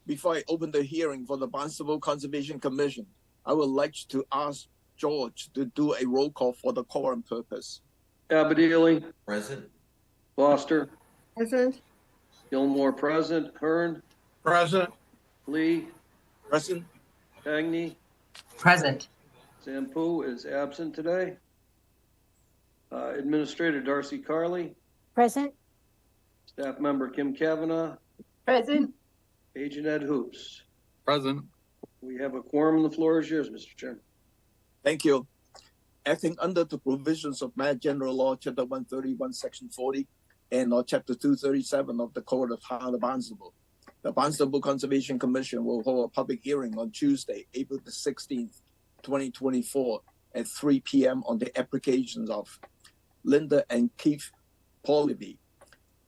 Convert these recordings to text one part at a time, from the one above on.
Before I open the hearing for the Barnstable Conservation Commission, I would like to ask George to do a roll call for the quorum purpose. Abadili. Present. Foster. Present. Gilmore present. Kern. Present. Lee. Present. Cagney. Present. Zampu is absent today. Administrator Darcy Carley. Present. Staff member Kim Kavanaugh. Present. Agent Ed Hoops. Present. We have a quorum. The floor is yours, Mr. Chairman. Thank you. Acting under the provisions of Mass General Law, Chapter 131, Section 40, and or Chapter 237 of the Code of Town of Barnstable, the Barnstable Conservation Commission will hold a public hearing on Tuesday, April the 16th, 2024, at 3 p.m. on the applications of Lynda and Keith Polivy,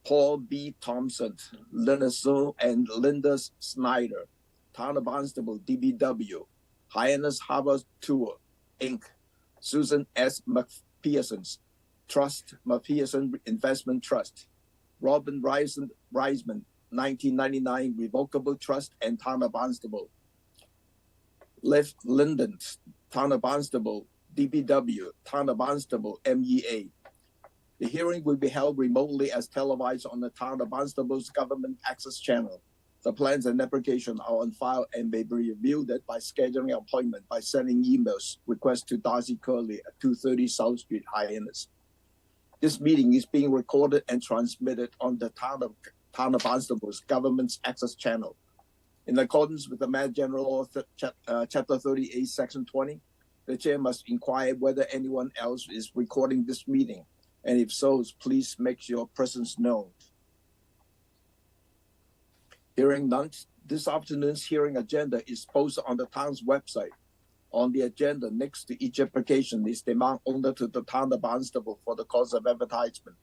Paul B. Thompson, Leonard and Lynda Snyder, Town of Barnstable, DBW, Hyannis Harbor Tour, Inc., Susan S. McPherson's Trust, McPherson Investment Trust, Robin Reisman, 1999 Revocable Trust and Town of Barnstable, Lev Linden, Town of Barnstable, DBW, Town of Barnstable, M.E.A. The hearing will be held remotely as televised on the Town of Barnstable's Government Access Channel. The plans and application are on file and may be reviewed by scheduling an appointment by sending emails request to Darcy Curley at 230 South Street, Hyannis. This meeting is being recorded and transmitted on the Town of Barnstable's Government's Access Channel. In accordance with the Mass General Law, Chapter 38, Section 20, the chair must inquire whether anyone else is recording this meeting, and if so, please make your presence known. Hearing none, this afternoon's hearing agenda is posted on the town's website. On the agenda next to each application is the amount owed to the Town of Barnstable for the cost of advertisement.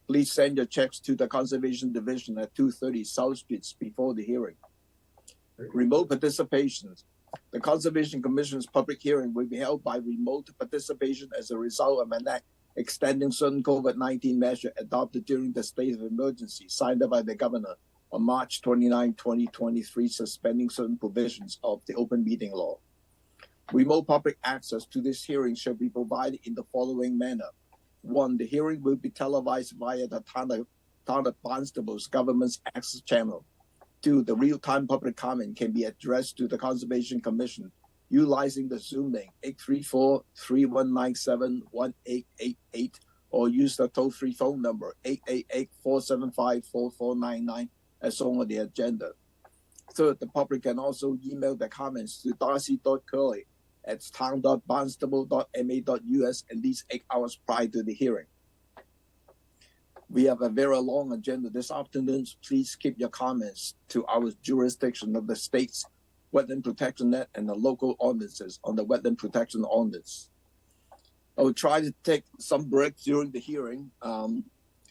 Please send your checks to the Conservation Division at 230 South Street before the hearing. Remote participation. The Conservation Commission's public hearing will be held by remote participation as a result of an act extending certain COVID-19 measures adopted during the state of emergency signed by the governor on March 29, 2023, suspending certain provisions of the open meeting law. Remote public access to this hearing shall be provided in the following manner. 1, the hearing will be televised via the Town of Barnstable's Government's Access Channel. 2, the real-time public comment can be addressed to the Conservation Commission utilizing the Zoom link 834-3197-1888 or use the toll-free phone number 888-475-4499 as shown on the agenda. 3rd, the public can also email their comments to darcy.curley@town.barnstable.ma.us at least 8 hours prior to the hearing. We have a very long agenda this afternoon. Please keep your comments to our jurisdiction of the state's Wetland Protection Act and the local ordinances on the Wetland Protection Ordinance. I will try to take some break during the hearing.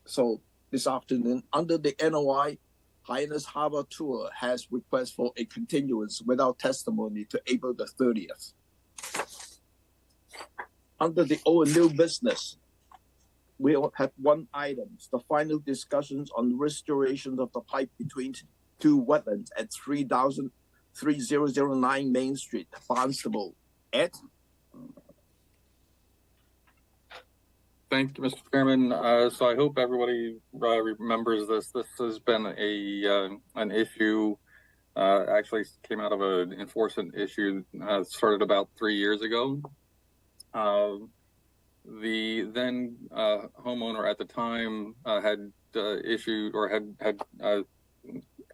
So this afternoon, under the NOI, Hyannis Harbor Tour has request for a continuance without testimony to April the 30th. Under the old and new business, we have one item, the final discussions on restoration of the pipe between two wetlands at 3009 Main Street, Barnstable. Ed? Thank you, Mr. Chairman. So I hope everybody remembers this. This has been an issue, actually came out of an enforcement issue, started about 3 years ago. The then homeowner at the time had issued or had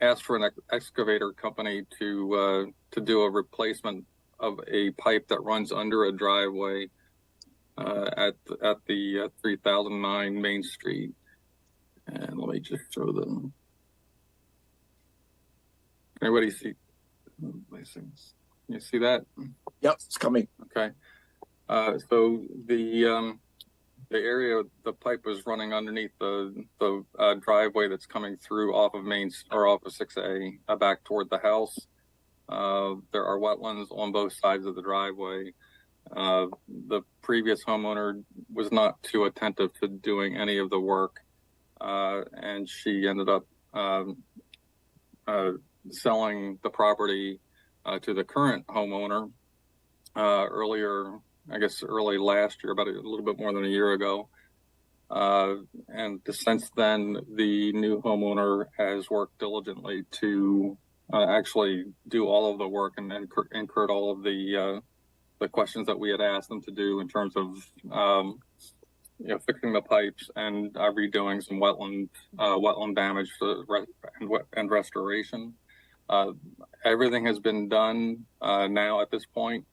asked for an excavator company to do a replacement of a pipe that runs under a driveway at the 3009 Main Street. And let me just show them. Everybody see these things? You see that? Yep, it's coming. Okay. So the area the pipe was running underneath the driveway that's coming through off of off of 6A back toward the house. There are wetlands on both sides of the driveway. The previous homeowner was not too attentive to doing any of the work, and she ended up selling the property to the current homeowner earlier, I guess early last year, about a little bit more than a year ago. And since then, the new homeowner has worked diligently to actually do all of the work and incurred all of the questions that we had asked them to do in terms of fixing the pipes and redoing some wetland damage and restoration. Everything has been done now at this point.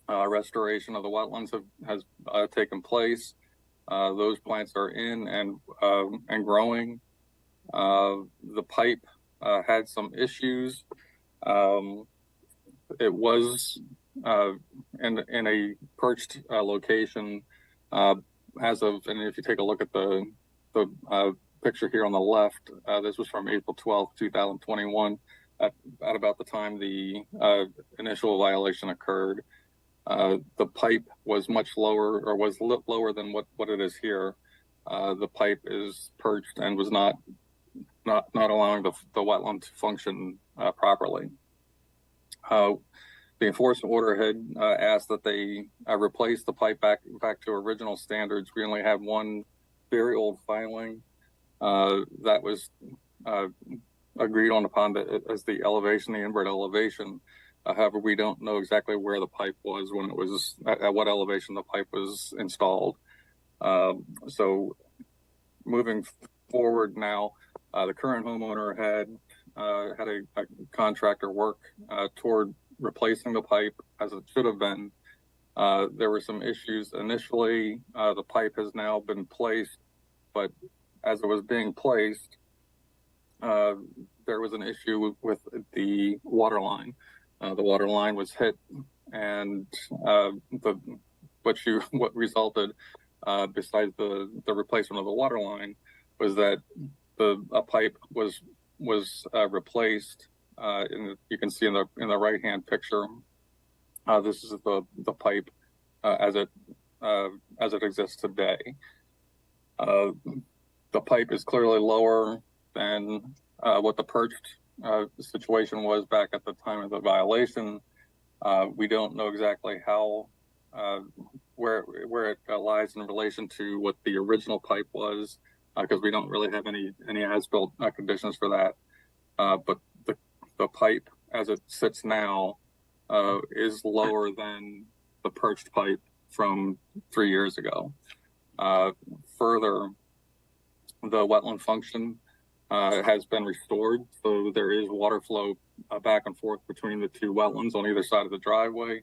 Restoration of the wetlands has taken place. Those plants are in and growing. The pipe had some issues. It was in a perched location as of, and if you take a look at the picture here on the left, this was from April 12th, 2021, at about the time the initial violation occurred. The pipe was much lower, or was lower than what it is here. The pipe is perched and was not allowing the wetland to function properly. The enforcement order had asked that they replace the pipe back to original standards. We only have one very old filing that was agreed on upon as the elevation, the inward elevation. However, we don't know exactly where the pipe was when it was, at what elevation the pipe was installed. So moving forward now, the current homeowner had a contractor work toward replacing the pipe as it should have been. There were some issues initially. The pipe has now been placed, but as it was being placed, there was an issue with the water line. The water line was hit, and what resulted, besides the replacement of the water line, was that a pipe was replaced. You can see in the right hand picture. This is the pipe as it exists today. The pipe is clearly lower than what the perched situation was back at the time of the violation. We don't know exactly how where it lies in relation to what the original pipe was, because we don't really have any as-built conditions for that. But the pipe as it sits now is lower than the perched pipe from 3 years ago. Further, the wetland function has been restored, so there is water flow back and forth between the two wetlands on either side of the driveway.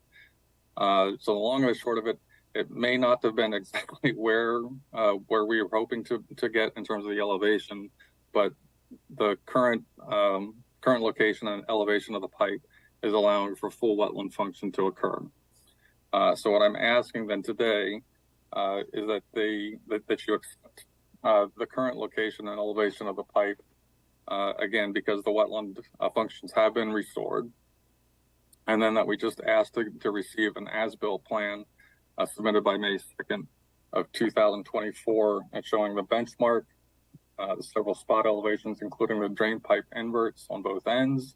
So the long and the short of it, it may not have been exactly where we were hoping to get in terms of the elevation, but the current location and elevation of the pipe is allowing for full wetland function to occur. So what I'm asking then today is that you accept the current location and elevation of the pipe, again, because the wetland functions have been restored, and then that we just ask to receive an as-built plan submitted by May 2nd of 2024, and showing the benchmark, the several spot elevations, including the drain pipe inverts on both ends,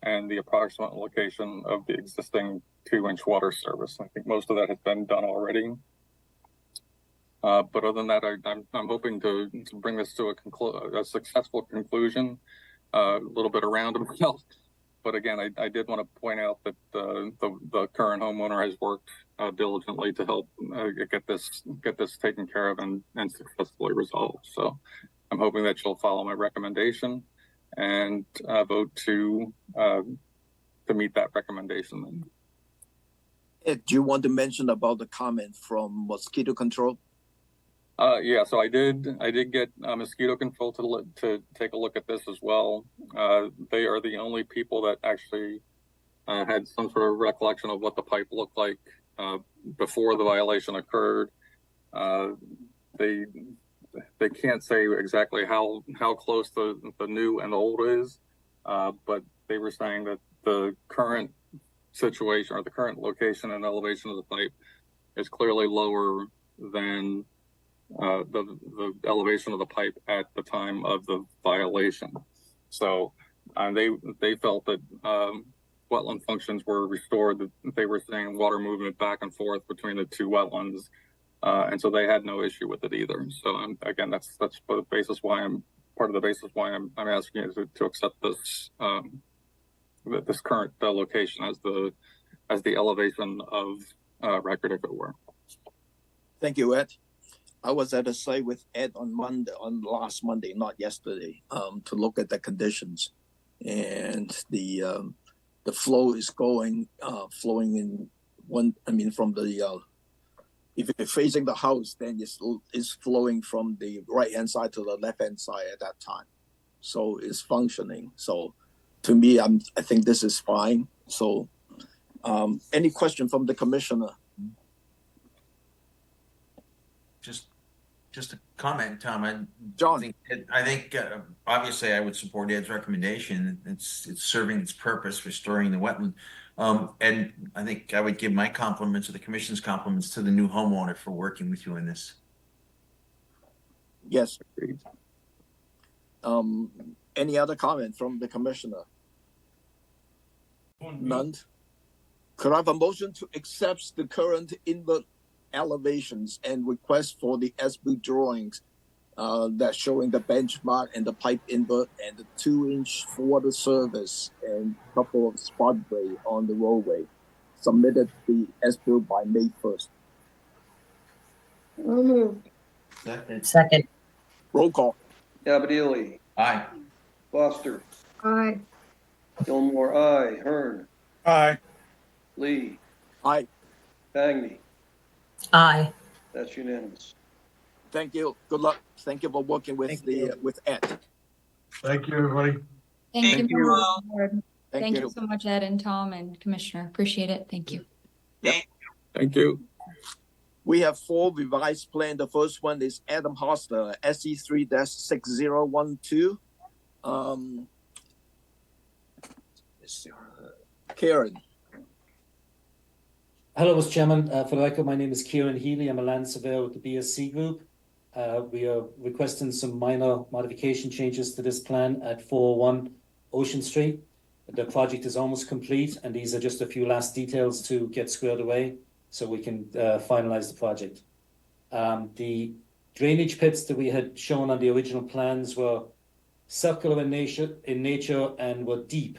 and the approximate location of the existing 2-inch water service. I think most of that has been done already. But other than that, I'm hoping to bring this to a successful conclusion, a little bit around himself. But again, I did want to point out that the current homeowner has worked diligently to help get this taken care of and successfully resolved. So I'm hoping that you'll follow my recommendation and vote to meet that recommendation. Ed, do you want to mention about the comment from mosquito control? Yeah, so I did get mosquito control to take a look at this as well. They are the only people that actually had some sort of recollection of what the pipe looked like before the violation occurred. They can't say exactly how close the new and the old is, but they were saying that the current situation, or the current location and elevation of the pipe, is clearly lower than the elevation of the pipe at the time of the violation. So they felt that wetland functions were restored. That they were seeing water movement back and forth between the two wetlands, and so they had no issue with it either. So again, that's the basis why I'm asking you to accept this this current location as the elevation of record, if it were. Thank you, Ed. I was at a site with Ed on last Monday, not yesterday, to look at the conditions, and the flow is flowing in one. I mean, from the if you're facing the house, then it's flowing from the right hand side to the left hand side at that time, so it's functioning. So, to me, I think this is fine. So, any question from the commissioner? Just a comment, Tom. John. I think obviously I would support Ed's recommendation. It's serving its purpose, restoring the wetland. And I think I would give my compliments or the commission's compliments to the new homeowner for working with you in this. Yes. Any other comment from the commissioner? None. Could I have a motion to accept the current invert elevations and request for the as-built drawings that's showing the benchmark and the pipe invert and the 2-inch water service and a couple of spot break on the roadway submitted to be as-built by May 1st. Second. Roll call. Abadili, Aye. Foster, Aye. Gilmore, aye. Hearn, Aye. Lee, Aye. Bagney. Aye. That's unanimous. Thank you. Good luck. Thank you for working with with Ed. Thank you, everybody. Thank you. Board. Thank Thank you. you so much, Ed and Tom and Commissioner. Appreciate it. Thank you. Thank you. We have 4 revised plans. The first one is Adam Hostetter, SE3-6012. Karen. Hello, Mr. Chairman. For the record, my name is Kieran Healy. I'm a land surveyor with the BSC Group. We are requesting some minor modification changes to this plan at 401 Ocean Street. The project is almost complete, and these are just a few last details to get squared away so we can finalize the project. The drainage pits that we had shown on the original plans were circular in nature and were deep.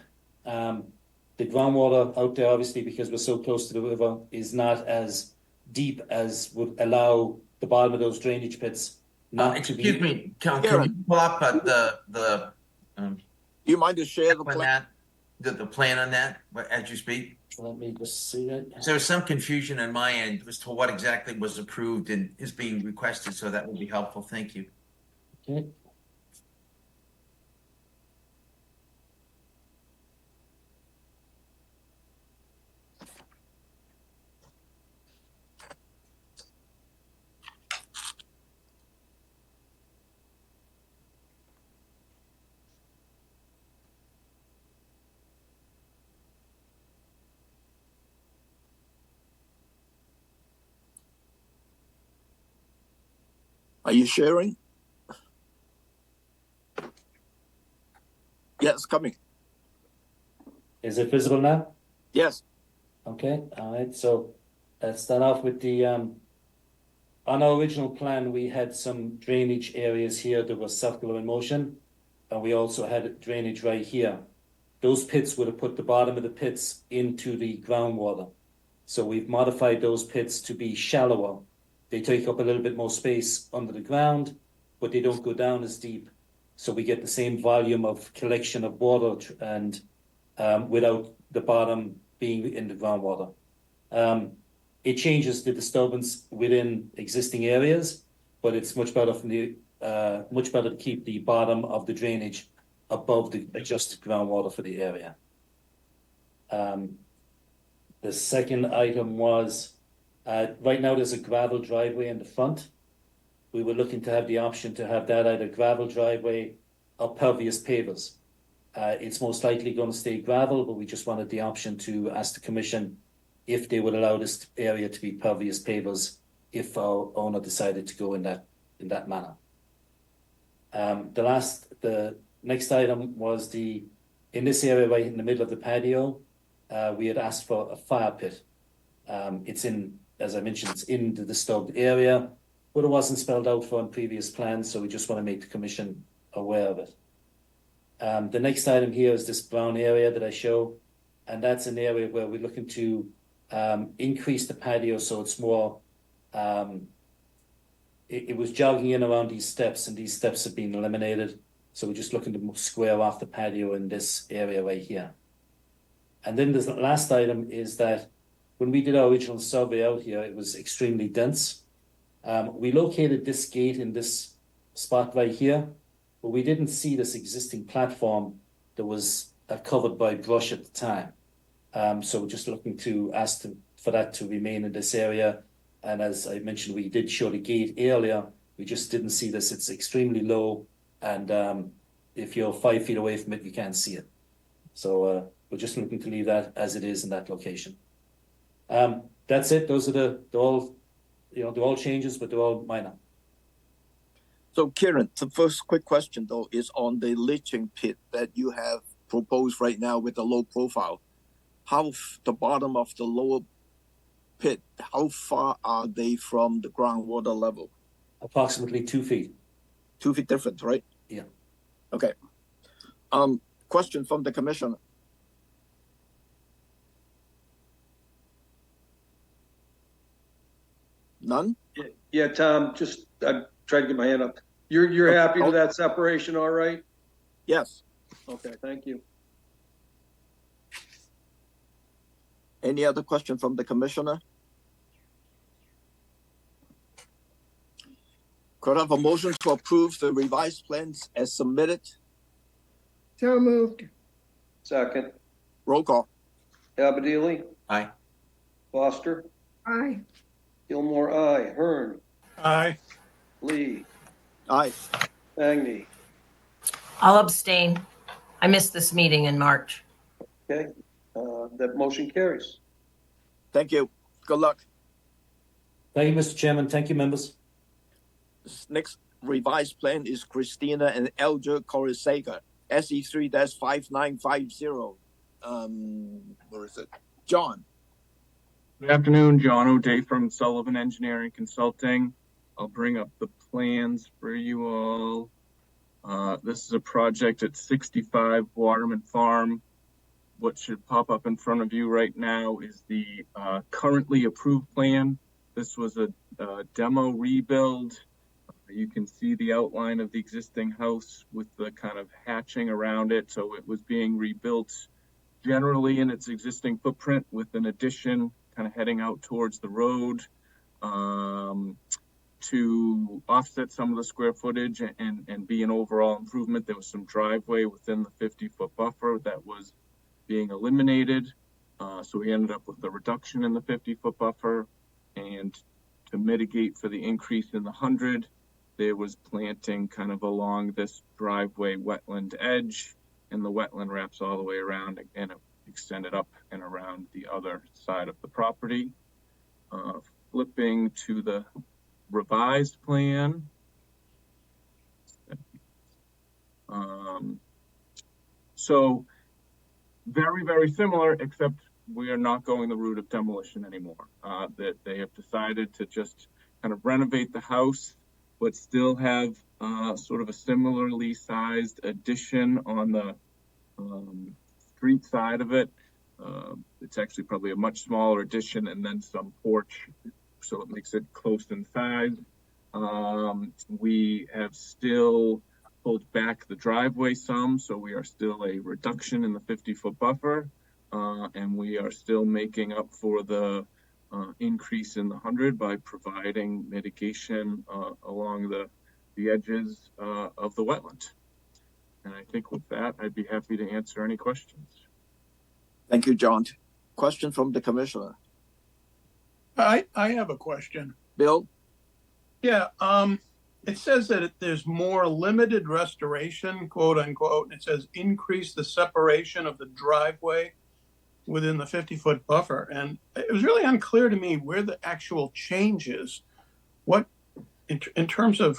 The groundwater out there, obviously, because we're so close to the river, is not as deep as would allow the bottom of those drainage pits not to be. Excuse me, can you pull up Do you mind to share the plan? The plan on that as you speak? Let me just see that. There was some confusion on my end as to what exactly was approved and is being requested, so that would be helpful. Thank you. Okay. Are you sharing? Yes, coming. Is it visible now? Yes. Okay, all right. So let's start off with the on our original plan, we had some drainage areas here that were circular in motion, and we also had drainage right here. Those pits would have put the bottom of the pits into the groundwater. So we've modified those pits to be shallower. They take up a little bit more space under the ground, but they don't go down as deep. So we get the same volume of collection of water and without the bottom being in the groundwater. It changes the disturbance within existing areas, but it's much better to keep the bottom of the drainage above the adjusted groundwater for the area. The second item was, right now there's a gravel driveway in the front. We were looking to have the option to have that either gravel driveway or pervious pavers. It's most likely going to stay gravel, but we just wanted the option to ask the commission if they would allow this area to be pervious pavers if our owner decided to go in that manner. The next item was the in this area right in the middle of the patio, we had asked for a fire pit. It's in, as I mentioned, it's in the disturbed area, but it wasn't spelled out for on previous plans, so we just want to make the commission aware of it. The next item here is this brown area that I show, and that's an area where we're looking to increase the patio so it's more, it was jogging in around these steps, and these steps have been eliminated. So we're just looking to square off the patio in this area right here. And then the last item is that when we did our original survey out here, it was extremely dense. We located this gate in this spot right here, but we didn't see this existing platform that was covered by brush at the time. So we're just looking to ask for that to remain in this area. And as I mentioned, we did show the gate earlier. We just didn't see this. It's extremely low. And if you're 5 feet away from it, you can't see it. So we're just looking to leave that as it is in that location. That's it. Those are they're all changes, but they're all minor. So Kieran, the first quick question though is on the leaching pit that you have proposed right now with the low profile. How the bottom of the lower pit, how far are they from the groundwater level? Approximately 2 feet. 2 feet difference, right? Yeah. Okay. Question from the commissioner. None? Yeah, Tom, just, I tried to get my hand up. You're happy with that separation, all right? Yes. Okay, thank you. Any other question from the commissioner? Could I have a motion to approve the revised plans as submitted? So moved. Second, Roll call. Abadili, Aye. Foster, Aye. Gilmore, aye. Hearn, Aye. Lee, Aye. Bagney. I'll abstain. I missed this meeting in March. Okay, that motion carries. Thank you. Good luck. Thank you, Mr. Chairman. Thank you, members. This next revised plan is Christina and Alger Corsiglia, SE3-5950. Where is it? John. Good afternoon, John O'Day from Sullivan Engineering Consulting. I'll bring up the plans for you all. This is a project at 65 Waterman Farm. What should pop up in front of you right now is the currently approved plan. This was a demo rebuild. You can see the outline of the existing house with the kind of hatching around it. So it was being rebuilt generally in its existing footprint with an addition kind of heading out towards the road to offset some of the square footage and be an overall improvement. There was some driveway within the 50-foot buffer that was being eliminated. So we ended up with a reduction in the 50-foot buffer, and to mitigate for the increase in the 100, there was planting kind of along this driveway wetland edge, and the wetland wraps all the way around and it extended up and around the other side of the property. Flipping to the revised plan. So very, very similar, except we are not going the route of demolition anymore. That they have decided to just kind of renovate the house, but still have sort of a similarly sized addition on the street side of it. It's actually probably a much smaller addition and then some porch, so it makes it close in size. We have still pulled back the driveway some, so we are still a reduction in the 50-foot buffer, and we are still making up for the increase in the 100 by providing mitigation along the edges of the wetland. And I think with that, I'd be happy to answer any questions. Thank you, John. Question from the commissioner. I have a question. Bill? Yeah, it says that there's more limited restoration, quote unquote, and it says increase the separation of the driveway within the 50-foot buffer. And it was really unclear to me where the actual change is. What, in terms of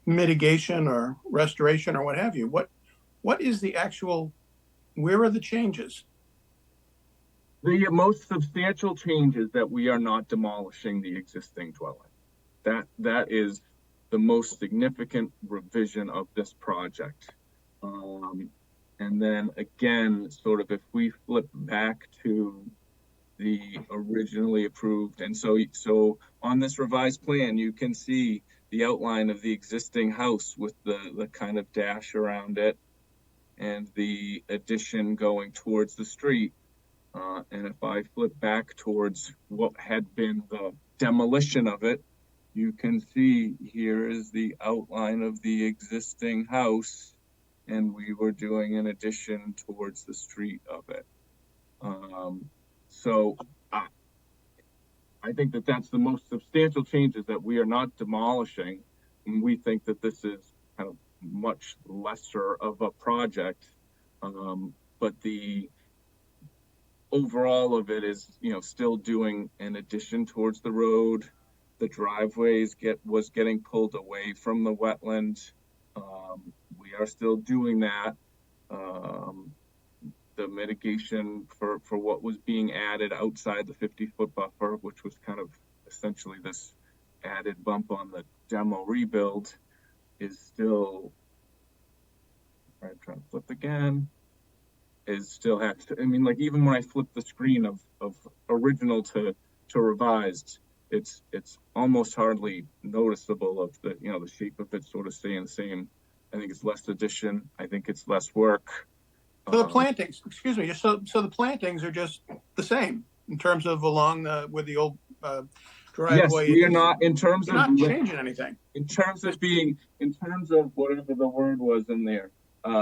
mitigation or restoration or what have you, what is the actual Where are the changes? The most substantial change is that we are not demolishing the existing dwelling. That is the most significant revision of this project. And then again, sort of if we flip back to the originally approved, and so on this revised plan, you can see the outline of the existing house with the kind of dash around it and the addition going towards the street. And if I flip back towards what had been the demolition of it, you can see here is the outline of the existing house, and we were doing an addition towards the street of it. So I think that that's the most substantial change, is that we are not demolishing, and we think that this is kind of much lesser of a project. But the overall of it is, still doing an addition towards the road. The driveways was getting pulled away from the wetland. We are still doing that. The mitigation for what was being added outside the 50-foot buffer, which was kind of essentially this added bump on the demo rebuild, is still, I'm trying to flip again, is still has to, even when I flip the screen of original to revised, it's almost hardly noticeable of the, the shape of it sort of staying the same. I think it's less addition. I think it's less work. So the plantings, excuse me, so the plantings are just the same in terms of along where the old driveway. Yes, we are not, in terms You're of not changing anything. In terms of whatever the word was in there,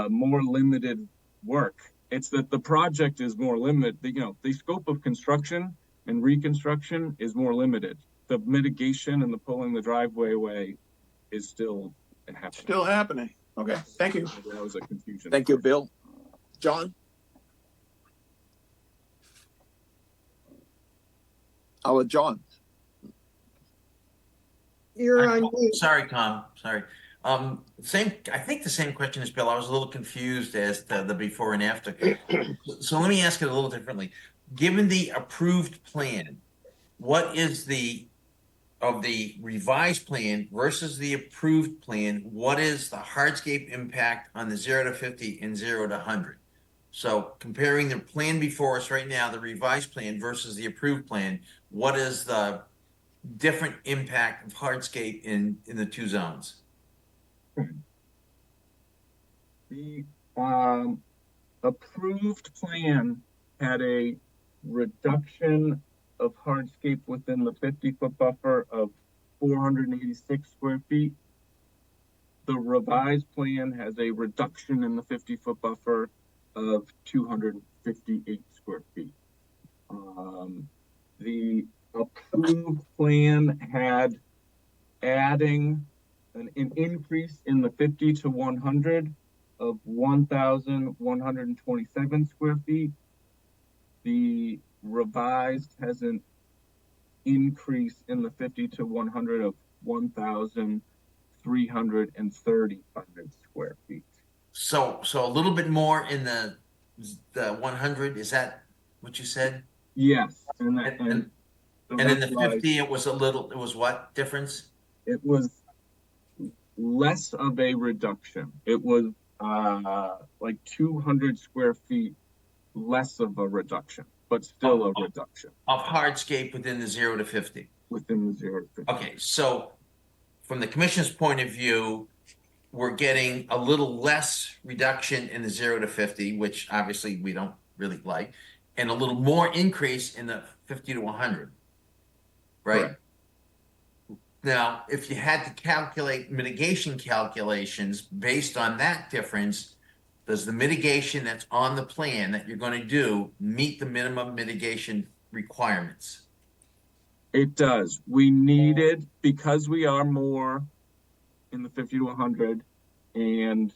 more limited work. It's that the project is more limited. The scope of construction and reconstruction is more limited. The mitigation and the pulling the driveway away is still happening. Still happening. Okay, thank you. That was a confusion. Thank you, Bill. John? Our John. You're on mute. Sorry, Tom. Sorry. I think the same question as Bill. I was a little confused as to the before and after. So let me ask it a little differently. Given the approved plan, what is of the revised plan versus the approved plan, what is the hardscape impact on the 0 to 50 and 0 to 100? So comparing the plan before us right now, the revised plan versus the approved plan, what is the different impact of hardscape in the two zones? The approved plan had a reduction of hardscape within the 50-foot buffer of 486 square feet. The revised plan has a reduction in the 50-foot buffer of 258 square feet. The approved plan had adding an increase in the 50 to 100 of 1,127 square feet. The revised has an increase in the 50 to 100 of 1,335 square feet. So a little bit more in the 100. Is that what you said? Yes, And in the 50, it was what difference? It was less of a reduction. It was like 200 square feet less of a reduction, but still a reduction. Of hardscape within the 0 to 50. Within the 0 to 50. Okay, so from the commission's point of view, we're getting a little less reduction in the 0 to 50, which obviously we don't really like, and a little more increase in the 50 to 100, right? Correct. Now, if you had to calculate mitigation calculations based on that difference, does the mitigation that's on the plan that you're going to do meet the minimum mitigation requirements? It does. We needed, because we are more in the 50 to 100 and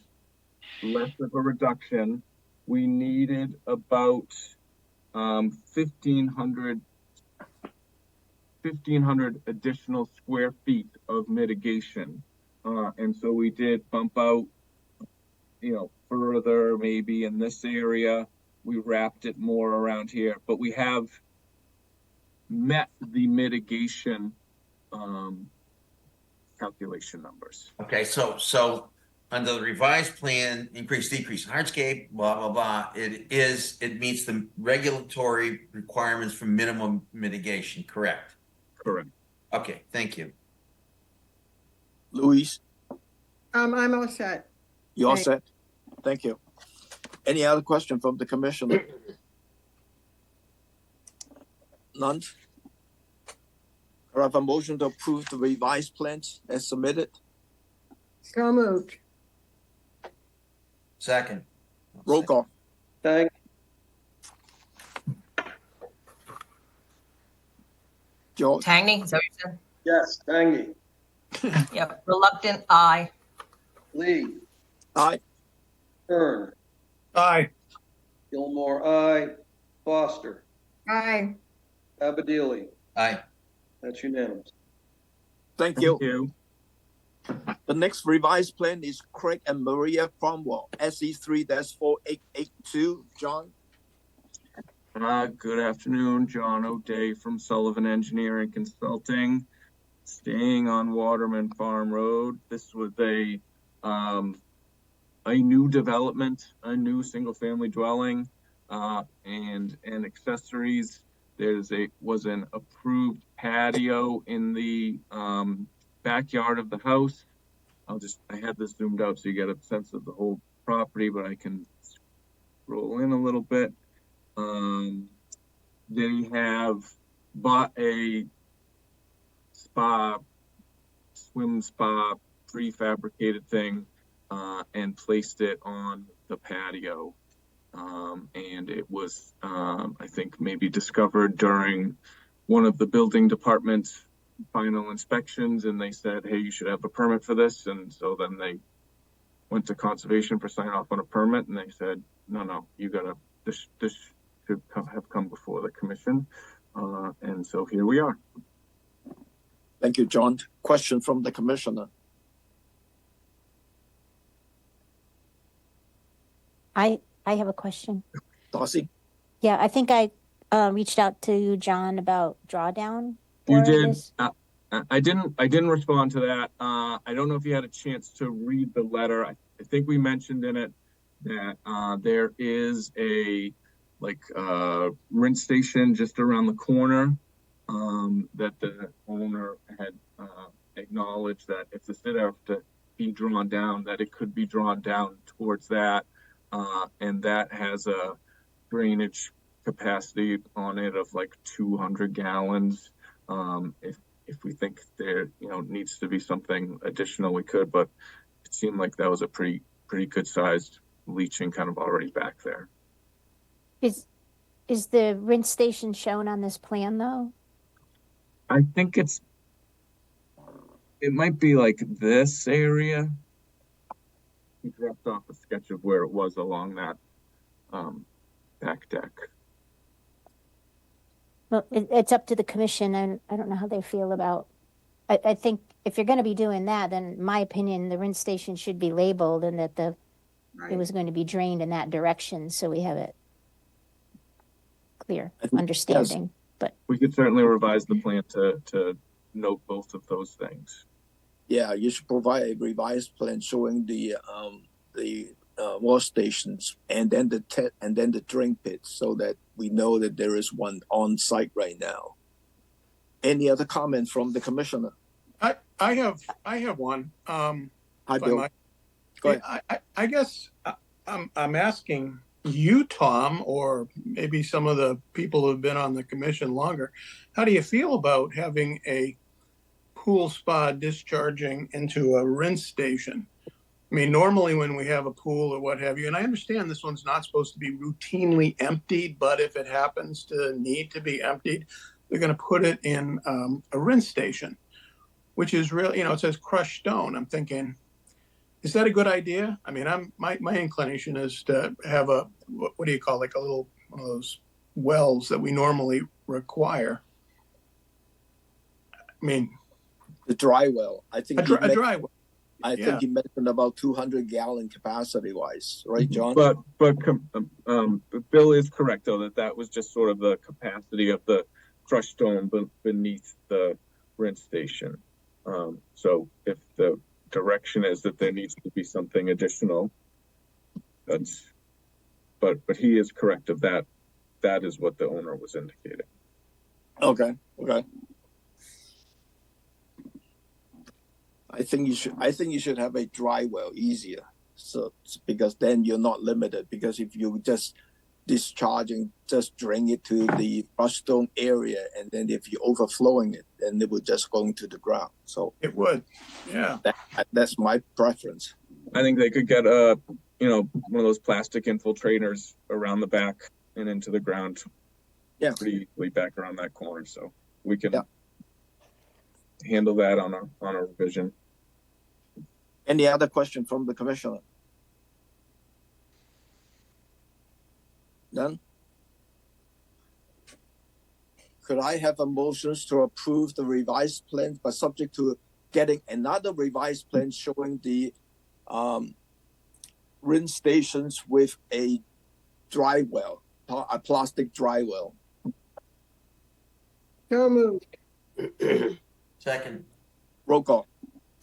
less of a reduction, we needed about 1,500 additional square feet of mitigation. And so we did bump out, further, maybe in this area. We wrapped it more around here, but we have met the mitigation calculation numbers. Okay, so under the revised plan, increase, decrease in hardscape, blah, blah, blah, it meets the regulatory requirements for minimum mitigation, correct? Correct. Okay, thank you. Louise, I'm all set. you all Thanks. set? Thank you. Any other question from the commissioner? None? I have a motion to approve the revised plans as submitted. So moved. Second. Roll call. Thank, Joe, Tangney, is that what you yes, Tangy, said? Yep. Reluctant, aye. Lee, aye. Kern, Aye. Gilmore, aye, Foster, Aye. Abadili. Aye. That's unanimous. Thank you. Thank you. The next revised plan is Craig and Maria Cornwall, SE 3-4882. John, Good afternoon, John O'Day from Sullivan Engineering Consulting, staying on Waterman Farm Road. This was a new development, a new single-family dwelling, and accessories. Was an approved patio in the backyard of the house. I had this zoomed out so you get a sense of the whole property, but I can scroll in a little bit. They have bought a swim spa, prefabricated thing, and placed it on the patio. And it was, I think, maybe discovered during one of the building department's final inspections, and they said, hey, you should have a permit for this. And so then they went to conservation for sign off on a permit, and they said, no, this should have come before the commission. And so here we are. thank you, John. Question from the commissioner. I have a question. Darcy, Yeah, I think I reached out to John about drawdown. You for did. this. I didn't respond to that. I don't know if you had a chance to read the letter. I think we mentioned in it that there is a rinse station just around the corner, that the owner had acknowledged that if this did have to be drawn down, that it could be drawn down towards that, and that has a drainage capacity on it of like 200 gallons. If we think there needs to be something additional, we could, but it seemed like that was a pretty good sized leaching kind of already back there. Is the rinse station shown on this plan though? I think it might be like this area. He dropped off a sketch of where it was along that back deck. Well, it's up to the commission, and I don't know how they feel about. I think if you're going to be doing that, then in my opinion, the rinse station should be labeled, and that it was going to be drained in that direction, so we have it clear understanding. Yes. But we could certainly revise the plan to note both of those things. Yeah, you should provide a revised plan showing the wash stations and then the drain pits, so that we know that there is one on site right now. Any other comments from the commissioner? I have one. Hi, Bill. Go ahead. I guess I'm asking you, Tom, or maybe some of the people who have been on the commission longer, how do you feel about having a pool spa discharging into a rinse station? I mean, normally when we have a pool or what have you, and I understand this one's not supposed to be routinely emptied, but if it happens to need to be emptied, they're going to put it in a rinse station, which is really, it says crushed stone. I'm thinking, is that a good idea? I mean, my inclination is to have what do you call, like a little one of those wells that we normally require. I mean, the dry well. I think a dry well. I think he mentioned about 200-gallon capacity wise, right, John? But Bill is correct though that was just sort of the capacity of the crushed stone beneath the rinse station. So if the direction is that there needs to be something additional, but he is correct of that. That is what the owner was indicating. Okay. I think you should have a dry well easier. So because then you're not limited, because if you just discharging, just drain it to the crushed stone area, and then if you're overflowing it, then it would just go into the ground. So It would, yeah. That's my preference. I think they could get one of those plastic infiltrators around the back and into the ground. Yeah. Pretty easily back around that corner. So we can handle that on a revision. Any other question from the commissioner? None? Could I have a motion to approve the revised plan, but subject to getting another revised plan showing the rinse stations with a dry well, a plastic dry well? So moved. Second. Roll call.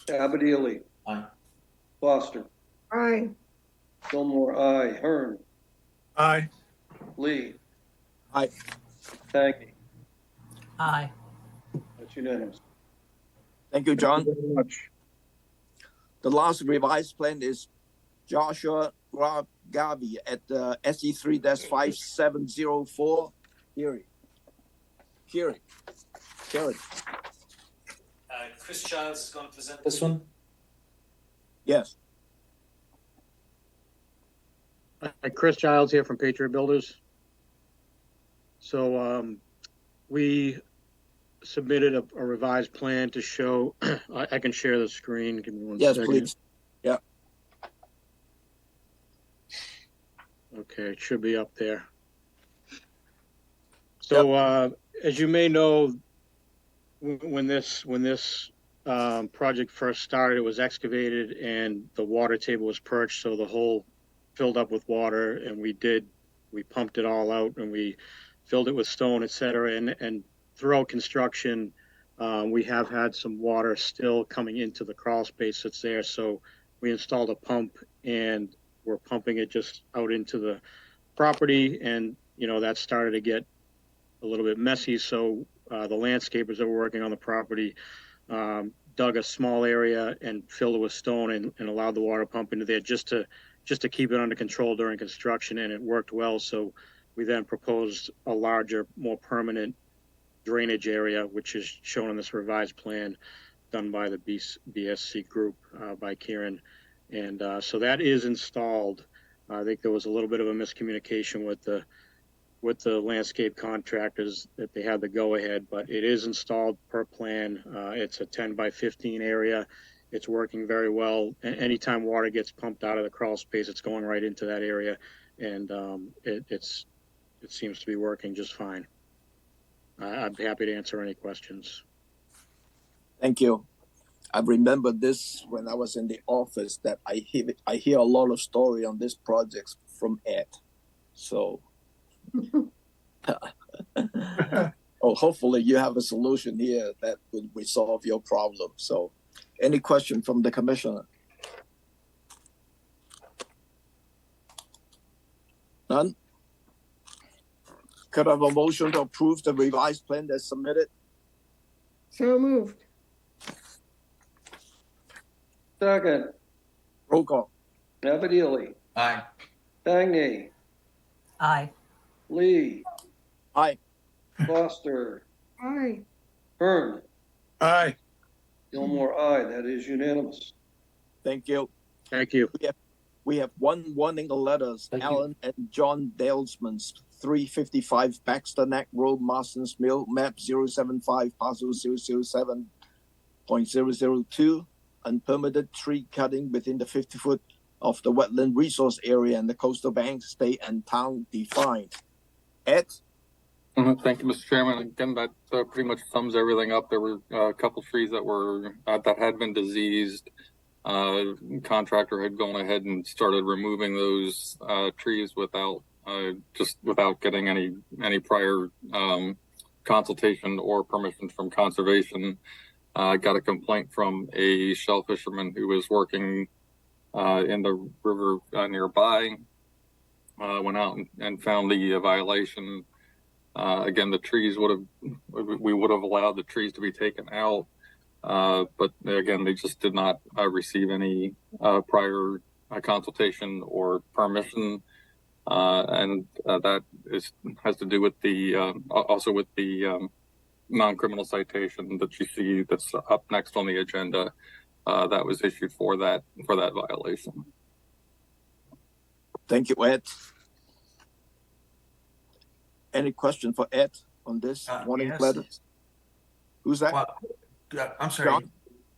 Abadili. Aye. Foster. Aye. Gilmore, aye. Hearn. Aye. Lee. Aye. Thank you. Aye. That's unanimous. Thank you, John. Thank you very much. The last revised plan is Joshua Garvey at SE 3-5704 hearing. Chris Childs is going to present this one. Yes. Chris Childs here from Patriot Builders. So we submitted a revised plan to show, I can share the screen. Give me one second. Yes, please. Yeah. Okay, it should be up there. So as you may know, when this project first started, it was excavated and the water table was perched, so the hole filled up with water, and we pumped it all out and we filled it with stone, etc. And throughout construction, we have had some water still coming into the crawl space that's there. So we installed a pump and we're pumping it just out into the property, and that started to get a little bit messy. So the landscapers that were working on the property dug a small area and filled it with stone and allowed the water pump into there just to keep it under control during construction, and it worked well. So we then proposed a larger, more permanent drainage area, which is shown in this revised plan done by the BSC group by Kieran. And so that is installed. I think there was a little bit of a miscommunication with the landscape contractors that they had the go-ahead, but it is installed per plan. It's a 10 by 15 area. It's working very well. Anytime water gets pumped out of the crawl space, it's going right into that area, and it seems to be working just fine. I'd be happy to answer any questions. Thank you. I remember this when I was in the office, that I hear a lot of story on this project from Ed. So hopefully you have a solution here that would resolve your problem. So any question from the commissioner? None? Could I have a motion to approve the revised plan that's submitted? So moved. Second. Roll call. Abadili. Aye. Thangney. Aye. Lee. Aye. Foster. Aye. Hearn. Aye. Gilmore, aye. That is unanimous. Thank you. Thank you. We have one warning letters, Thank you. Alan and John Dalezman, 355 Baxter Neck Road, Marstons Mill, map 075, parcel 007.002, unpermitted tree cutting within the 50-foot of the wetland resource area and the coastal bank, state and town defined. Ed? Thank you, Mr. Chairman. Again, that pretty much sums everything up. There were a couple trees that were that had been diseased. contractor had gone ahead and started removing those trees without getting any prior consultation or permission from conservation. Got a complaint from a shell fisherman who was working in the river nearby. Went out and found the violation. Again, we would have allowed the trees to be taken out, but again, they just did not receive any prior consultation or permission, and that has to do with also with the non-criminal citation that you see that's up next on the agenda. That was issued for that violation. Thank you, Ed. Any question for Ed on this warning yes. letter? Who's that? Well, I'm sorry.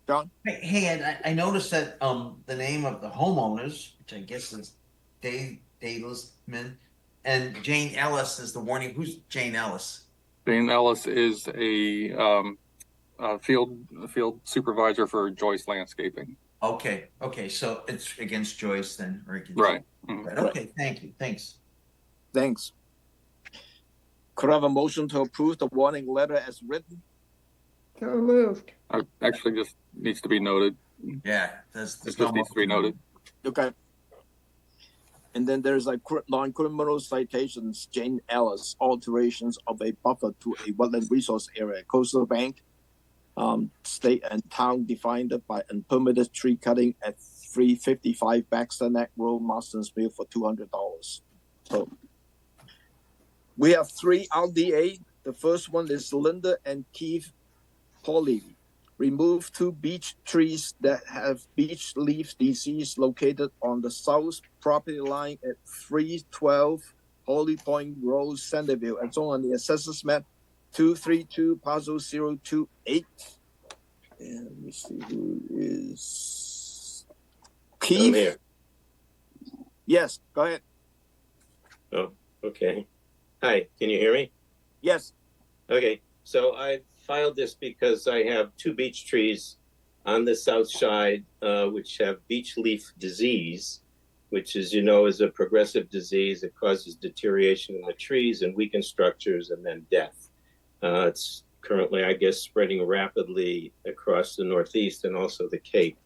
John? Hey, Ed, I noticed that the name of the homeowners, which I guess is Dalezman, and Jane Ellis is the warning. Who's Jane Ellis? Jane Ellis is a field supervisor for Joyce Landscaping. Okay, so it's against Joyce then, or against right? Right. Okay, thank you. Thanks. Could I have a motion to approve the warning letter as written? So moved. Actually, just needs to be noted. Yeah, it just needs to be noted. Okay. And then there's like non-criminal citations. Jane Ellis, alterations of a buffer to a wetland resource area, coastal bank, state and town defined by unpermitted tree cutting at 355 Baxter Neck Road, Marstons for $200. So we have 3 RDA. The first one is Lynda and Keith Polivy. Remove 2 beech trees that have beech leaf disease located on the south property line at 312 Holy Point Road, Centerville. It's on the assessors map 232 Parcel 028. And let me see who is Keith. Here. Yes, go ahead. Oh, okay. Hi, can you hear me? Yes. Okay, so I filed this because I have 2 beech trees on the south side, which have beech leaf disease, which is a progressive disease. It causes deterioration in the trees and weakened structures and then death. It's currently, I guess, spreading rapidly across the Northeast and also the Cape.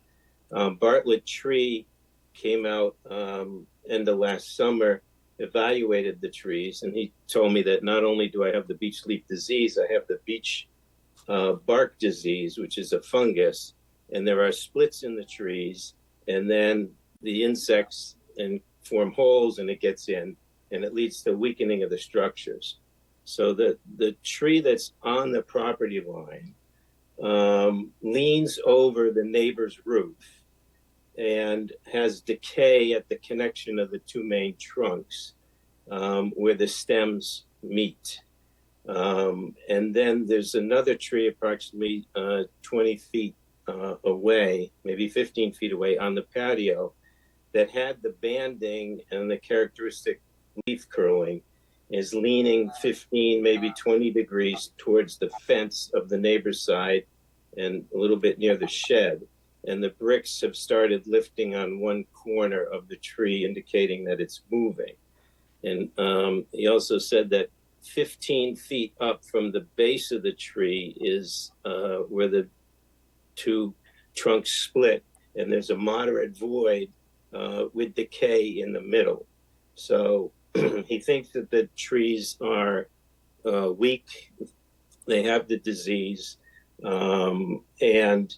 Bartlett Tree came out end of last summer, evaluated the trees, and he told me that not only do I have the beech leaf disease, I have the beech bark disease, which is a fungus, and there are splits in the trees, and then the insects and form holes, and it gets in, and it leads to weakening of the structures. So the tree that's on the property line leans over the neighbor's roof and has decay at the connection of the 2 main trunks where the stems meet. And then there's another tree approximately 20 feet away, maybe 15 feet away on the patio that had the banding and the characteristic leaf curling, is leaning 15, maybe 20 degrees towards the fence of the neighbor's side and a little bit near the shed. And the bricks have started lifting on one corner of the tree, indicating that it's moving. And he also said that 15 feet up from the base of the tree is where the 2 trunks split, and there's a moderate void with decay in the middle. So he thinks that the trees are weak, they have the disease, and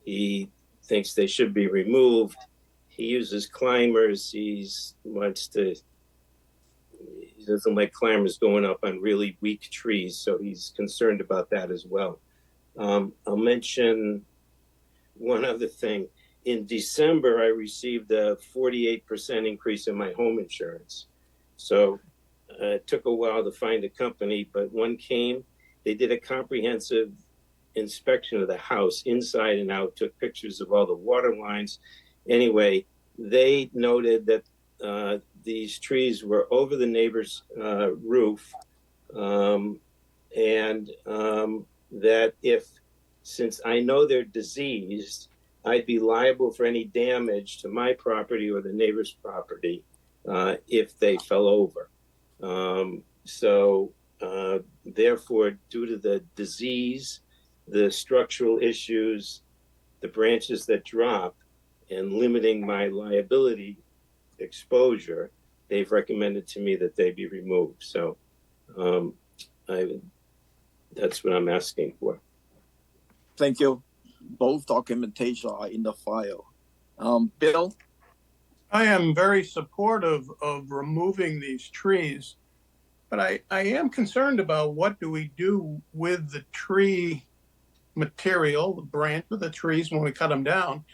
he thinks they should be removed. He uses climbers. He doesn't like climbers going up on really weak trees, so he's concerned about that as well. I'll mention one other thing. In December, I received a 48% increase in my home insurance. So it took a while to find a company, but one came. They did a comprehensive inspection of the house inside and out, took pictures of all the water lines. Anyway, they noted that these trees were over the neighbor's roof, and that since I know they're diseased, I'd be liable for any damage to my property or the neighbor's property if they fell over. Therefore, due to the disease, the structural issues, the branches that drop, and limiting my liability exposure, they've recommended to me that they be removed. So that's what I'm asking for. Thank you. Both documentation are in the file. Bill? I am very supportive of removing these trees, but I am concerned about what do we do with the tree material, the branch of the trees when we cut them down.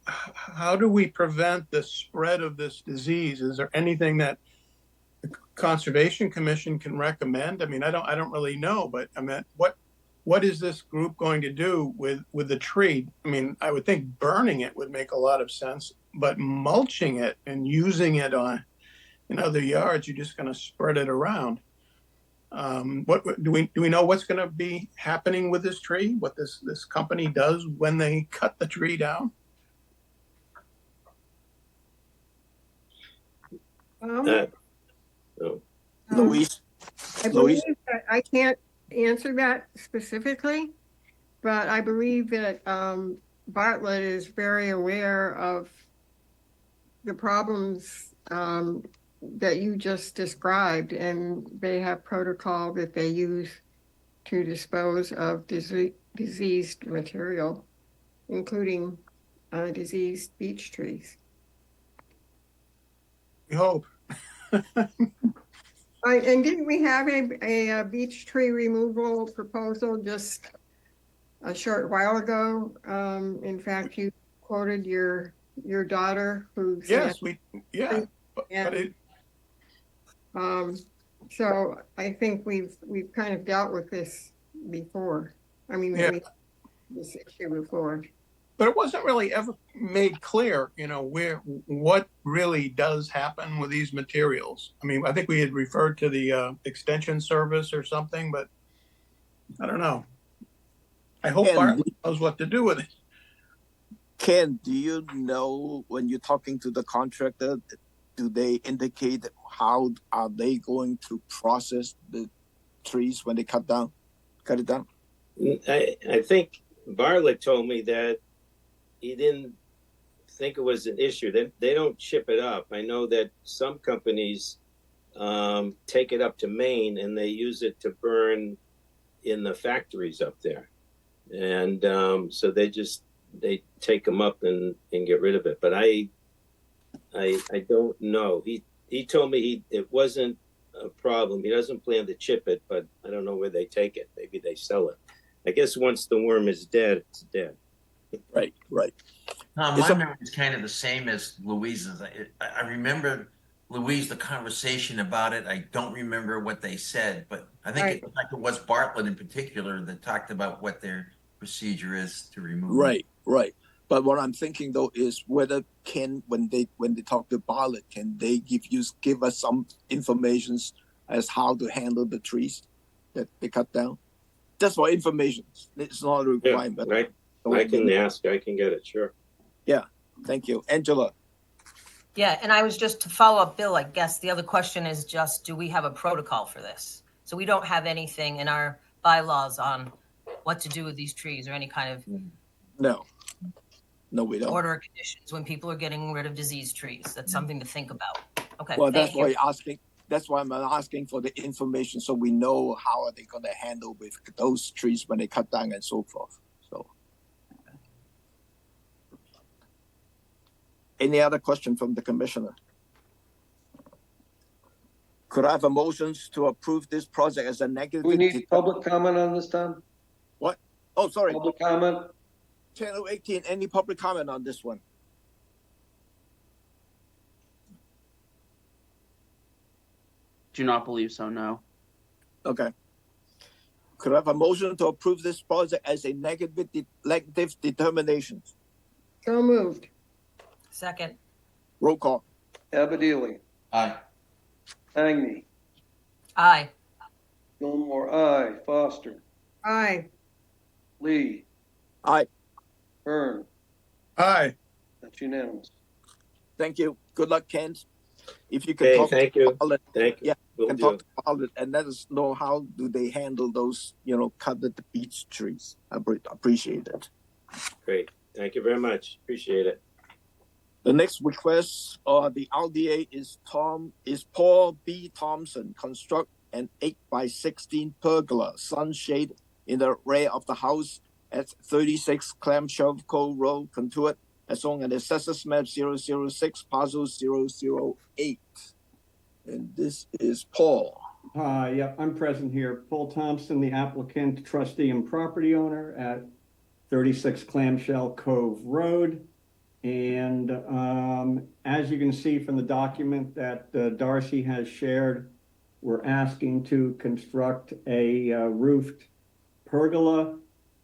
How do we prevent the spread of this disease? Is there anything that the Conservation Commission can recommend? I mean, I don't really know, but I mean, what is this group going to do with the tree? I mean, I would think burning it would make a lot of sense, but mulching it and using it in other yards, you're just going to spread it around. What do we know what's going to be happening with this tree? What this company does when they cut the tree down? Louise? I believe that I can't answer that specifically, but I believe that Bartlett is very aware of the problems that you just described, and they have protocol that they use to dispose of diseased material, including diseased beech trees. We hope. And didn't we have a beech tree removal proposal just a short while ago? In fact, you quoted your daughter who's so I think we've kind of dealt with this before. I mean, this issue before. But it wasn't really ever made clear, what really does happen with these materials. I mean, I think we had referred to the extension service or something, but I don't know. I hope Bartlett knows what to do with it. Ken, do you know when you're talking to the contractor, do they indicate how are they going to process the trees when they cut it down? I think Bartlett told me that he didn't think it was an issue. They don't chip it up. I know that some companies take it up to Maine and they use it to burn in the factories up there. And so they take them up and get rid of it. But I don't know. He told me it wasn't a problem. He doesn't plan to chip it, but I don't know where they take it. Maybe they sell it. I guess once the worm is dead, it's dead. Right. My memory is kind of the same as Louise's. I remember, Louise, the conversation about it. I don't remember what they said, but I think it was Bartlett in particular that talked about what their procedure is to remove it. Right. But what I'm thinking though is whether when they talk to Bartlett, can they give us some information as how to handle the trees that they cut down? Just for information. It's not a requirement. Yeah, right. I can ask. I can get it. Sure. Yeah. Thank you, Angela. Yeah, and I was just to follow up, Bill, I guess the other question is just, do we have a protocol for this? So we don't have anything in our bylaws on what to do with these trees or any kind of No, we don't. order of conditions when people are getting rid of diseased trees. That's something to think about. Okay. Well, that's why I'm asking for the information so we know how are they going to handle with those trees when they cut down and so forth. So, any other question from the commissioner? Could I have a motion to approve this project as a negative? We need public comment on this, Tom? What? Oh, sorry. Public comment? Channel 18, any public comment on this one? Do not believe so, no. Okay. Could I have a motion to approve this project as a negative determination? So moved. Second. Roll call. Abadili. Aye. Angney. Aye. Gilmore, aye. Foster. Aye. Lee. Aye. Hearn. Aye. That's unanimous. Thank you. Good luck, Kent. If you can Okay, talk thank to you. Parliament, Thank you. yeah, Will can do. talk to Parliament and let us know how do they handle those, cut the beech trees. I appreciate it. Great. Thank you very much. Appreciate it. The next request, the RDA is Paul B. Thompson, construct an 8x16 pergola sunshade in the rear of the house at 36 Clamshell Cove Road, Cotuit, as on an assessors map 006, parcel 008. And this is Paul. Yeah, I'm present here. Paul Thompson, the applicant, trustee, and property owner at 36 Clamshell Cove Road. And as you can see from the document that Darcy has shared, we're asking to construct a roofed pergola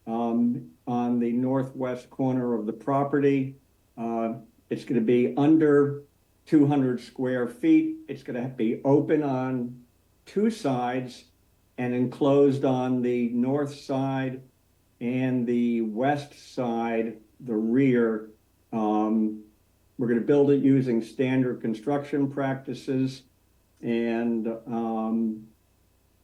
on the northwest corner of the property. It's going to be under 200 square feet. It's going to be open on two sides and enclosed on the north side and the west side, the rear. We're going to build it using standard construction practices, and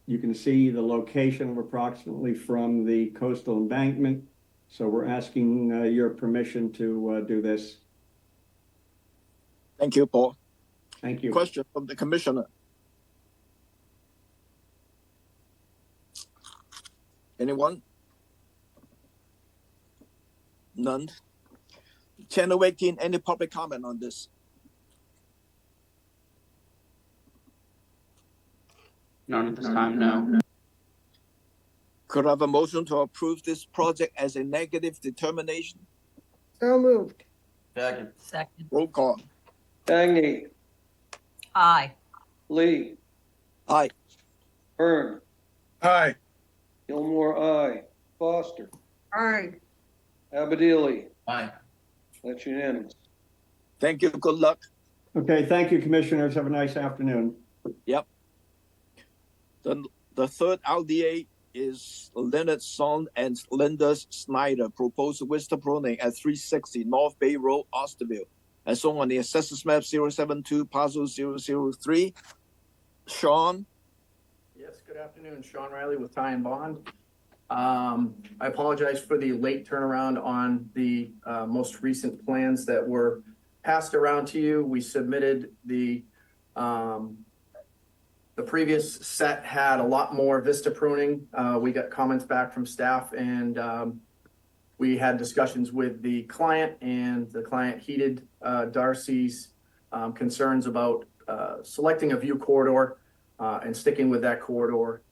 you can see the location approximately from the coastal embankment. So we're asking your permission to do this. Thank you, Paul. Thank you. Question from the commissioner. Anyone? None. Channel 18, any public comment on this? None at this time, no. Could I have a motion to approve this project as a negative determination? So moved. Second. Second. Roll call. Dangy, Aye. Lee, Aye. Hearn, Aye. Gilmore, aye. Foster, Aye. Abadili. Aye. That's unanimous. Thank you. Good luck. Okay, thank you, commissioners. Have a nice afternoon. Yep. The third LDA is Leonard's son and Lynda Snyder proposed Vista pruning at 360 North Bay Road, Osterville, as shown on the assessors map 072, parcel 003. Sean? Yes, good afternoon. Sean Riley with Ty and Bond. I apologize for the late turnaround on the most recent plans that were passed around to you. We submitted the previous set had a lot more vista pruning. We got comments back from staff, and we had discussions with the client, and the client heeded Darcy's concerns about selecting a view corridor and sticking with that corridor.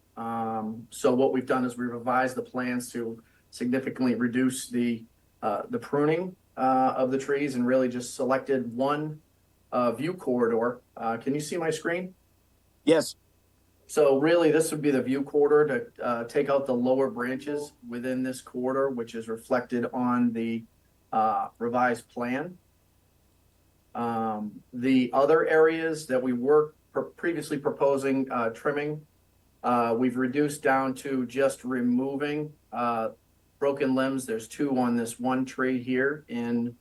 So what we've done is we revised the plans to significantly reduce the pruning of the trees and really just selected one view corridor. Can you see my screen? Yes. So really, this would be the view corridor to take out the lower branches within this corridor, which is reflected on the revised plan. The other areas that we were previously proposing trimming, we've reduced down to just removing broken limbs. There's two on this one tree here and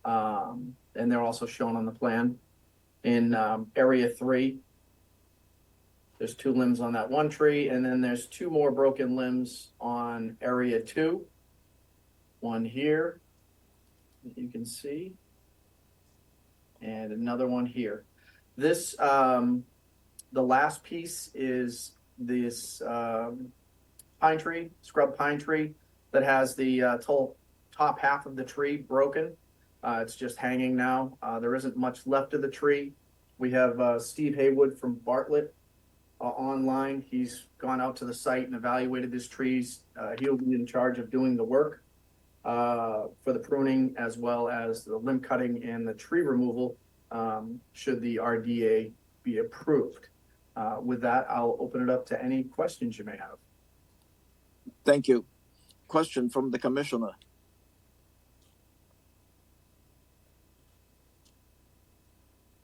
they're also shown on the plan in area 3. There's 2 limbs on that one tree, and then there's 2 more broken limbs on area 2. One here, that you can see, and another one here. This, the last piece is this pine tree, scrub pine tree, that has the top half of the tree broken. It's just hanging now. There isn't much left of the tree. We have Steve Haywood from Bartlett online. He's gone out to the site and evaluated these trees. He'll be in charge of doing the work for the pruning as well as the limb cutting and the tree removal should the RDA be approved. With that, I'll open it up to any questions you may have. Thank you. Question from the commissioner.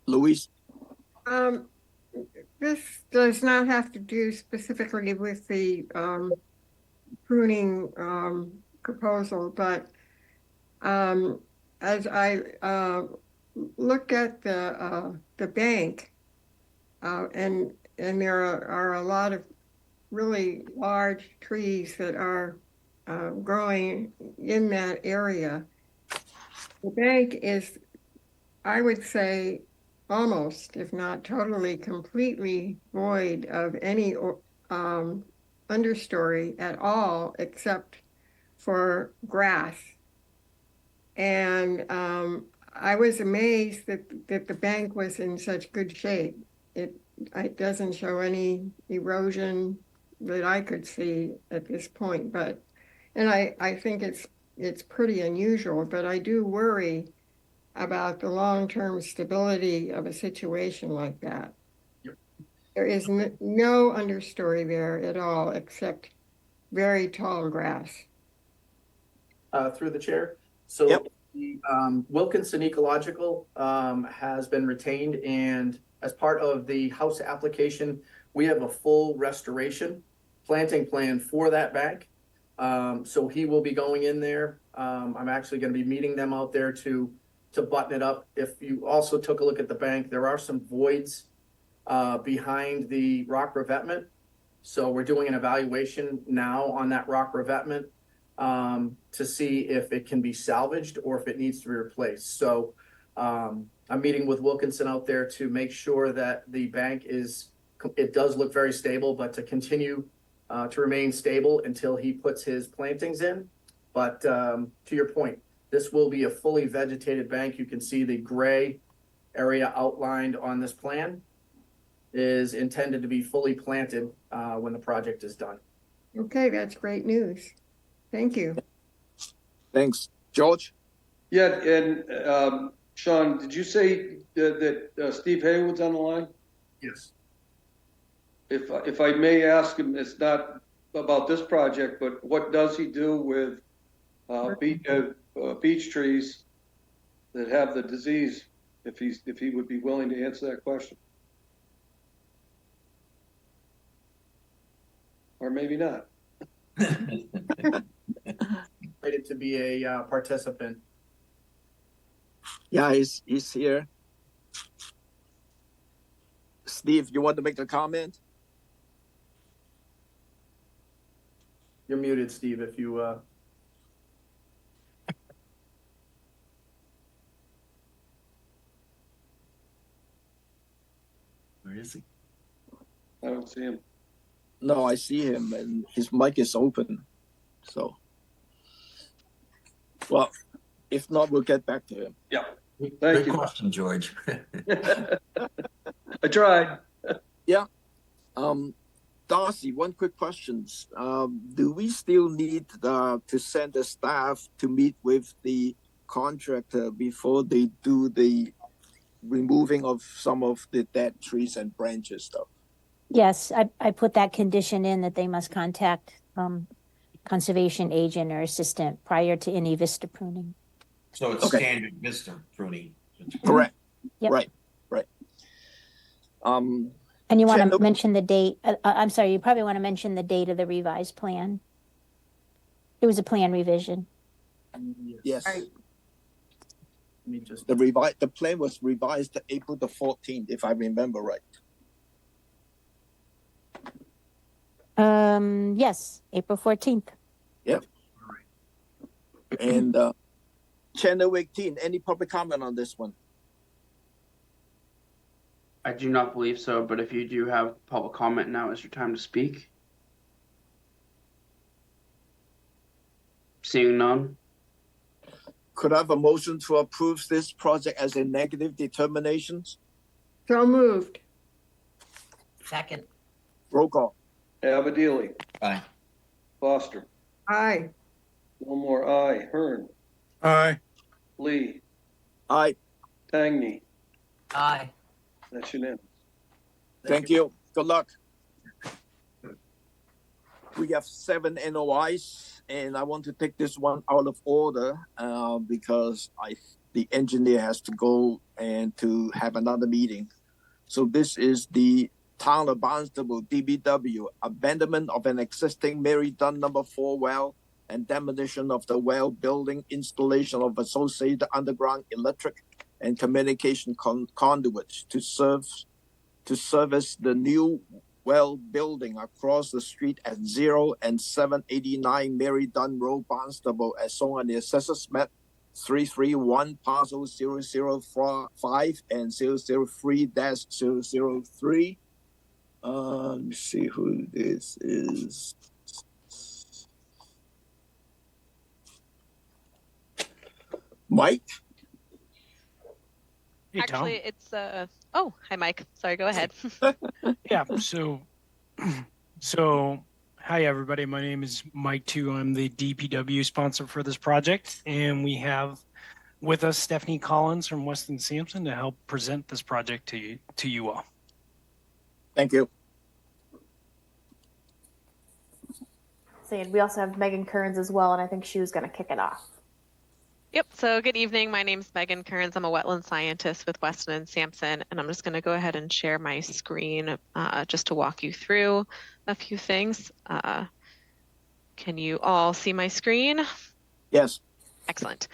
Louise? This does not have to do specifically with the pruning proposal, but as I look at the bank, and there are a lot of really large trees that are growing in that area. The bank is, I would say, almost, if not totally, completely void of any understory at all, except for grass. And I was amazed that the bank was in such good shape. It doesn't show any erosion that I could see at this point, and I think it's pretty unusual, but I do worry about the long-term stability of a situation like that. Yep. There is no understory there at all, except very tall grass. Through the chair. So Yep. the Wilkinson Ecological has been retained, and as part of the house application, we have a full restoration planting plan for that bank. So he will be going in there. I'm actually going to be meeting them out there to button it up. If you also took a look at the bank, there are some voids behind the rock revetment. So we're doing an evaluation now on that rock revetment to see if it can be salvaged or if it needs to be replaced. So I'm meeting with Wilkinson out there to make sure that the bank it does look very stable, but to continue to remain stable until he puts his plantings in. But to your point, this will be a fully vegetated bank. You can see the gray area outlined on this plan is intended to be fully planted when the project is done. Okay, that's great news. Thank you. Thanks. George? Yeah, and Sean, did you say that Steve Haywood's on the line? Yes. If I may ask him, it's not about this project, but what does he do with beech trees that have the disease? If he would be willing to answer that question, or maybe not. Rated to be a participant. Yeah, he's here. Steve, you want to make a comment? You're muted, Steve, if you Where is he? I don't see him. No, I see him, and his mic is open. So, well, if not, we'll get back to him. Yeah. Good Thank you. question, George. I tried. Yeah. Darcy, one quick question. Do we still need to send the staff to meet with the contractor before they do the removing of some of the dead trees and branches stuff? Yes, I put that condition in that they must contact conservation agent or assistant prior to any vista pruning. So it's standard vista pruning. Correct. Yep. Right. And you want to mention the date. I'm sorry, you probably want to mention the date of the revised plan. It was a plan revision. Yes. Let me just The plan was revised to April the 14th, if I remember right. Yes, April 14th. Yep. And Channel 18, any public comment on this one? I do not believe so, but if you do have public comment, now is your time to speak. Seeing none. Could I have a motion to approve this project as a negative determination? So moved. Second. Roll call. Abadili. Aye. Foster. Aye. Gilmore, aye. Hearn. Aye. Lee. Aye. Tangney. Aye. That's unanimous. Thank you. Good luck. We have 7 NOIs, and I want to take this one out of order because the engineer has to go and to have another meeting. So this is the Town of Barnstable, DBW, abandonment of an existing Mary Dunn number 4 well and demolition of the well building, installation of associated underground electric and communication conduits to service the new well building across the street at 0 and 789 Mary Dunn Road, Barnstable, as shown on the assessors map 331 parcel 005 and 003-003. Let me see who this is. Mike? Hey, Tom. Actually, it's oh, hi, Mike. Sorry, go ahead. Yeah. So, hi everybody. My name is Mike too. I'm the DPW sponsor for this project, and we have with us Stephanie Collins from Weston Sampson to help present this project to you all. Thank you. And we also have Megan Kearns as well, and I think she was going to kick it off. Yep. So good evening. My name's Megan Kearns. I'm a wetland scientist with Weston and Sampson, and I'm just going to go ahead and share my screen just to walk you through a few things. Can you all see my screen? Yes. Excellent.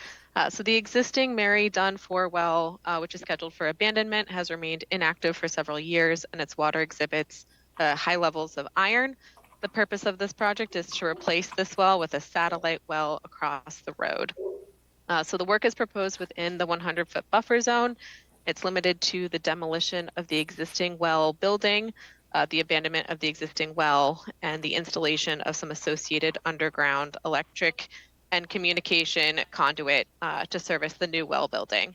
So the existing Mary Dunn 4 well, which is scheduled for abandonment, has remained inactive for several years, and its water exhibits high levels of iron. The purpose of this project is to replace this well with a satellite well across the road. So the work is proposed within the 100-foot buffer zone. It's limited to the demolition of the existing well building, the abandonment of the existing well, and the installation of some associated underground electric and communication conduit to service the new well building.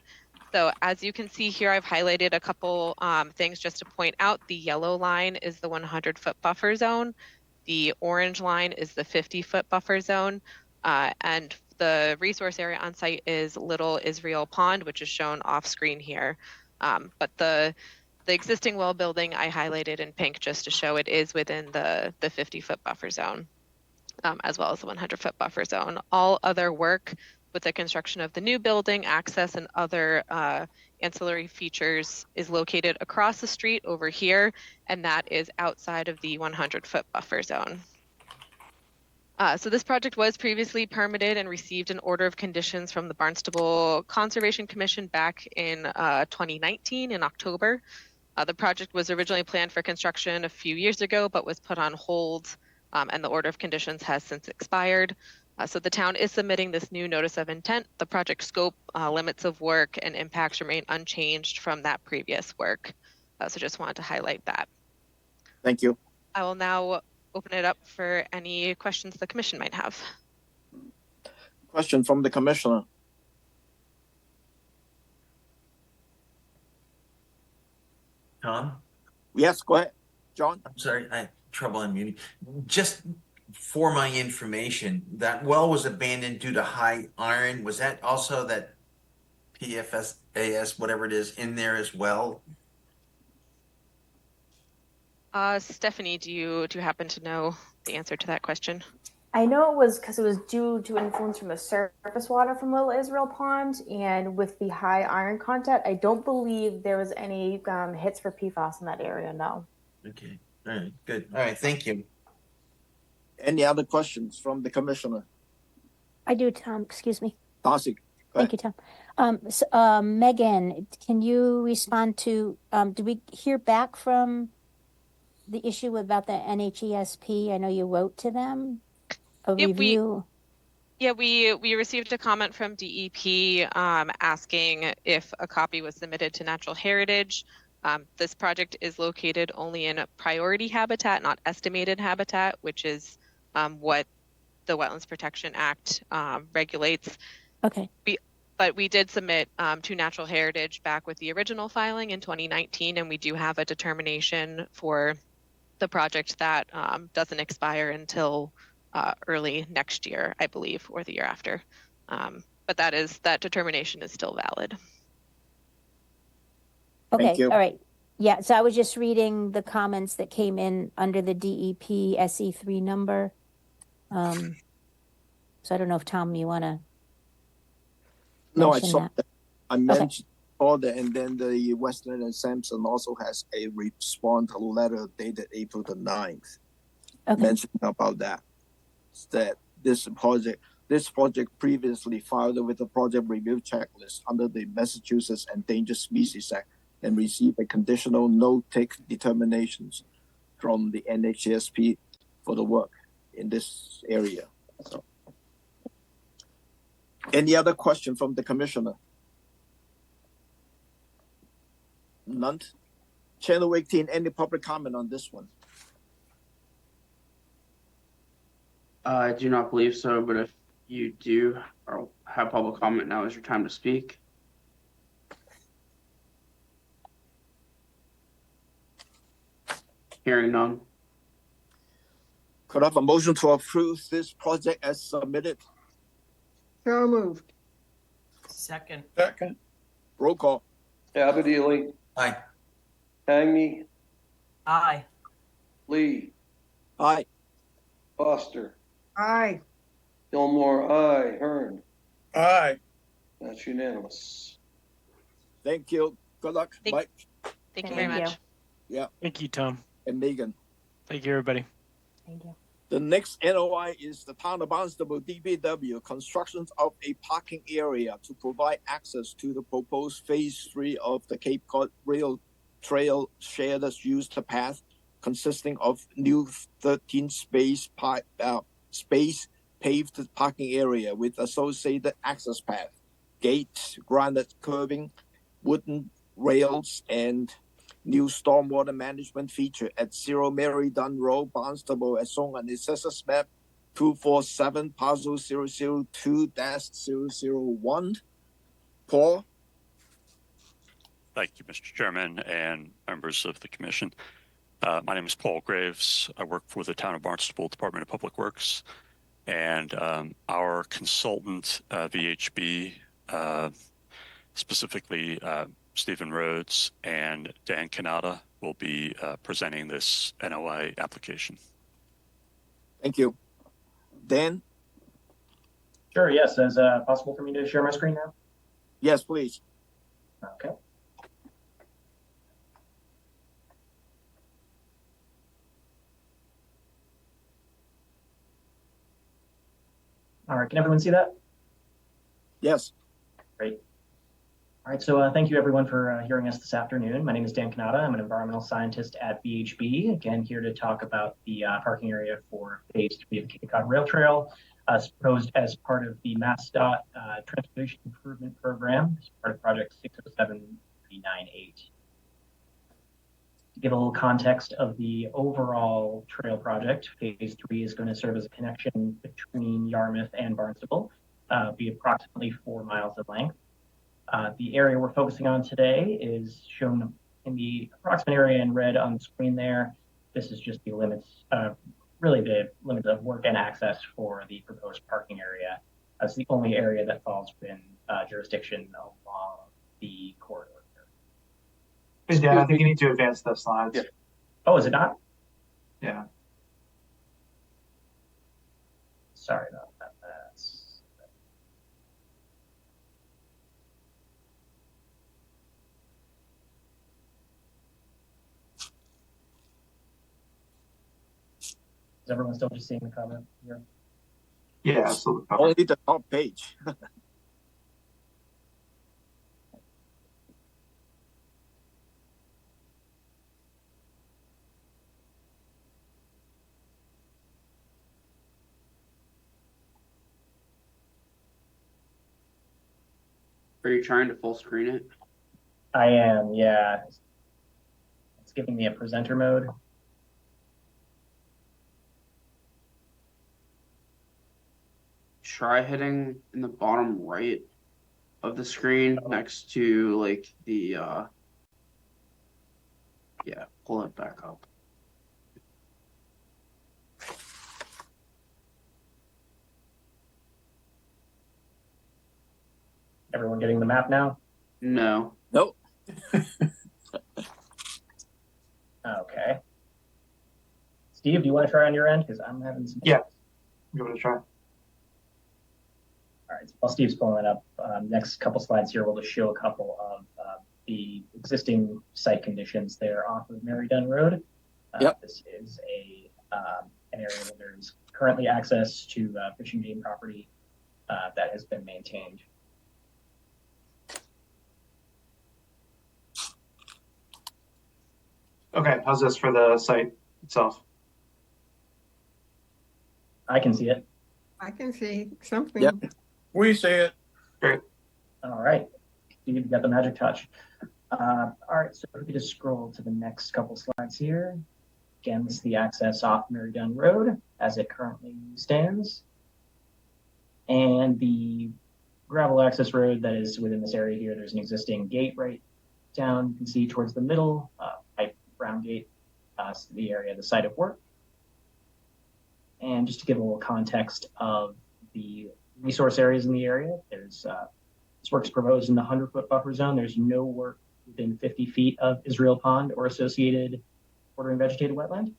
So as you can see here, I've highlighted a couple things just to point out. The yellow line is the 100-foot buffer zone. The orange line is the 50-foot buffer zone. And the resource area on site is Little Israel Pond, which is shown off screen here. But the existing well building I highlighted in pink just to show it is within the 50-foot buffer zone, as well as the 100-foot buffer zone. All other work with the construction of the new building, access, and other ancillary features is located across the street over here, and that is outside of the 100-foot buffer zone. So this project was previously permitted and received an order of conditions from the Barnstable Conservation Commission back in 2019 in October. The project was originally planned for construction a few years ago, but was put on hold, and the order of conditions has since expired. So the town is submitting this new notice of intent. The project scope, limits of work, and impacts remain unchanged from that previous work. So just wanted to highlight that. Thank you. I will now open it up for any questions the commission might have. Question from the commissioner. Tom? Yes, go ahead. John? I'm sorry, I had trouble unmuting. Just for my information, that well was abandoned due to high iron. Was that also that PFAS, whatever it is, in there as well? Stephanie, do you happen to know the answer to that question? I know it was because it was due to influence from the surface water from Little Israel Pond, and with the high iron content, I don't believe there was any hits for PFAS in that area, no. Okay, all right, good. All right, thank you. Any other questions from the commissioner? I do, Tom. Excuse me. Darcy. Thank you, Tom. Megan, can you respond to, did we hear back from the issue about the NHESP? I know you wrote to them a review. We received a comment from DEP asking if a copy was submitted to Natural Heritage. This project is located only in a priority habitat, not estimated habitat, which is what the Wetlands Protection Act regulates. Okay. But we did submit to Natural Heritage back with the original filing in 2019, and we do have a determination for the project that doesn't expire until early next year, I believe, or the year after. But that determination is still valid. Okay, all right. Yeah, so I was just reading the comments that came in under the DEP SE3 number. So I don't know if, Tom, you want to No, I saw that. I mentioned all that, and then the Western and Sampson also has a response letter dated April the 9th. Okay. Mentioning about that this project. This project previously filed with the project review checklist under the Massachusetts Endangered Species Act and received a conditional no-take determinations from the NHSP for the work in this area. So, any other question from the commissioner? None. Channel 18, any public comment on this one? I do not believe so, but if you do or have public comment, now is your time to speak. Hearing none. Could I have a motion to approve this project as submitted? So moved. Second. Second. Roll call. Abadili, Aye. Hangney, Aye. Lee, Aye. Foster, Aye. Gilmore, aye, Hearn. Aye. That's unanimous. Thank you. Good luck, Mike. Thank you very much. Yeah. Thank you, Tom. And Megan. Thank you, everybody. Thank you. The next NOI is the Town of Barnstable DPW construction of a parking area to provide access to the proposed Phase 3 of the Cape Cod Rail Trail shared used path, consisting of new 13 space paved parking area with associated access path, gates, granite curbing, wooden rails, and new stormwater management feature at 0 Mary Dunn Road, Barnstable, as shown on the Assessors Map 247, Parcel 002-001. Paul? Thank you, Mr. Chairman and members of the commission. My name is Paul Graves. I work for the Town of Barnstable Department of Public Works, and our consultant, VHB, specifically Stephen Rhodes and Dan Canada, will be presenting this NOI application. Thank you. Dan? Sure, yes. Is it possible for me to share my screen now? Yes, please. Okay. All right, can everyone see that? Yes. Great. All right, so thank you everyone for hearing us this afternoon. My name is Dan Canada. I'm an environmental scientist at VHB. Again, here to talk about the parking area for Phase 3 of the Cape Cod Rail Trail, proposed as part of the MassDOT Transportation Improvement Program, as part of Project 607398. To give a little context of the overall trail project, Phase 3 is going to serve as a connection between Yarmouth and Barnstable, be approximately 4 miles in length. The area we're focusing on today is shown in the approximate area in red on the screen there. This is just the limits, really the limits of work and access for the proposed parking area. That's the only area that falls within jurisdiction along the corridor. Hey, Dan, I think you need to advance the slides. Yeah. Oh, is it not? Yeah. Sorry about that. Is everyone still just seeing the comment here? Yeah, absolutely. Only the top page. Are you trying to full screen it? I am, yeah. It's giving me a presenter mode. Try hitting in the bottom right of the screen next to like the yeah, pull it back up. Everyone getting the map now? No. Nope. Okay. Steve, do you want to try on your end? Because I'm having some. Yeah, give it a try. All right, so while Steve's pulling it up, next couple slides here, we'll just show a couple of the existing site conditions there off of Mary Dunn Road. Yep. This is a an area where there's currently access to fishing game property that has been maintained. Okay, how's this for the site itself? I can see it. I can see something. Yep. We see it. Great. All right. You've got the magic touch. All right, so if we just scroll to the next couple slides here. Again, this is the access off M.E.A Road as it currently stands. And the gravel access road that is within this area here, there's an existing gate right down. You can see towards the middle, pipe brown gate, the area, the site of work. And just to give a little context of the resource areas in the area, there's this work's proposed in the 100-foot buffer zone. There's no work within 50 feet of Israel Pond or associated bordering vegetated wetland.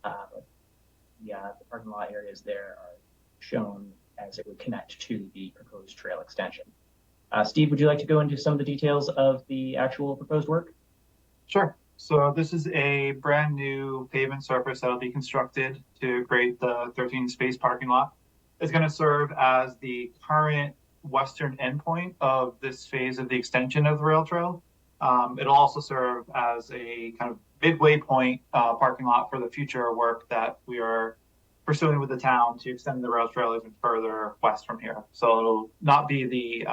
The parking lot areas there are shown as it would connect to the proposed trail extension. Steve, would you like to go into some of the details of the actual proposed work? Sure. So this is a brand new pavement surface that will be constructed to create the 13 space parking lot. It's going to serve as the current western endpoint of this phase of the extension of the rail trail. It'll also serve as a kind of midway point parking lot for the future work that we are pursuing with the town to extend the rail trail even further west from here. So it'll not be the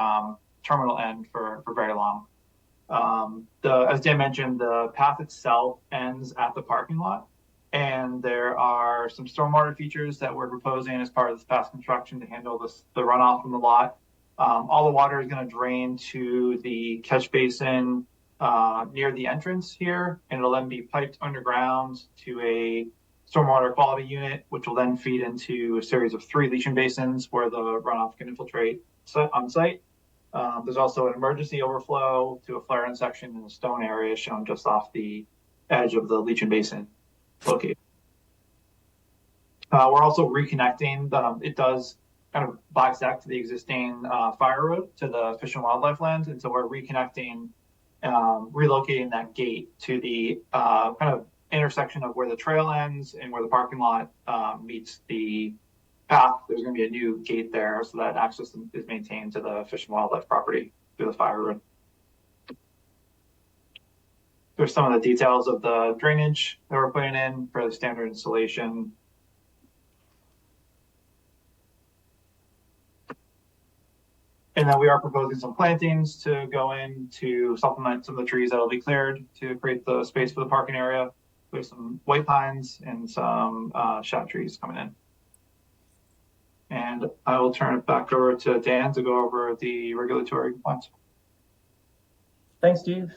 terminal end for very long. As Dan mentioned, the path itself ends at the parking lot, and there are some stormwater features that we're proposing as part of this past construction to handle the runoff from the lot. All the water is going to drain to the catch basin near the entrance here, and it'll then be piped underground to a stormwater quality unit, which will then feed into a series of 3 leaching basins where the runoff can infiltrate on site. There's also an emergency overflow to a flare-in section in the stone area shown just off the edge of the leaching basin location. We're also reconnecting. It does kind of bisect the existing fire road to the Fish and Wildlife land, and so we're reconnecting, relocating that gate to the kind of intersection of where the trail ends and where the parking lot meets the path. There's going to be a new gate there so that access is maintained to the Fish and Wildlife property through the fire road. There's some of the details of the drainage that we're putting in for the standard installation. And then we are proposing some plantings to go in to supplement some of the trees that will be cleared to create the space for the parking area. There's some white pines and some shad trees coming in. And I will turn it back over to Dan to go over the regulatory points. Thanks, Steve.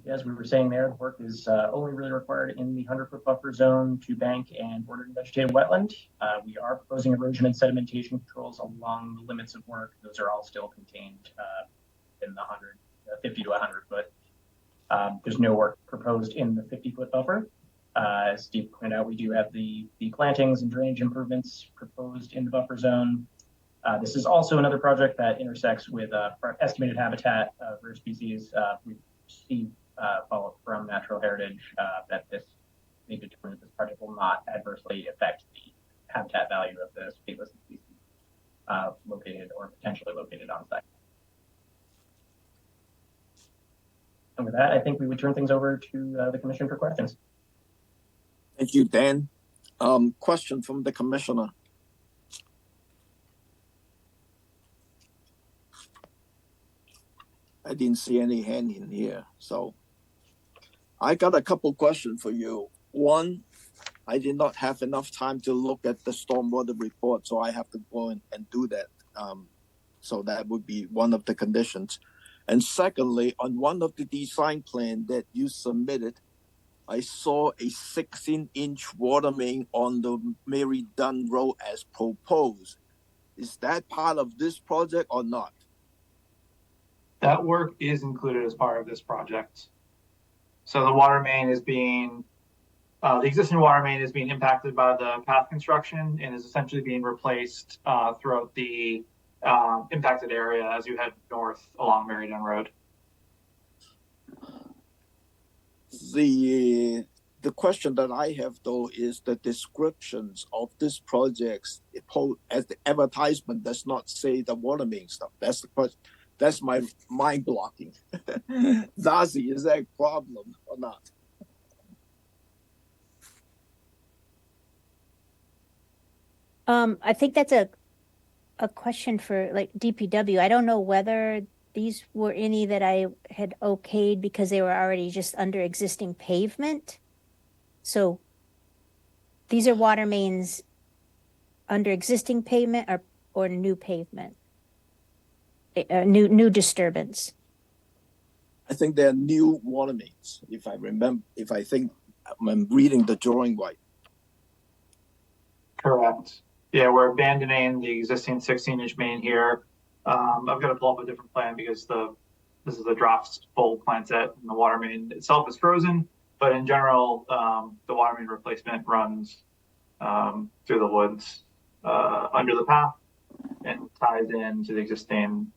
As we were saying there, the work is only really required in the 100-foot buffer zone to bank and bordering vegetated wetland. We are proposing erosion and sedimentation controls along the limits of work. Those are all still contained in the 50 to 100 foot. There's no work proposed in the 50-foot buffer. As Steve pointed out, we do have the plantings and drainage improvements proposed in the buffer zone. This is also another project that intersects with estimated habitat of rare species. We see follow-up from Natural Heritage that this may determine that this project will not adversely affect the habitat value of the stateless species located or potentially located on site. And with that, I think we would turn things over to the Commission for questions. Thank you, Dan. Question from the Commissioner. I didn't see any hand in here, so I got a couple questions for you. One, I did not have enough time to look at the stormwater report, so I have to go in and do that. So that would be one of the conditions. And secondly, on one of the design plan that you submitted, I saw a 16-inch water main on the Mary Dunn Road as proposed. Is that part of this project or not? That work is included as part of this project. So the water main is being, the existing water main is being impacted by the path construction and is essentially being replaced throughout the impacted area as you head north along Mary Dunn Road. The question that I have though is the descriptions of this project as the advertisement does not say the water main stuff. That's the question. That's my mind blocking. Darcy, is that a problem or not? I think that's a question for like DPW. I don't know whether these were any that I had okayed because they were already just under existing pavement. So these are water mains under existing pavement or new pavement, new disturbance. I think they're new water mains, if I remember, if I think I'm reading the drawing right. Correct. Yeah, we're abandoning the existing 16-inch main here. I've got to pull up a different plan because this is the draft full plan set, and the water main itself is frozen. But in general, the water main replacement runs through the woods under the path and ties into the existing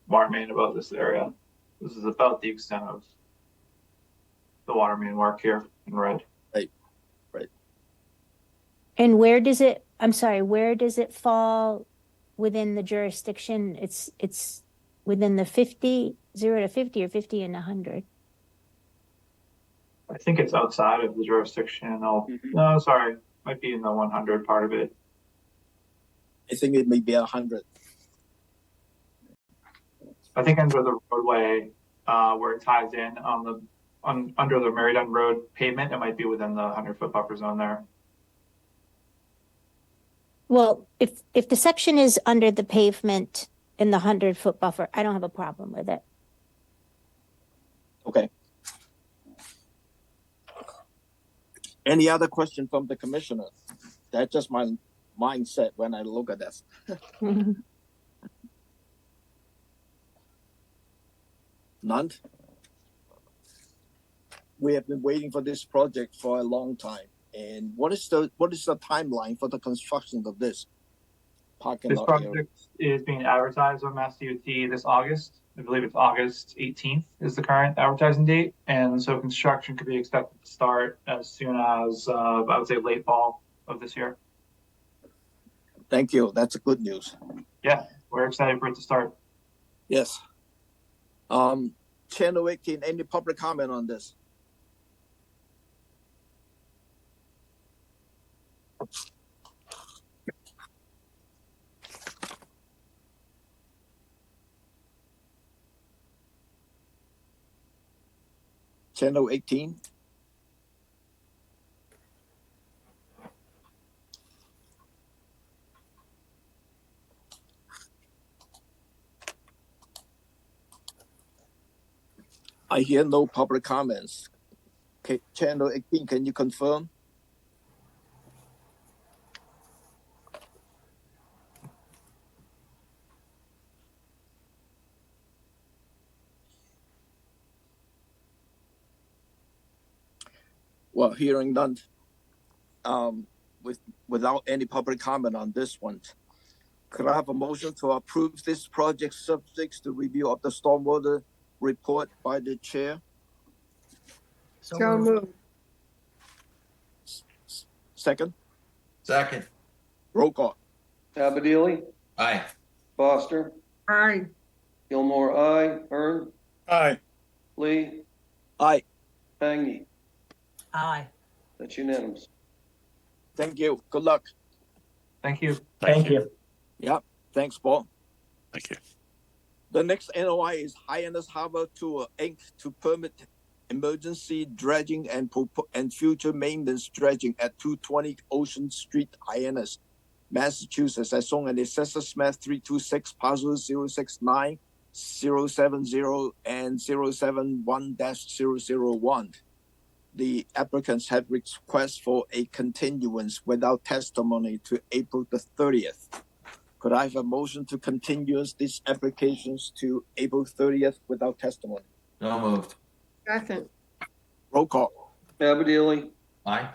water main above this area. This is about the extent of the water main work here in red. Right. And where does it fall within the jurisdiction? It's within the 50, 0 to 50 or 50 and 100? I think it's outside of the jurisdiction. No, sorry. Might be in the 100 part of it. I think it may be 100. I think under the roadway, where it ties in under the Mary Dunn Road pavement, it might be within the 100-foot buffer zone there. Well, if the section is under the pavement in the 100-foot buffer, I don't have a problem with it. Okay. Any other question from the commissioner? That's just my mindset when I look at this. None? We have been waiting for this project for a long time. And what is the timeline for the construction of this parking This lot project is being advertised on Mass DOT this August. I believe it's August 18th is the current advertising date. And so construction could be expected to start as soon as, I would say, late fall of this year. Thank you. That's good news. Yeah, we're excited for it to start. Yes. Channel 18, any public comment on this? Channel 18. I hear no public comments. Okay, Channel 18, can you confirm? Well, hearing none, without any public comment on this one, could I have a motion to approve this project subject to review of the stormwater report by the chair? So moved. Second? Second. Roll call. Abadili, Aye. Foster, Aye. Gilmore, aye. Hearn, Aye. Lee, Aye. Hangy. Aye. That's unanimous. Thank you. Good luck. Thank you. Thank you. Yep. Thanks, Paul. Thank you. The next NOI is Hyannis Harbor Tour Inc. to permit emergency dredging and future maintenance dredging at 220 Ocean Street, Hyannis, Massachusetts, as shown in Assessors Map 326, Parcel 069, 070, and 071-001. The applicants had requests for a continuance without testimony to April the 30th. Could I have a motion to continue these applications to April 30th without testimony? So moved. Second. Roll call. Abadili, Aye.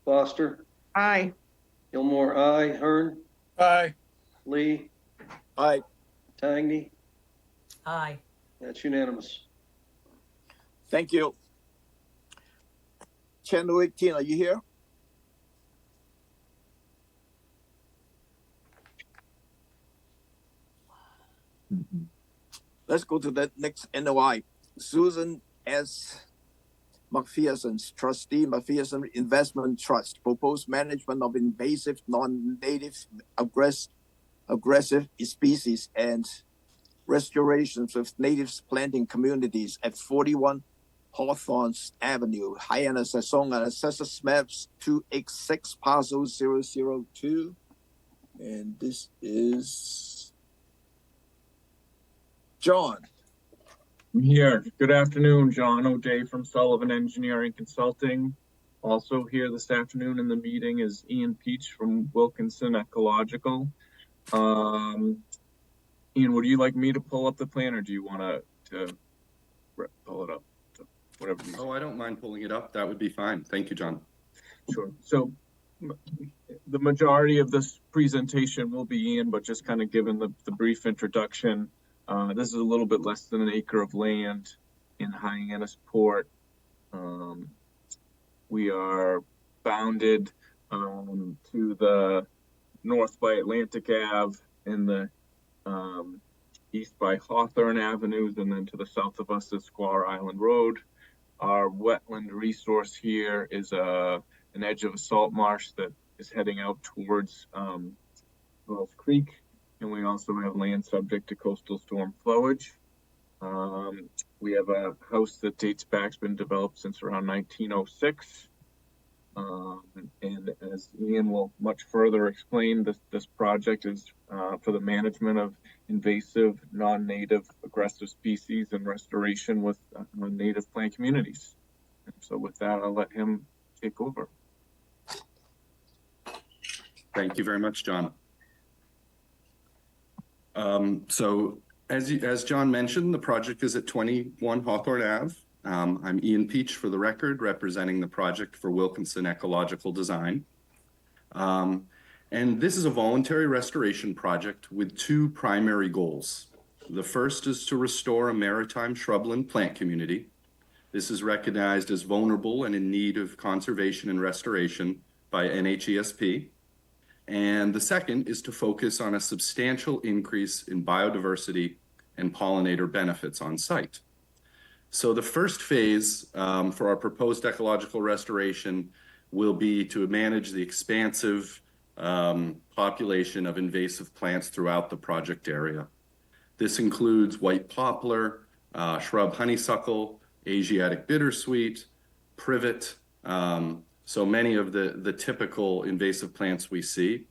Foster, Aye. Gilmore, aye. Hearn, Aye. Lee, Aye. Tangney. Aye. That's unanimous. Thank you. Channel 18, are you here? Let's go to the next NOI. Susan S. McPherson's trustee, McPherson Investment Trust, proposed management of invasive, non-native, aggressive species and restorations of natives planting communities at 41 Hawthorne Avenue, Hyannis, Arizona, Assessors Maps 286, Parcel 002. And this is John. I'm here. Good afternoon, John O'Day from Sullivan Engineering Consulting. Also here this afternoon in the meeting is Ian Peach from Wilkinson Ecological. Ian, would you like me to pull up the plan, or do you want to pull it up? Whatever. Oh, I don't mind pulling it up. That would be fine. Thank you, John. Sure. So the majority of this presentation will be Ian, but just kind of given the brief introduction. This is a little bit less than an acre of land in Hyannis Port. We are bounded to the north by Atlantic Ave and the east by Hawthorne Avenues, and then to the south of us is Squaw Island Road. Our wetland resource here is an edge of a salt marsh that is heading out towards Wells Creek. And we also have land subject to coastal storm flowage. We have a house that dates back, it's been developed since around 1906. And as Ian will much further explain, this project is for the management of invasive, non-native, aggressive species and restoration with native plant communities. And so with that, I'll let him take over. Thank you very much, John. So as John mentioned, the project is at 21 Hawthorne Ave. I'm Ian Peach, for the record, representing the project for Wilkinson Ecological Design. And this is a voluntary restoration project with two primary goals. The first is to restore a maritime shrubland plant community. This is recognized as vulnerable and in need of conservation and restoration by NHESP. And the second is to focus on a substantial increase in biodiversity and pollinator benefits on site. So the first phase for our proposed ecological restoration will be to manage the expansive population of invasive plants throughout the project area. This includes white poplar, shrub honeysuckle, Asiatic bittersweet, privet, so many of the typical invasive plants we see.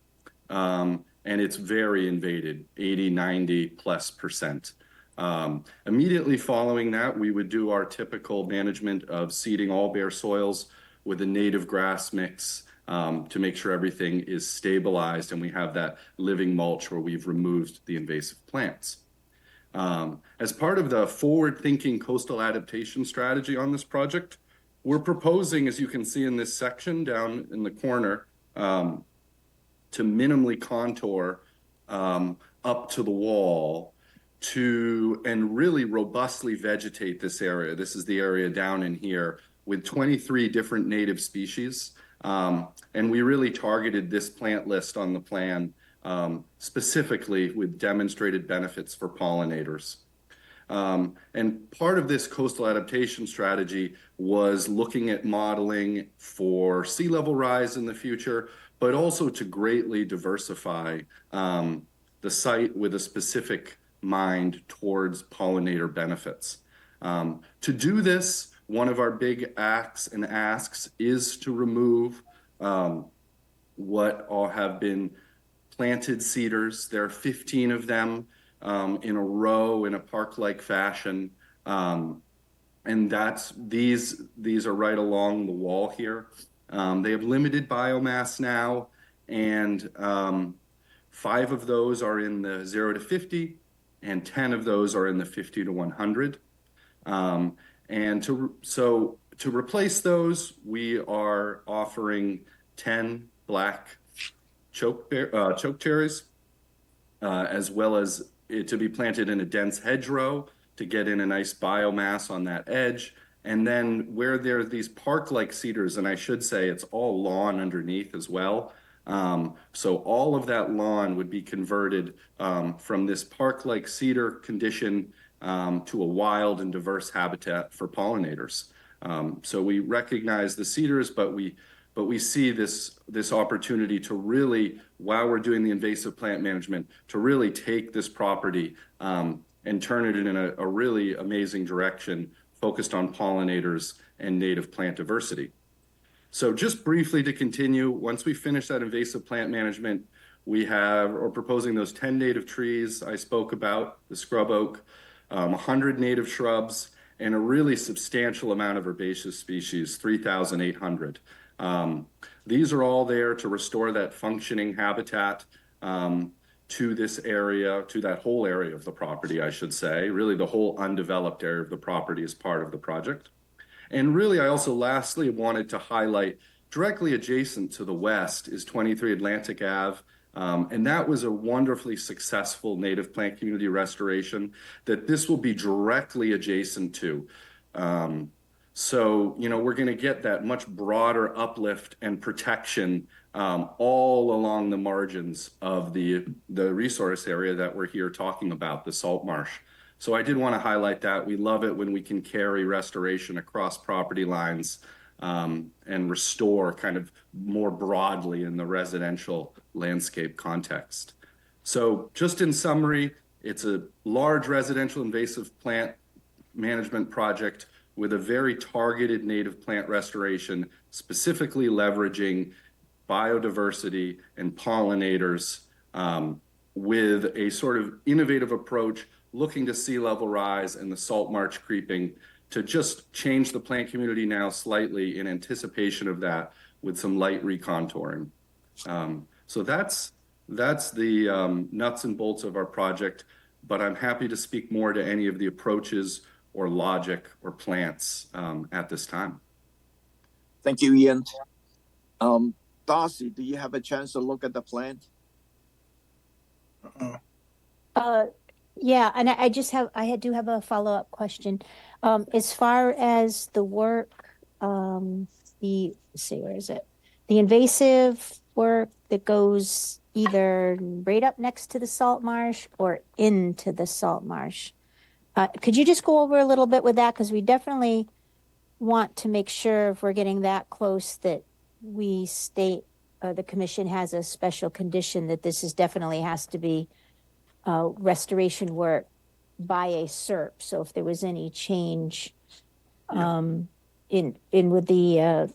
And it's very invaded, 80, 90+%. Immediately following that, we would do our typical management of seeding all bare soils with a native grass mix to make sure everything is stabilized and we have that living mulch where we've removed the invasive plants. As part of the forward-thinking coastal adaptation strategy on this project, we're proposing, as you can see in this section down in the corner, to minimally contour up to the wall and really robustly vegetate this area. This is the area down in here with 23 different native species. And we really targeted this plant list on the plan specifically with demonstrated benefits for pollinators. And part of this coastal adaptation strategy was looking at modeling for sea level rise in the future, but also to greatly diversify the site with a specific mind towards pollinator benefits. To do this, one of our big asks is to remove what all have been planted cedars. There are 15 of them in a row in a park-like fashion. And these are right along the wall here. They have limited biomass now, and 5 of those are in the 0 to 50, and 10 of those are in the 50 to 100. And to replace those, we are offering 10 black choke cherries, as well as to be planted in a dense hedgerow to get in a nice biomass on that edge, And then where there are these park-like cedars, and I should say it's all lawn underneath as well. So all of that lawn would be converted from this park-like cedar condition to a wild and diverse habitat for pollinators. So we recognize the cedars, but we see this opportunity to really, while we're doing the invasive plant management, to really take this property and turn it in a really amazing direction focused on pollinators and native plant diversity. So just briefly to continue, once we finish that invasive plant management, we're proposing those 10 native trees I spoke about, the scrub oak, 100 native shrubs, and a really substantial amount of herbaceous species, 3,800. These are all there to restore that functioning habitat to this area, to that whole area of the property, I should say. Really, the whole undeveloped area of the property is part of the project. And really, I also lastly wanted to highlight directly adjacent to the west is 23 Atlantic Ave. And that was a wonderfully successful native plant community restoration that this will be directly adjacent to. So, we're going to get that much broader uplift and protection all along the margins of the resource area that we're here talking about, the salt marsh. So I did want to highlight that. We love it when we can carry restoration across property lines and restore kind of more broadly in the residential landscape context. So just in summary, it's a large residential invasive plant management project with a very targeted native plant restoration, specifically leveraging biodiversity and pollinators with a sort of innovative approach, looking to sea level rise and the salt marsh creeping to just change the plant community now slightly in anticipation of that with some light recontouring. So that's the nuts and bolts of our project, but I'm happy to speak more to any of the approaches or logic or plants at this time. Thank you, Ian. Darcy, do you have a chance to look at the plant? Yeah, and I do have a follow-up question. As far as the work, let's see, where is it? The invasive work that goes either right up next to the salt marsh or into the salt marsh. Could you just go over a little bit with that? Because we definitely want to make sure if we're getting that close that we state the commission has a special condition that this definitely has to be restoration work by a SERP. So if there was any change in with the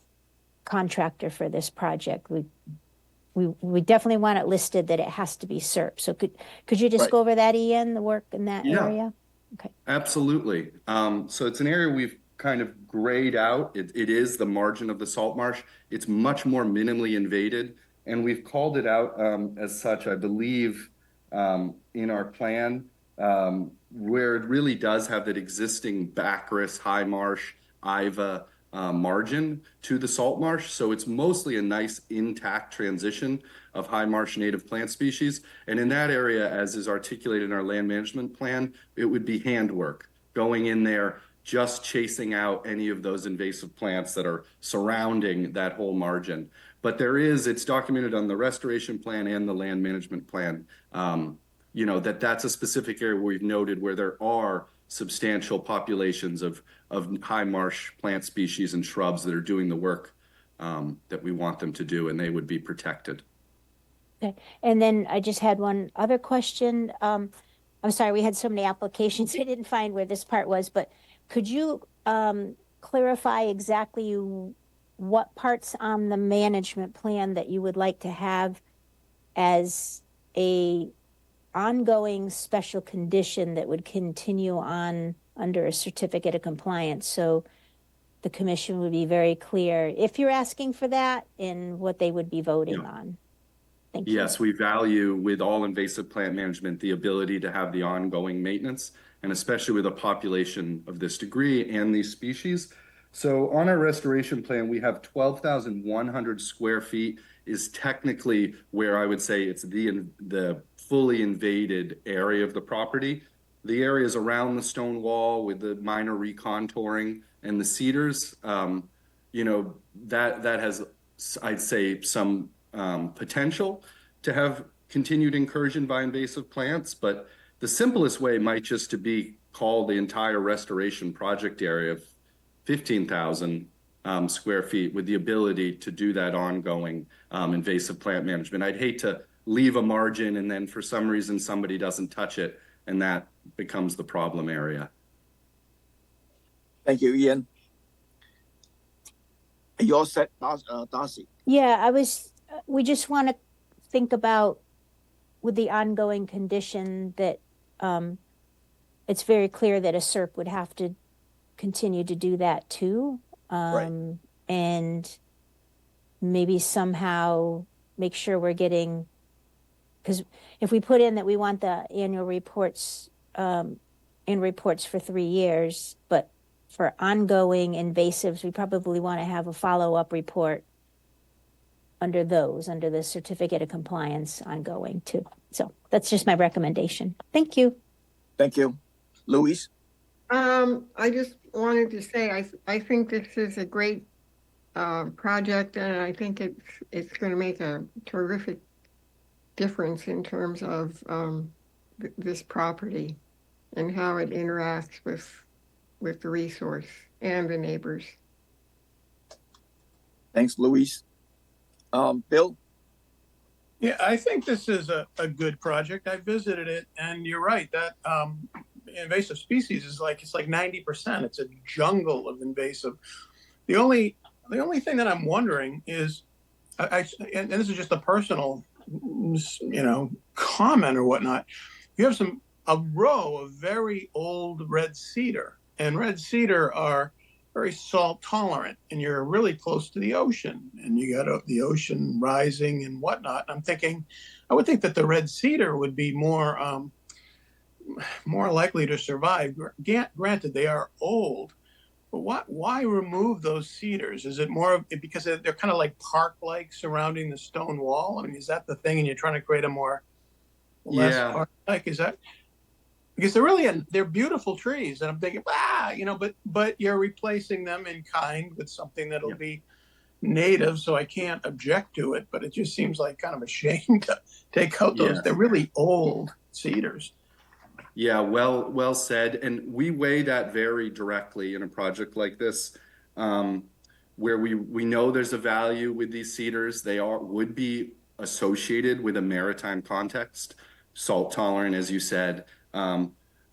contractor for this project, we definitely want it listed that it has to be SERP. So could you just go over that, Ian, the work in that area? Okay. Absolutely. So it's an area we've kind of grayed out. It is the margin of the salt marsh. It's much more minimally invaded, and we've called it out as such, I believe, in our plan, where it really does have that existing Bacchus, high marsh, Iva margin to the salt marsh. So it's mostly a nice intact transition of high marsh native plant species. And in that area, as is articulated in our land management plan, it would be handwork, going in there, just chasing out any of those invasive plants that are surrounding that whole margin. But it's documented on the restoration plan and the land management plan, that's a specific area where we've noted where there are substantial populations of high marsh plant species and shrubs that are doing the work that we want them to do, and they would be protected. Okay. And then I just had one other question. I'm sorry, we had so many applications, I didn't find where this part was, but could you clarify exactly what parts on the management plan that you would like to have as a ongoing special condition that would continue on under a certificate of compliance? So the commission would be very clear if you're asking for that and what they would be voting on. Thank you. Yes, we value with all invasive plant management the ability to have the ongoing maintenance, and especially with a population of this degree and these species. So on our restoration plan, we have 12,100 square feet is technically where I would say it's the fully invaded area of the property. The areas around the stone wall with the minor recontouring And the cedars, you know, that has, I'd say, some potential to have continued incursion by invasive plants, but the simplest way might just to be called the entire restoration project area of 15,000 square feet with the ability to do that ongoing invasive plant management. I'd hate to leave a margin and then for some reason somebody doesn't touch it and that becomes the problem area. Thank you, Ian. Are you all set, Darcy? Yeah, we just want to think about with the ongoing condition that it's very clear that a SERP would have to continue to do that too. Right. And maybe somehow make sure we're getting, because if we put in that we want the annual reports in reports for 3 years, but for ongoing invasives, we probably want to have a follow-up report under the certificate of compliance ongoing too. So that's just my recommendation. Thank you. Thank you. Louise? I just wanted to say, I think this is a great project, and I think it's going to make a terrific difference in terms of this property and how it interacts with the resource and the neighbors. Thanks, Louise. Bill? Yeah, I think this is a good project. I visited it, and you're right that invasive species is it's like 90%. It's a jungle of invasive. The only thing that I'm wondering is, and this is just a personal, comment or whatnot. You have a row of very old red cedar, and red cedar are very salt tolerant, and you're really close to the ocean, and you got the ocean rising and whatnot. I'm thinking, I would think that the red cedar would be more likely to survive. Granted, they are old, but why remove those cedars? Is it more because they're kind of like park-like surrounding the stone wall? I mean, is that the thing? And you're trying to create less park-like? Is that? Because they're beautiful trees, and I'm thinking, but you're replacing them in kind with something that'll be native, so I can't object to it. But it just seems like kind of a shame to take out those. They're really old cedars. Yeah, well said. And we weigh that very directly in a project like this, where we know there's a value with these cedars. They would be associated with a maritime context, salt tolerant, as you said.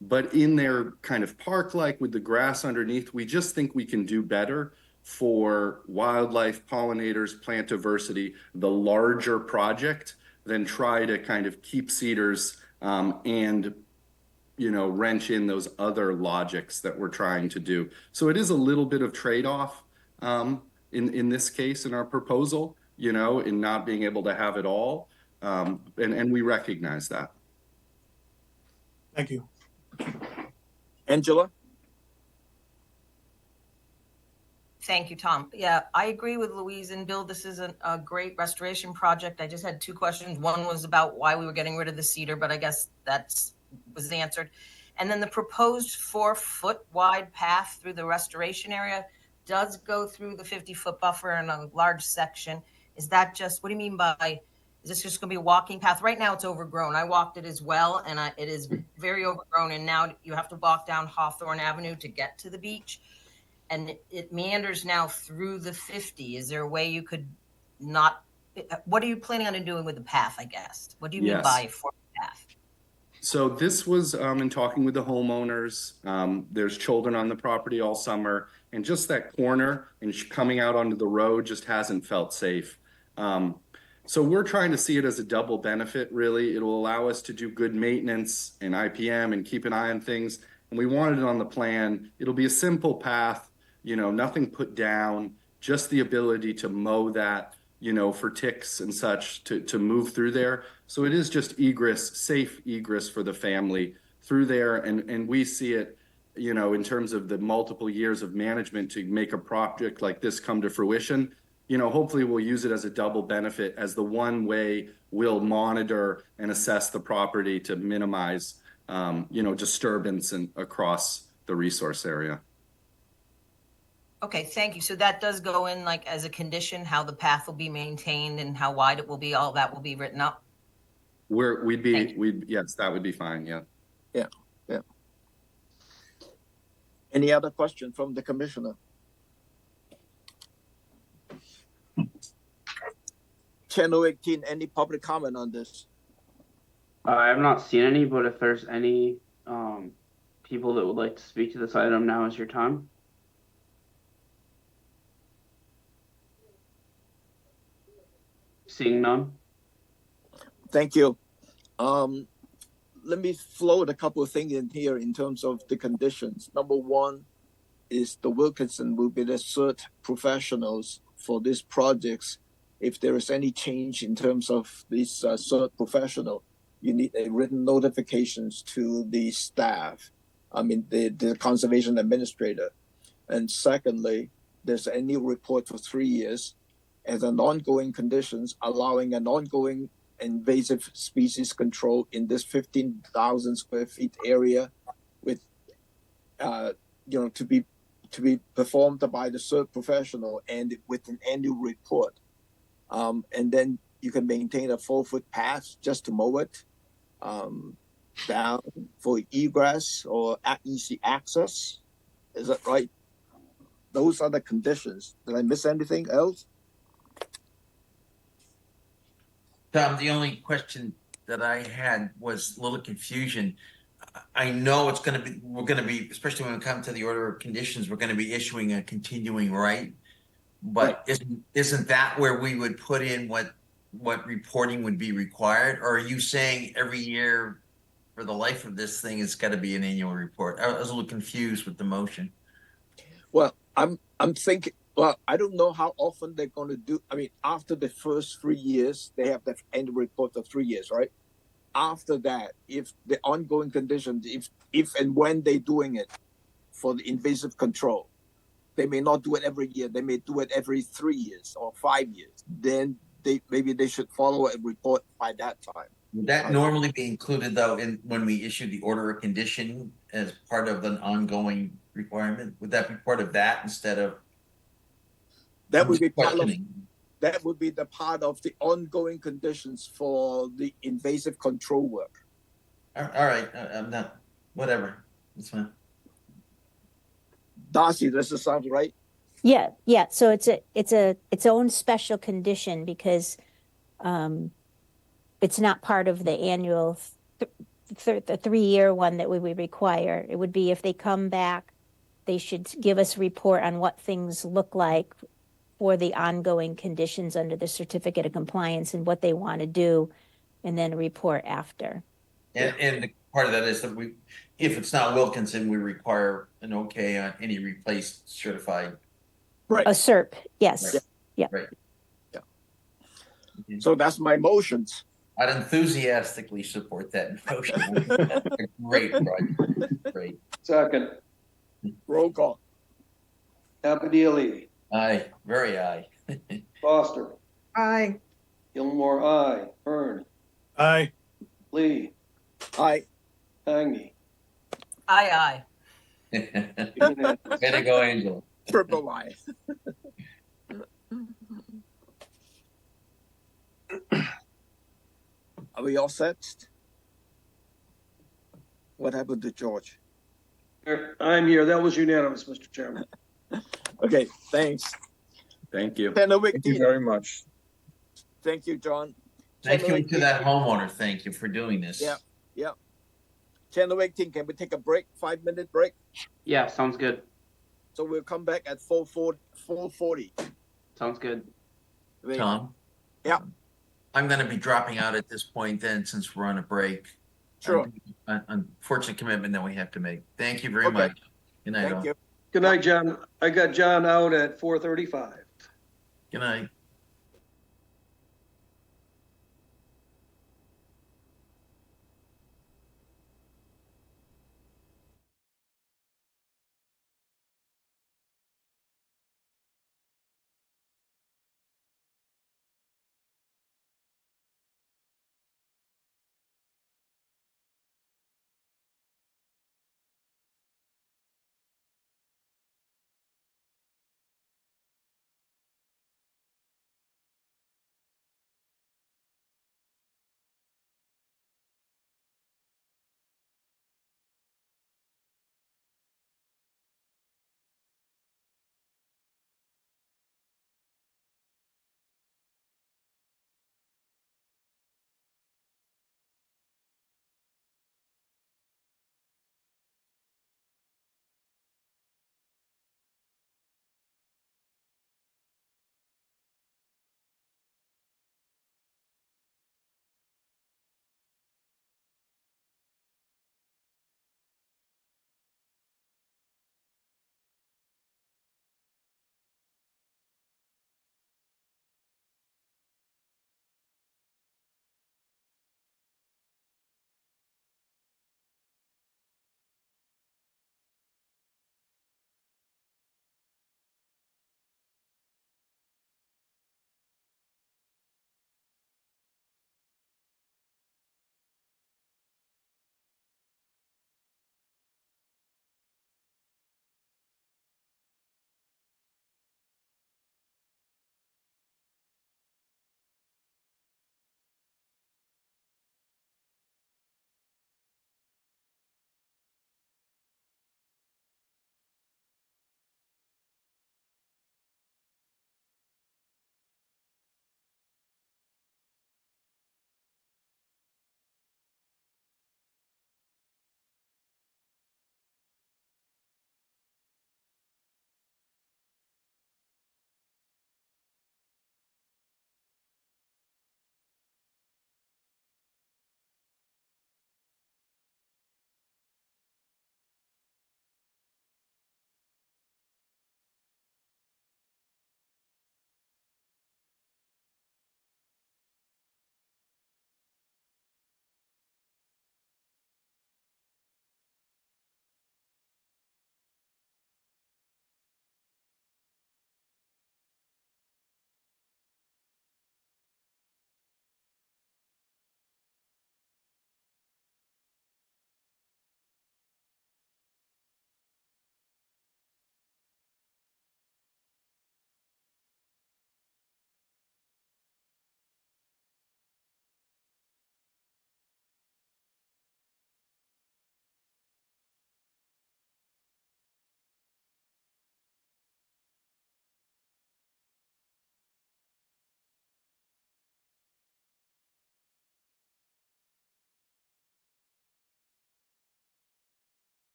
But in their kind of park-like with the grass underneath, we just think we can do better for wildlife, pollinators, plant diversity, the larger project, than try to kind of keep cedars and wrench in those other logics that we're trying to do. So it is a little bit of trade-off in this case in our proposal, in not being able to have it all. And we recognize that. Thank you. Angela? Thank you, Tom. Yeah, I agree with Louise and Bill. This is a great restoration project. I just had 2 questions. One was about why we were getting rid of the cedar, but I guess that was answered. And then the proposed 4-foot wide path through the restoration area does go through the 50-foot buffer in a large section. Is that just, what do you mean by, is this just going to be a walking path? Right now it's overgrown. I walked it as well, and it is very overgrown. And now you have to walk down Hawthorne Avenue to get to the beach. And it meanders now through the 50. Is there a way you could not, what are you planning on doing with the path, I guess? What do you mean by a path? So this was in talking with the homeowners. There's children on the property all summer, and just that corner and coming out onto the road just hasn't felt safe. So we're trying to see it as a double benefit, really. It'll allow us to do good maintenance and IPM and keep an eye on things. And we wanted it on the plan. It'll be a simple path, nothing put down, just the ability to mow that, for ticks and such to move through there. So it is just safe egress for the family through there. And we see it, in terms of the multiple years of management to make a project like this come to fruition. Hopefully we'll use it as a double benefit, as the one way we'll monitor and assess the property to minimize, disturbance across the resource area. Okay, thank you. So that does go in like as a condition, how the path will be maintained and how wide it will be, all that will be written up? Yes, that would be fine, yeah. Yeah, yeah. Any other question from the commissioner? 10:18, any public comment on this? I have not seen any, but if there's any people that would like to speak to this item, now is your time. Seeing none. Thank you. Let me float a couple of things in here in terms of the conditions. Number one is the Wilkinson will be the cert professionals for these projects. If there is any change in terms of this cert professional, you need a written notifications to the staff. I mean, the conservation administrator. And secondly, there's any report for 3 years as an ongoing conditions, allowing an ongoing invasive species control in this 15,000 square feet area with, to be performed by the cert professional and with an annual report. And then you can maintain a 4-foot path just to mow it down for egress or easy access. Is that right? Those are the conditions. Did I miss anything else? Tom, the only question that I had was a little confusion. I know we're going to be, especially when we come to the order of conditions, we're going to be issuing a continuing right. But isn't that where we would put in what reporting would be required? Or are you saying every year for the life of this thing, it's got to be an annual report? I was a little confused with the motion. Well, I'm thinking, well, I don't know how often they're going to do. I mean, after the first 3 years, they have the annual report of 3 years, right? After that, if the ongoing conditions, if and when they're doing it for the invasive control, they may not do it every year. They may do it every 3 years or 5 years. Then maybe they should follow a report by that time. Would that normally be included though when we issue the order of condition as part of an ongoing requirement? Would that be part of that instead of? That would be part of. That would be the part of the ongoing conditions for the invasive control work. All right, I'm not. Whatever, that's fine. Darcy, does this sound right? Yeah. So it's its own special condition because it's not part of the annual the 3-year one that we would require. It would be if they come back, they should give us a report on what things look like for the ongoing conditions under the certificate of compliance and what they want to do, and then a report after. And the part of that is that if it's not Wilkinson, we require an okay on any replaced certified. Right. A CERP, yes. Yeah. Right. Yeah. So that's my motions. I'd enthusiastically support that motion. Great project. Great. Second. Roll call. Apodili. Aye. Very aye. Foster. Aye. Gilmore, aye. Hearn. Aye. Lee. Aye. Tangy. Aye. Way to go, Angel. Triple aye. Are we all set? What happened to George? I'm here. That was unanimous, Mr. Chairman. Okay, thanks. Thank you. Thank you very much. Thank you, John. Thank you to that homeowner. Thank you for doing this. Yeah. 10:18. Can we take a break? 5-minute break? Yeah, sounds good. So we'll come back at 4:40. Sounds good. Tom? Yeah. I'm going to be dropping out at this point then since we're on a break. Sure. Unfortunate commitment that we have to make. Thank you very much. Good night. Thank you. Good night, John. I got John out at 4:35. Good night.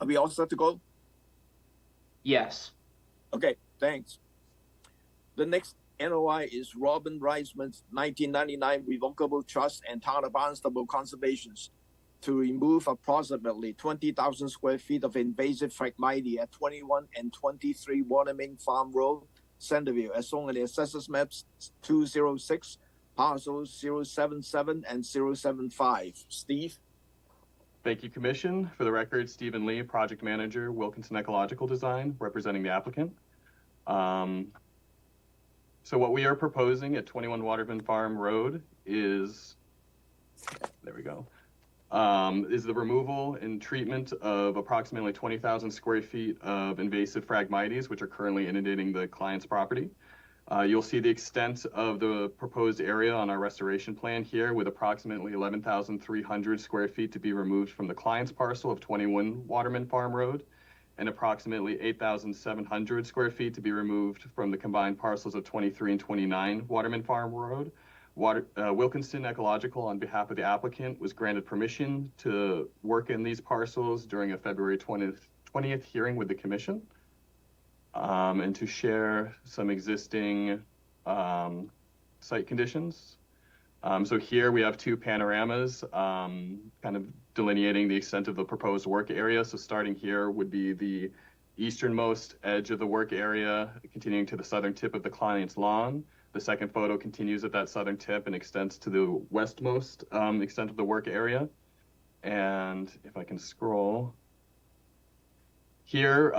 we all set to go? Yes. Okay, thanks. The next NOI is Robin Reisman's 1999 Revocable Trust and Town of Barnstable Conservations to remove approximately 20,000 square feet of invasive Phragmites at 21 and 23 Waterman Farm Road, Centerville, as shown in the Assessors Maps 206, Parcels 077 and 075. Steve? Thank you, Commission. For the record, Stephen Lee, Project Manager, Wilkinson Ecological Design, representing the applicant. So what we are proposing at 21 Waterman Farm Road is, there we go, is the removal and treatment of approximately 20,000 square feet of invasive Phragmites, which are currently inundating the client's property. You'll see the extent of the proposed area on our restoration plan here, with approximately 11,300 square feet to be removed from the client's parcel of 21 Waterman Farm Road, and approximately 8,700 square feet to be removed from the combined parcels of 23 and 29 Waterman Farm Road. Wilkinson Ecological, on behalf of the applicant, was granted permission to work in these parcels during a February 20th hearing with the Commission, and to share some existing site conditions. So here we have two panoramas, kind of delineating the extent of the proposed work area. So starting here would be the easternmost edge of the work area, continuing to the southern tip of the client's lawn. The second photo continues at that southern tip and extends to the westmost extent of the work area. And if I can scroll, here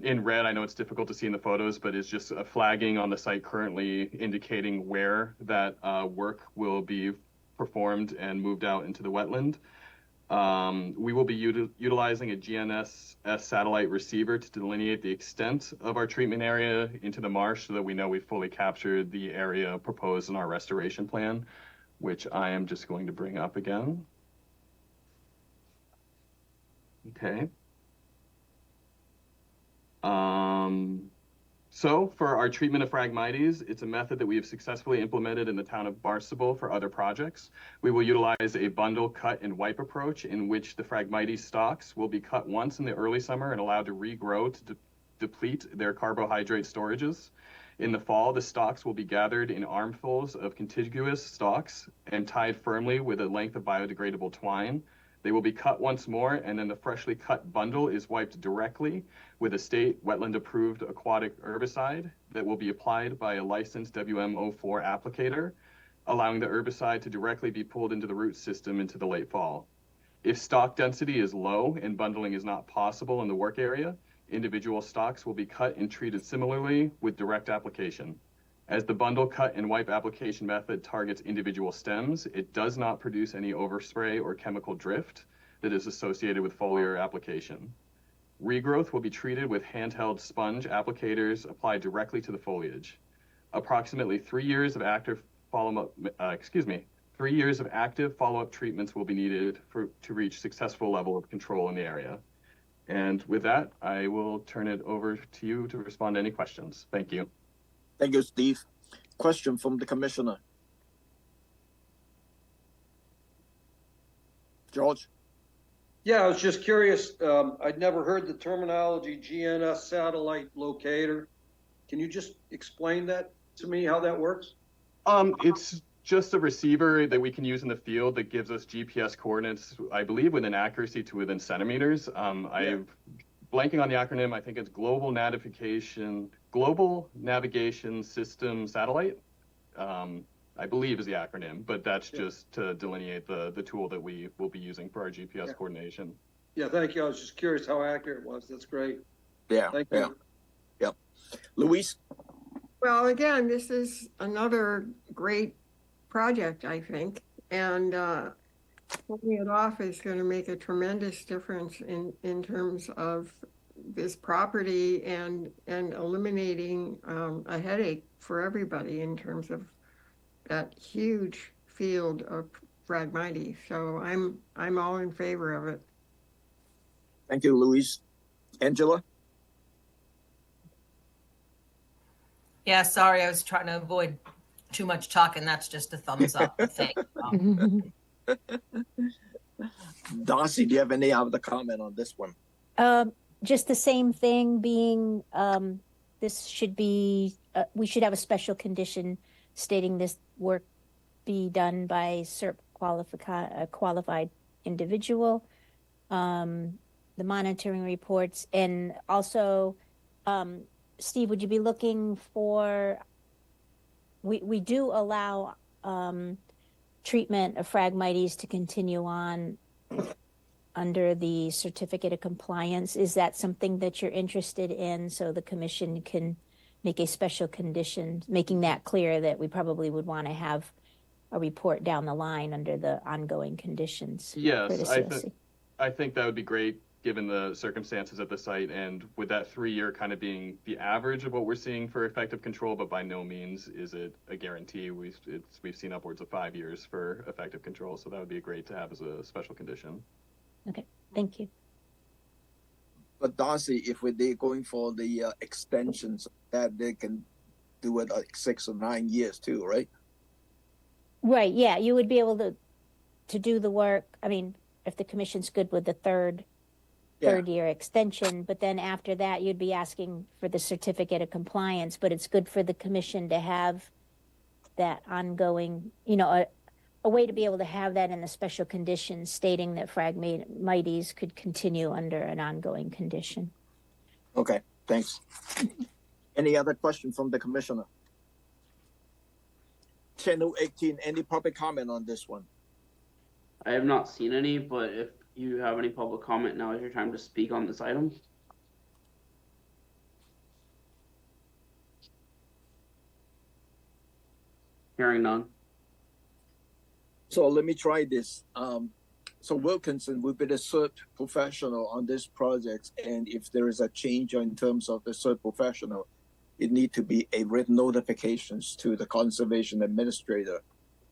in red, I know it's difficult to see in the photos, but it's just a flagging on the site currently indicating where that work will be performed and moved out into the wetland. We will be utilizing a GNSS satellite receiver to delineate the extent of our treatment area into the marsh so that we know we've fully captured the area proposed in our restoration plan, which I am just going to bring up again. Okay. So for our treatment of Phragmites, it's a method that we have successfully implemented in the town of Barnstable for other projects. We will utilize a bundle, cut, and wipe approach in which the Phragmites stalks will be cut once in the early summer and allowed to regrow to deplete their carbohydrate storages. In the fall, the stalks will be gathered in armfuls of contiguous stalks and tied firmly with a length of biodegradable twine. They will be cut once more, and then the freshly cut bundle is wiped directly with a state wetland-approved aquatic herbicide that will be applied by a licensed WM04 applicator, allowing the herbicide to directly be pulled into the root system into the late fall. If stalk density is low and bundling is not possible in the work area, individual stalks will be cut and treated similarly with direct application. As the bundle, cut, and wipe application method targets individual stems, it does not produce any overspray or chemical drift that is associated with foliar application. Regrowth will be treated with handheld sponge applicators applied directly to the foliage. Approximately 3 years of active follow-up treatments will be needed to reach successful level of control in the area. And with that, I will turn it over to you to respond to any questions. Thank you. Thank you, Steve. Question from the Commissioner. George? Yeah, I was just curious. I'd never heard the terminology GNS satellite locator. Can you just explain that to me, how that works? It's just a receiver that we can use in the field that gives us GPS coordinates, I believe, with an accuracy to within centimeters. I'm blanking on the acronym. I think it's Global Navigation System Satellite, I believe is the acronym, but that's just to delineate the tool that we will be using for our GPS coordination. Yeah, thank you. I was just curious how accurate it was. That's great. Yeah, thank you. Yep. Luis? Well, again, this is another great project, I think, and pulling it off is going to make a tremendous difference in terms of this property and eliminating a headache for everybody in terms of that huge field of Phragmites. So I'm all in favor of it. Thank you, Luis. Angela? Yeah, sorry, I was trying to avoid too much talking. That's just a thumbs up. Thank you. Darcy, do you have any other comment on this one? Just the same thing being, this should be, we should have a special condition stating this work be done by CERP qualified individual. The monitoring reports, and also, Steve, would you be looking for, we do allow treatment of Phragmites to continue on under the certificate of compliance. Is that something that you're interested in, so the commission can make a special condition, making that clear that we probably would want to have a report down the line under the ongoing conditions? Yes, I think that would be great given the circumstances at the site, and with that 3-year kind of being the average of what we're seeing for effective control, but by no means is it a guarantee. We've seen upwards of 5 years for effective control, so that would be great to have as a special condition. Okay, thank you. But Darcy, if they're going for the extensions, that they can do it like 6 or 9 years too, right? Right, yeah, you would be able to do the work. I mean, if the commission's good with the third year extension, but then after that, you'd be asking for the certificate of compliance, but it's good for the commission to have that ongoing, you know, a way to be able to have that in the special conditions stating that Phragmites could continue under an ongoing condition. Okay, thanks. Any other question from the commissioner? Channel 18, any public comment on this one? I have not seen any, but if you have any public comment, now is your time to speak on this item. Hearing none. So let me try this. So Wilkinson will be the third professional on this project, and if there is a change in terms of the third professional, it need to be a written notifications to the conservation administrator,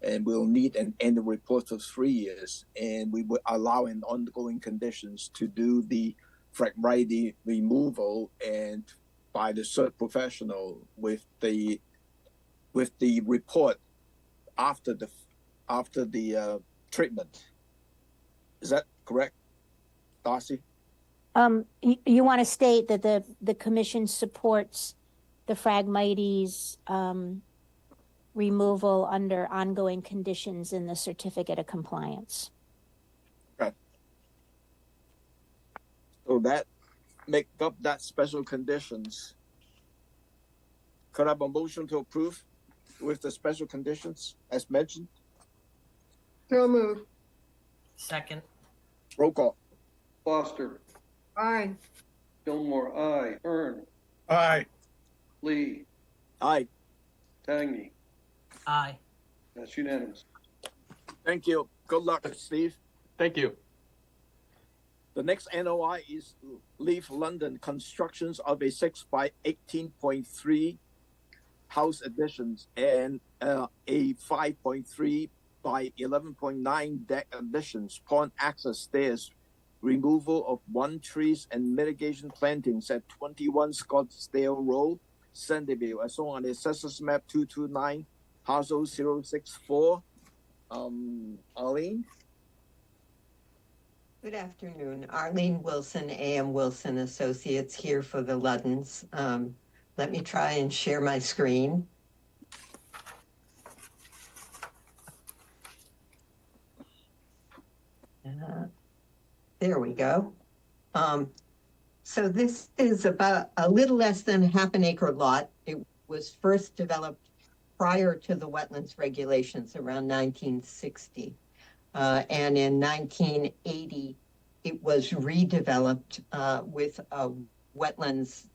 and we'll need an annual report of 3 years, and we will allow an ongoing conditions to do the Phragmites removal and by the third professional with the report after the treatment. Is that correct, Darcy? You want to state that the commission supports the Phragmites removal under ongoing conditions in the certificate of compliance. Okay. So that make up that special conditions. Could I have a motion to approve with the special conditions as mentioned? So moved. Second. Roll call. Foster, Aye. Gilmore, aye. Hearn, Aye. Lee, Aye. Tangney. Aye. That's unanimous. Thank you. Good luck, Steve. Thank you. The next NOI is Leaf London constructions of a 6 by 18.3 house additions and a 5.3 by 11.9 deck additions, pond access stairs, removal of 1 trees and mitigation plantings at 21 Scottsdale Road, Centerville, as shown on the Assessors Map 229, parcel 064. Arlene? Good afternoon. Arlene Wilson, A.M. Wilson Associates here for the Luddens. Let me try and share my screen. There we go. So this is about a little less than half an acre lot. It was first developed prior to the wetlands regulations around 1960. And in 1980, it was redeveloped with a wetlands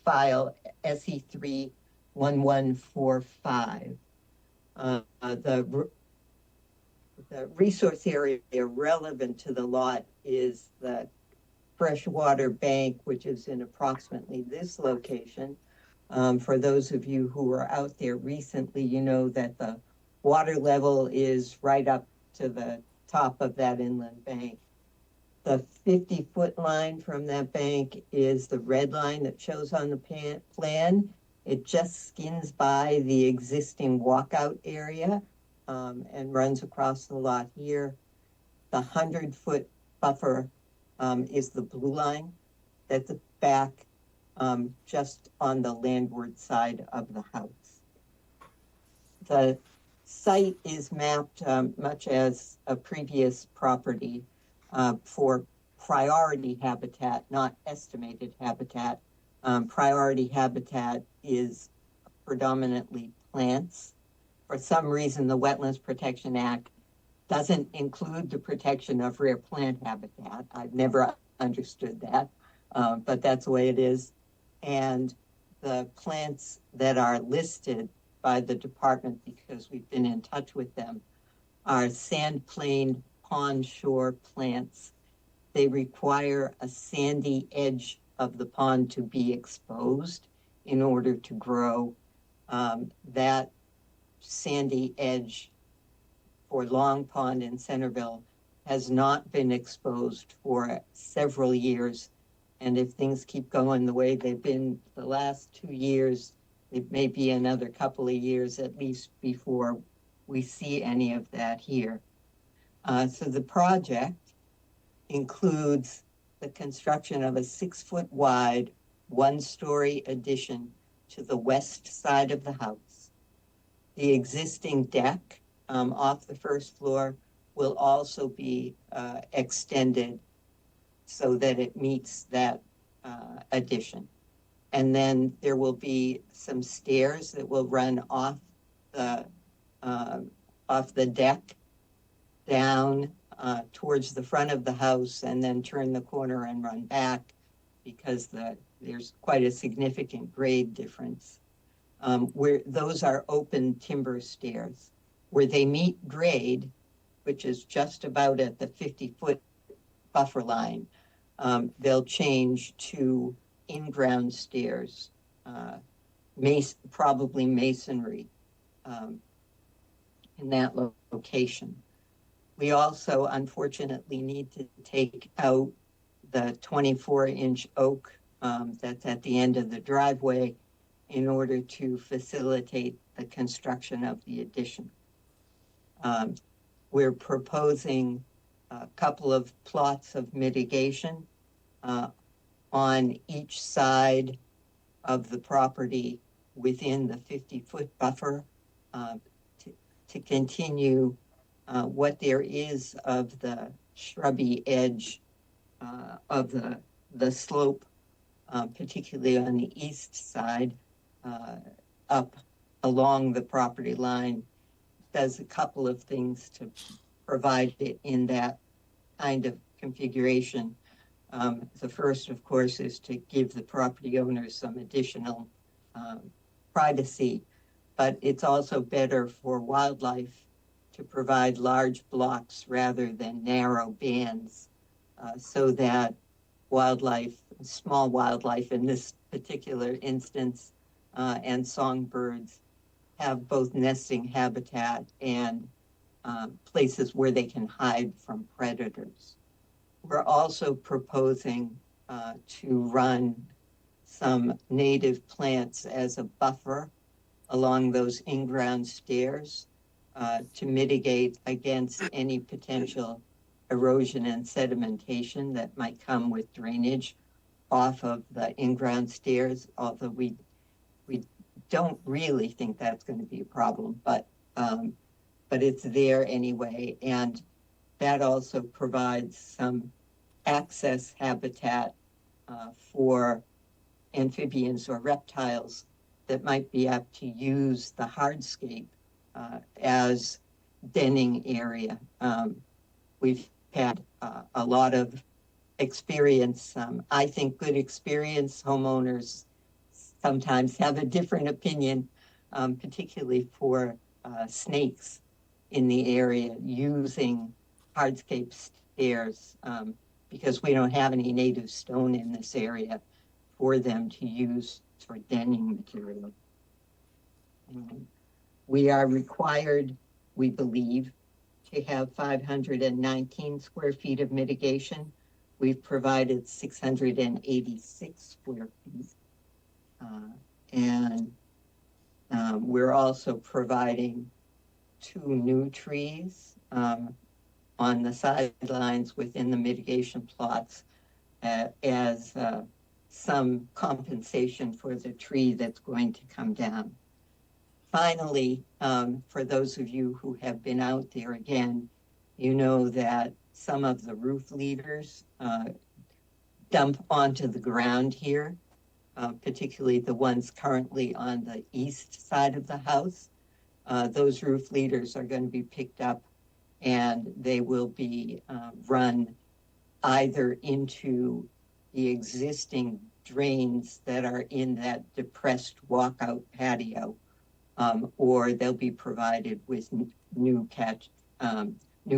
file SE 31145. The resource area relevant to the lot is the freshwater bank, which is in approximately this location. For those of you who were out there recently, you know that the water level is right up to the top of that inland bank. The 50-foot line from that bank is the red line that shows on the plan. It just skins by the existing walkout area and runs across the lot here. The 100-foot buffer is the blue line. that's back just on the landward side of the house. The site is mapped much as a previous property for priority habitat, not estimated habitat. Priority habitat is predominantly plants. For some reason, the Wetlands Protection Act doesn't include the protection of rare plant habitat. I've never understood that, but that's the way it is. And the plants that are listed by the department, because we've been in touch with them, are sand plain pond shore plants. They require a sandy edge of the pond to be exposed in order to grow. That sandy edge for Long Pond in Centerville has not been exposed for several years. And if things keep going the way they've been the last 2 years, it may be another couple of years at least before we see any of that here. So the project includes the construction of a 6-foot wide, 1-story addition to the west side of the house. The existing deck off the first floor will also be extended so that it meets that addition. And then there will be some stairs that will run off the deck down towards the front of the house and then turn the corner and run back because there's quite a significant grade difference. Where those are open timber stairs. Where they meet grade, which is just about at the 50-foot buffer line, they'll change to in-ground stairs, probably masonry in that location. We also, unfortunately, need to take out the 24-inch oak that's at the end of the driveway in order to facilitate the construction of the addition. We're proposing a couple of plots of mitigation on each side of the property within the 50-foot buffer to continue what there is of the shrubby edge of the slope, particularly on the east side, up along the property line. Does a couple of things to provide it in that kind of configuration. The first, of course, is to give the property owners some additional privacy, but it's also better for wildlife to provide large blocks rather than narrow bands so that wildlife, small wildlife in this particular instance, and songbirds have both nesting habitat and places where they can hide from predators. We're also proposing to run some native plants as a buffer along those in-ground stairs to mitigate against any potential erosion and sedimentation that might come with drainage off of the in-ground stairs, although we don't really think that's going to be a problem, but it's there anyway. And that also provides some access habitat for amphibians or reptiles that might be apt to use the hardscape as denning area. We've had a lot of experience, I think good experience. Homeowners sometimes have a different opinion, particularly for snakes in the area using hardscape stairs because we don't have any native stone in this area for them to use for denning material. We are required, we believe, to have 519 square feet of mitigation. We've provided 686 square feet. And we're also providing 2 new trees on the sidelines within the mitigation plots as some compensation for the tree that's going to come down. Finally, for those of you who have been out there again, you know that some of the roof leaders dump onto the ground here, particularly the ones currently on the east side of the house. Those roof leaders are going to be picked up and they will be run either into the existing drains that are in that depressed walkout patio, or they'll be provided with new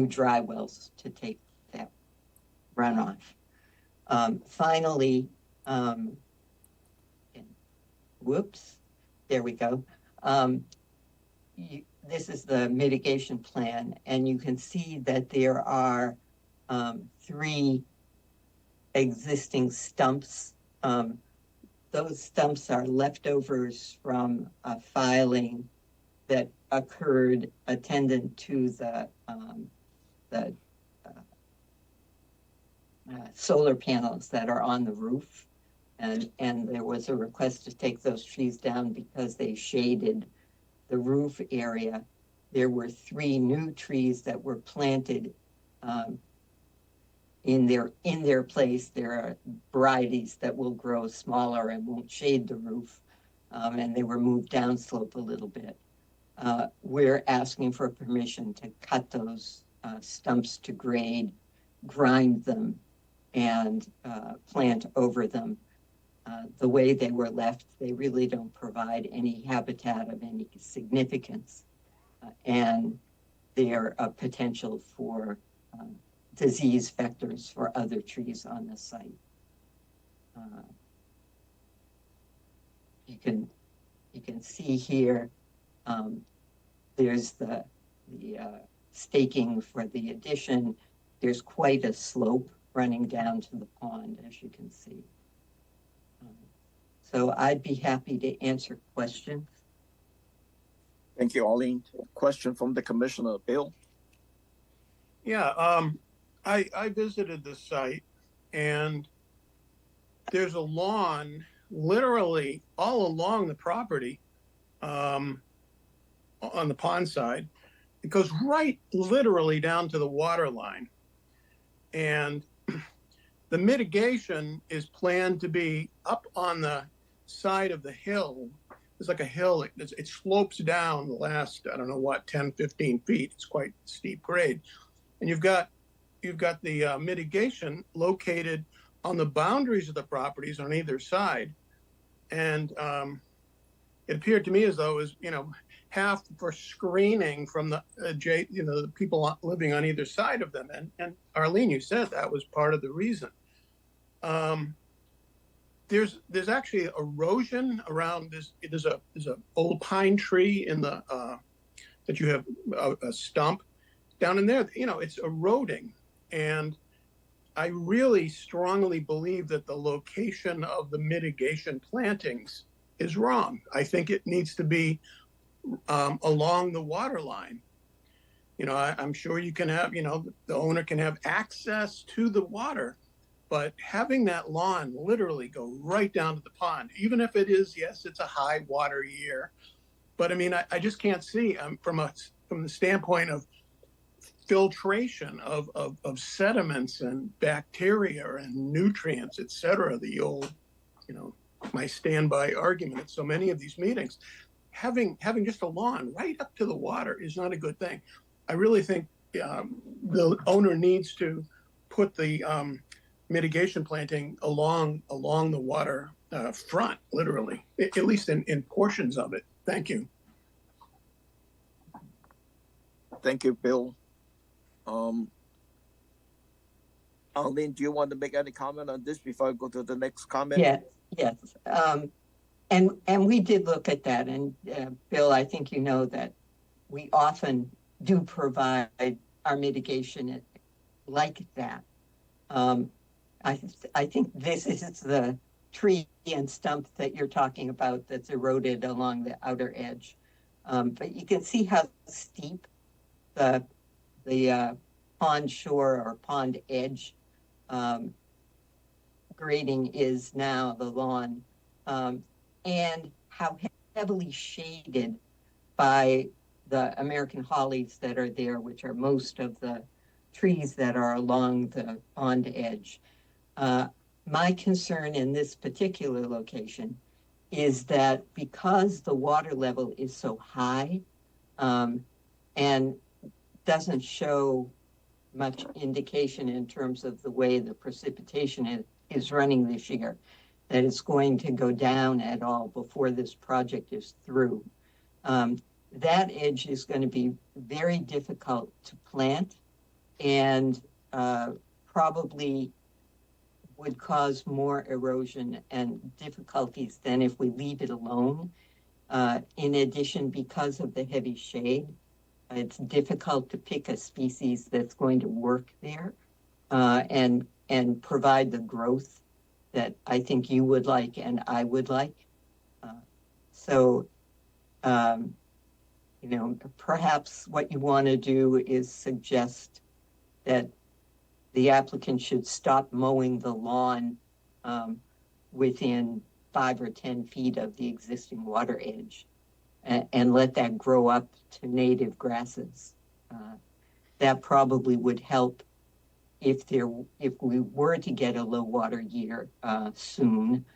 dry wells to take that runoff. Finally, whoops, there we go. This is the mitigation plan, and you can see that there are 3 existing stumps. Those stumps are leftovers from a filing that occurred attendant to the solar panels that are on the roof. And there was a request to take those trees down because they shaded the roof area. There were 3 new trees that were planted in their place. There are varieties that will grow smaller and won't shade the roof, and they were moved downslope a little bit. We're asking for permission to cut those stumps to grade, grind them, and plant over them. The way they were left, they really don't provide any habitat of any significance, and they're a potential for disease vectors for other trees on the site. You can see here, there's the staking for the addition. There's quite a slope running down to the pond, as you can see. So I'd be happy to answer questions. Thank you, Arlene. Question from the commissioner, Bill. Yeah, I visited the site, and there's a lawn literally all along the property on the pond side. It goes right literally down to the water line. And the mitigation is planned to be up on the side of the hill. It's like a hill. It slopes down the last, I don't know what, 10, 15 feet. It's quite steep grade. And you've got the mitigation located on the boundaries of the properties on either side. And it appeared to me as though it was, half for screening from the people living on either side of them. And Arlene, you said that was part of the reason. There's actually erosion around this. There's a old pine tree in the that you have a stump down in there. It's eroding, and I really strongly believe that the location of the mitigation plantings is wrong. I think it needs to be along the water line. I'm sure you can have, the owner can have access to the water, but having that lawn literally go right down to the pond, even if it is, yes, it's a high water year, but I mean, I just can't see from the standpoint of filtration of sediments and bacteria and nutrients, et cetera, the old, my standby argument at so many of these meetings. Having just a lawn right up to the water is not a good thing. I really think the owner needs to put the mitigation planting along the water front, literally, at least in portions of it. Thank you. Thank you, Bill. Arlene, do you want to make any comment on this before I go to the next comment? Yes. And we did look at that, and Bill, I think you know that we often do provide our mitigation like that. I think this is the tree and stump that you're talking about that's eroded along the outer edge. But you can see how steep the pond shore or pond edge grading is now, the lawn, and how heavily shaded by the American hollies that are there, which are most of the trees that are along the pond edge. My concern in this particular location is that because the water level is so high, and doesn't show much indication in terms of the way the precipitation is running this year, that it's going to go down at all before this project is through. That edge is going to be very difficult to plant and probably would cause more erosion and difficulties than if we leave it alone. In addition, because of the heavy shade, it's difficult to pick a species that's going to work there and provide the growth that I think you would like and I would like. You know, perhaps what you want to do is suggest that the applicant should stop mowing the lawn within 5 or 10 feet of the existing water edge and let that grow up to native grasses. That probably would help if we were to get a low water year soon,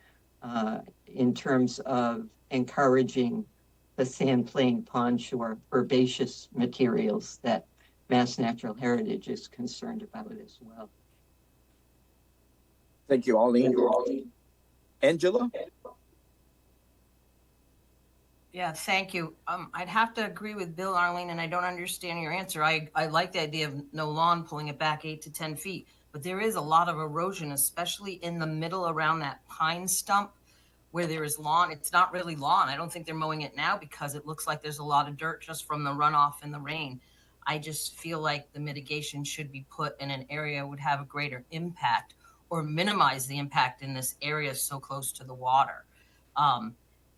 in terms of encouraging the sand plain pond shore herbaceous materials that Mass Natural Heritage is concerned about as well. Thank you, Arlene. Angela? Yeah, thank you. I'd have to agree with Bill, Arlene, and I don't understand your answer. I like the idea of no lawn, pulling it back 8 to 10 feet, but there is a lot of erosion, especially in the middle around that pine stump where there is lawn. It's not really lawn. I don't think they're mowing it now because it looks like there's a lot of dirt just from the runoff and the rain. I just feel like the mitigation should be put in an area that would have a greater impact or minimize the impact in this area so close to the water.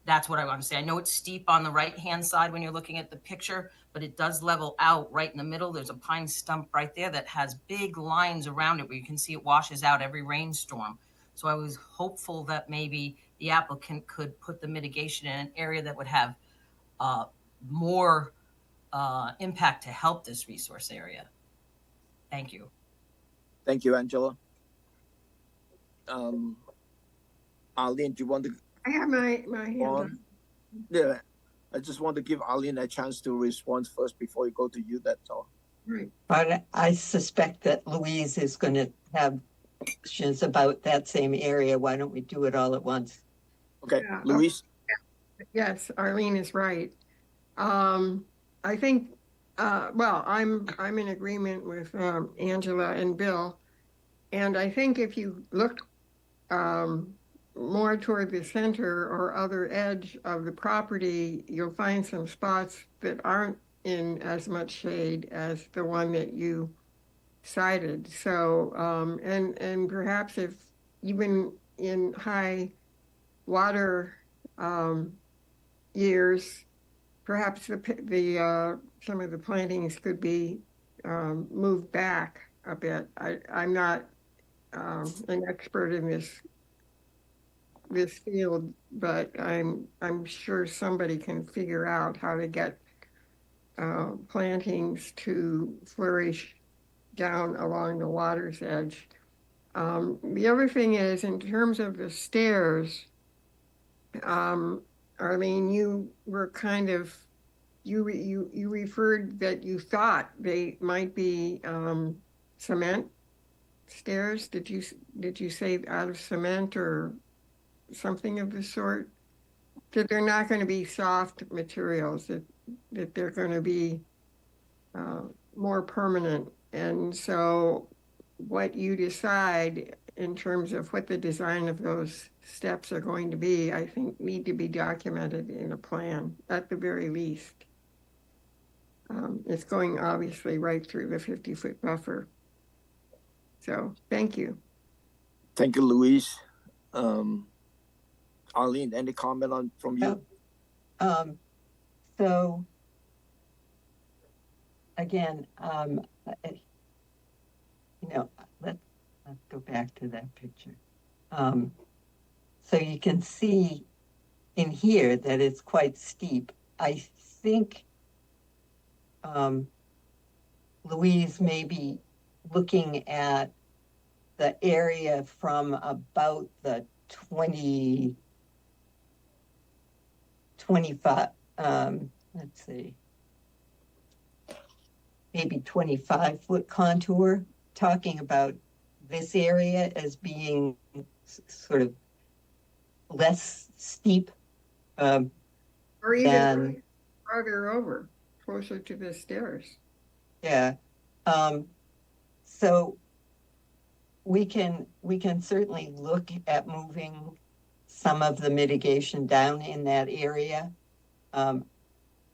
That's what I want to say. I know it's steep on the right-hand side when you're looking at the picture, but it does level out right in the middle. There's a pine stump right there that has big lines around it where you can see it washes out every rainstorm. So I was hopeful that maybe the applicant could put the mitigation in an area that would have more impact to help this resource area. Thank you. Thank you, Angela. Arlene, do you want to? I have my hand up. Yeah, I just want to give Arlene a chance to respond first before you go to you. That's all. Right. But I suspect that Louise is going to have questions about that same area. Why don't we do it all at once? Okay, Yeah. Louise? Yes, Arlene is right. I think, well, I'm in agreement with Angela and Bill. And I think if you look more toward the center or other edge of the property, you'll find some spots that aren't in as much shade as the one that you cited. So, and perhaps if even in high water years, perhaps the some of the plantings could be moved back a bit. I'm not an expert in this field, but I'm sure somebody can figure out how to get plantings to flourish down along the water's edge. The other thing is, in terms of the stairs, Arlene, you were kind of, you referred that you thought they might be cement stairs. Did you say out of cement or something of the sort? That they're not going to be soft materials, that they're going to be more permanent. And so what you decide in terms of what the design of those steps are going to be, I think need to be documented in a plan at the very least. It's going obviously right through the 50-foot buffer. So thank you. Thank you, Louise. Arlene, any comment from you? So again, you know, let's go back to that picture. So you can see in here that it's quite steep. I think Louise may be looking at the area from about the 25, let's see, maybe 25-foot contour, talking about this area as being sort of less steep or even than, farther over, closer to the stairs. yeah. So we can certainly look at moving some of the mitigation down in that area.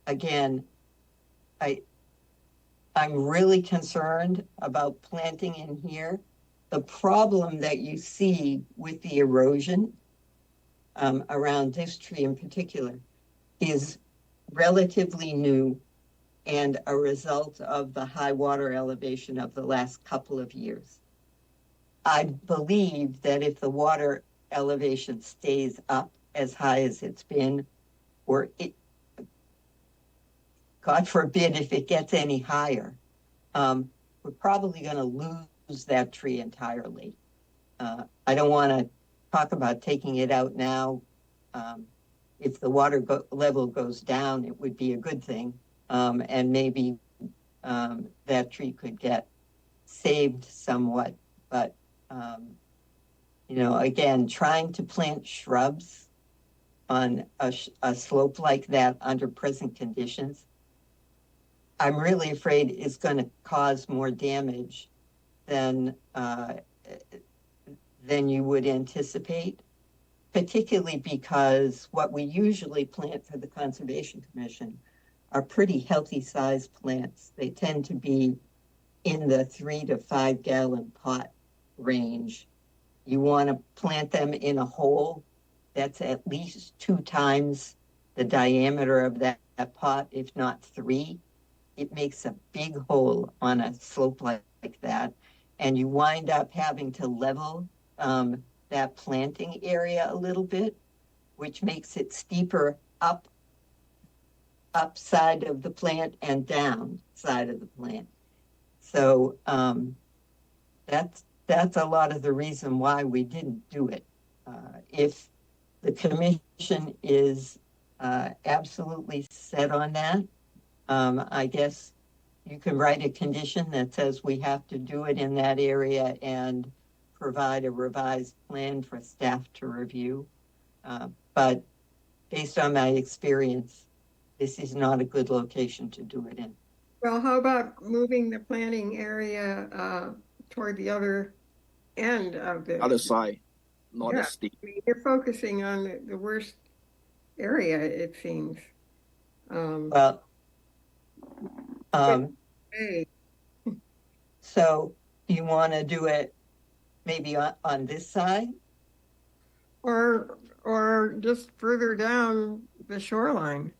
Again, I'm really concerned about planting in here. The problem that you see with the erosion around this tree in particular is relatively new and a result of the high water elevation of the last couple of years. I believe that if the water elevation stays up as high as it's been, or it, God forbid, if it gets any higher, we're probably going to lose that tree entirely. I don't want to talk about taking it out now. If the water level goes down, it would be a good thing. And maybe that tree could get saved somewhat. But, you know, again, trying to plant shrubs on a slope like that under present conditions, I'm really afraid is going to cause more damage than you would anticipate, particularly because what we usually plant for the Conservation Commission are pretty healthy sized plants. They tend to be in the 3 to 5 gallon pot range. You want to plant them in a hole that's at least 2 times the diameter of that pot, if not 3. It makes a big hole on a slope like that. And you wind up having to level that planting area a little bit, which makes it steeper up side of the plant and down side of the plant. So that's a lot of the reason why we didn't do it. If the commission is absolutely set on that, I guess you can write a condition that says we have to do it in that area and provide a revised plan for staff to review. But based on my experience, this is not a good location to do it in. Well, how about moving the planting area toward the other end of the Other side, not as steep. I mean, you're focusing on the worst area, it seems. So you want to do it maybe on this side? Or just further down the shoreline.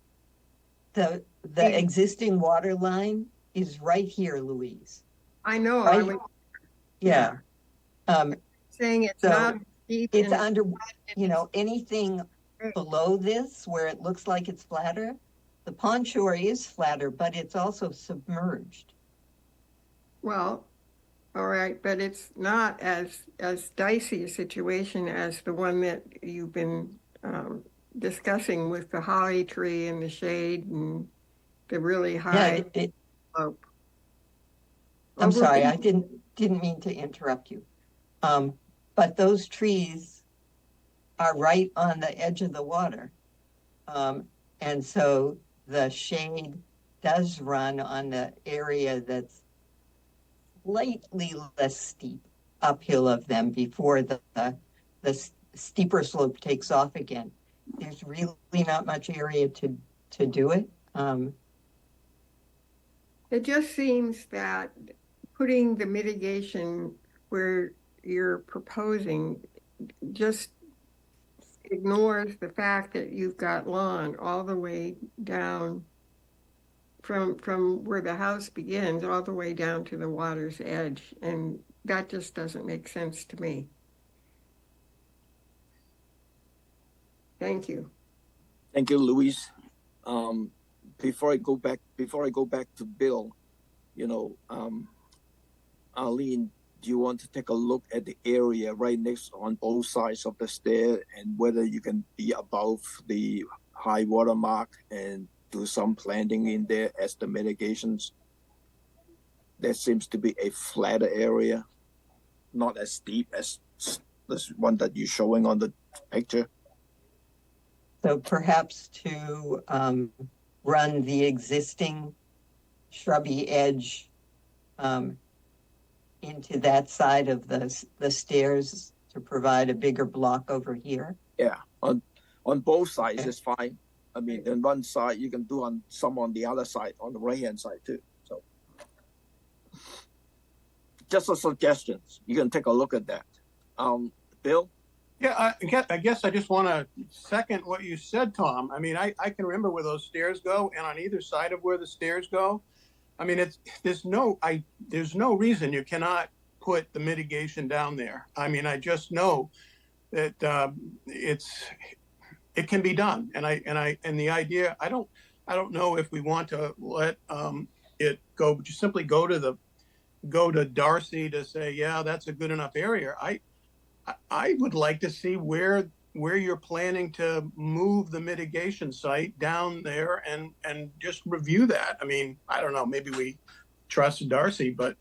The existing water line is right here, Louise. I know. Right? Yeah. Saying it's so not deep. It's under, you know, anything below this where it looks like it's flatter. The pond shore is flatter, but it's also submerged. Well, all right, but it's not as dicey a situation as the one that you've been discussing with the holly tree and the shade and the really high slope. I'm sorry, I didn't mean to interrupt you. But those trees are right on the edge of the water. And so the shade does run on the area that's slightly less steep uphill of them before the steeper slope takes off again. There's really not much area to do it. It just seems that putting the mitigation where you're proposing just ignores the fact that you've got lawn all the way down from where the house begins all the way down to the water's edge, and that just doesn't make sense to me. Thank you. Thank you, Louise. Before I go back to Bill, Arlene, do you want to take a look at the area right next on both sides of the stair and whether you can be above the high water mark and do some planting in there as the mitigations? There seems to be a flatter area, not as steep as this one that you're showing on the picture. So perhaps to run the existing shrubby edge into that side of the stairs to provide a bigger block over here. Yeah, on both sides is fine. I mean, on one side you can do some on the other side, on the right hand side too. So, just a suggestion. You can take a look at that. Bill. Yeah, I guess I just want to second what you said, Tom. I mean, I can remember where those stairs go, and on either side of where the stairs go, I mean, there's no reason you cannot put the mitigation down there. I mean, I just know that it can be done, and the idea, I don't know if we want to let it go, just simply go to Darcy to say, yeah, that's a good enough area. I would like to see where you're planning to move the mitigation site down there and just review that. I mean, I don't know, maybe we trust Darcy, but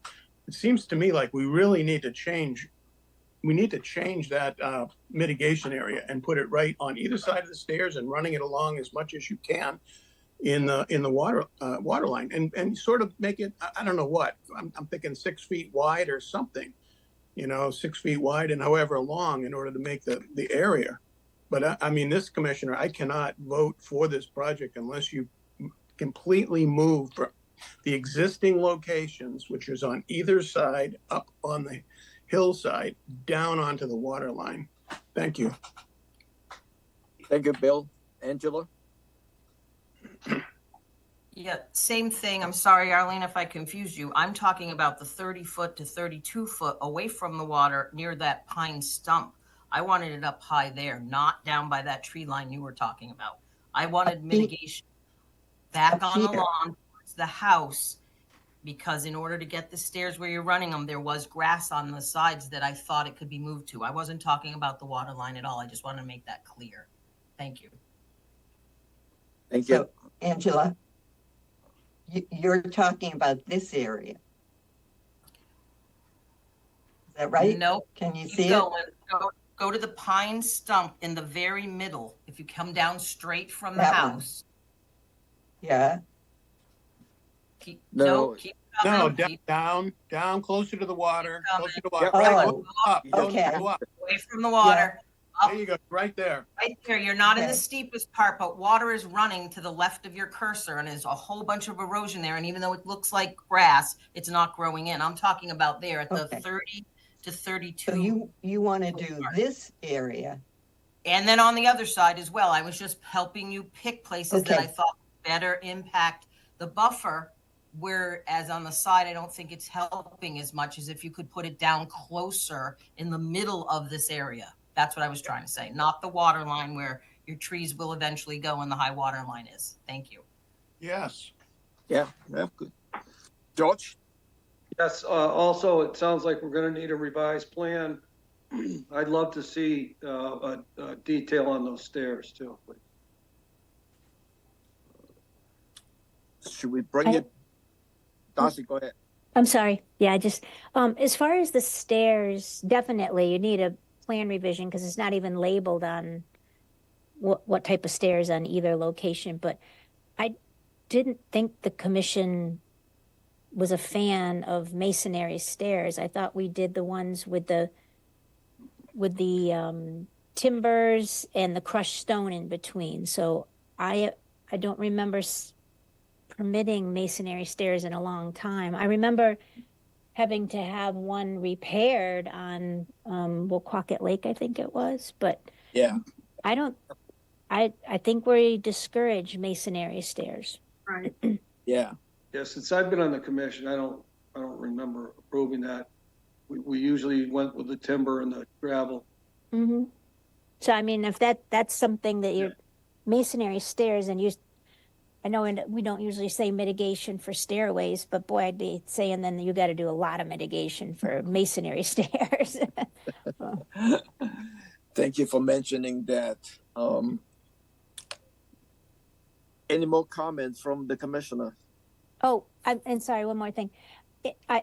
it seems to me like we really need to change. We need to change that mitigation area and put it right on either side of the stairs and running it along as much as you can in the water line and sort of make it, I don't know what, I'm thinking 6 feet wide or something. 6 feet wide and however long in order to make the area. But I mean, this commissioner, I cannot vote for this project unless you completely move from the existing locations, which is on either side, up on the hillside, down onto the water line. Thank you. Thank you, Bill. Angela? Yeah, same thing. I'm sorry, Arlene, if I confused you. I'm talking about the 30 foot to 32 foot away from the water near that pine stump. I wanted it up high there, not down by that tree line you were talking about. I wanted mitigation back on the lawn towards the house, because in order to get the stairs where you're running them, there was grass on the sides that I thought it could be moved to. I wasn't talking about the water line at all. I just wanted to make that clear. Thank you. Thank you. So, Angela, you're talking about this area. Is that right? No. Can you see it? Go to the pine stump in the very middle. If you come down straight from the That house. One. Yeah. Keep No, coming, down, closer to the water. Closer to the water. Oh, Right, up, okay. go up. away from the water. There you go, right there. Right there. You're not in the Okay. steepest part, but water is running to the left of your cursor, and there's a whole bunch of erosion there. And even though it looks like grass, it's not growing in. I'm talking about there at the Okay. 30 to 32. So you want to do this area. And then on the other side as well, I was just helping you pick places that Okay. I thought better impact the buffer, whereas on the side, I don't think it's helping as much as if you could put it down closer in the middle of this area. That's what I was trying to say, not the water line where your trees will eventually go and the high water line is. Thank you. Yes. Yeah, good. George? Yes, also, it sounds like we're gonna need a revised plan. I'd love to see a detail on those stairs too, please. Should we bring it? Darcy, go ahead. I'm sorry. Yeah, just as far as the stairs, definitely you need a plan revision because it's not even labeled on what type of stairs on either location. But I didn't think the commission was a fan of masonry stairs. I thought we did the ones with the timbers and the crushed stone in between. So I don't remember permitting masonry stairs in a long time. I remember having to have one repaired on Woquacket Lake, I think it was, but yeah, I think we discourage masonry stairs. Right. Yeah. Yeah, since I've been on the commission, I don't remember approving that. We usually went with the timber and the gravel. Mm-hmm. So, I mean, if that's something that you're masonry stairs and I know we don't usually say mitigation for stairways, but boy, I'd be saying then you got to do a lot of mitigation for masonry stairs. Thank you for mentioning that. Any more comments from the commissioner? Oh, and sorry, one more thing.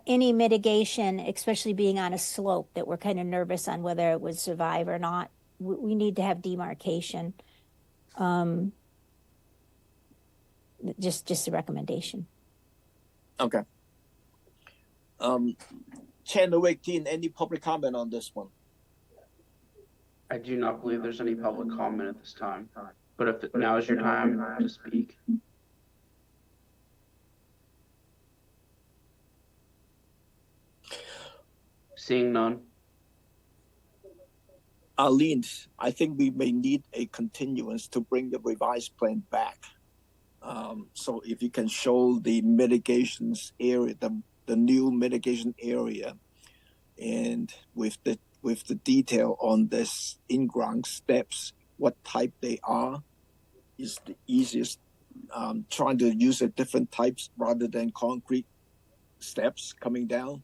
Any mitigation, especially being on a slope that we're kind of nervous on whether it would survive or not, we need to have demarcation. Just a recommendation. Okay. Channel 18, any public comment on this one? I do not believe there's any public comment at this time, but if now is your time to speak. Seeing none. Arlene, I think we may need a continuance to bring the revised plan back. So if you can show the mitigations area, the new mitigation area, and with the detail on this in-ground steps, what type they are, is the easiest. Trying to use different types rather than concrete steps coming down.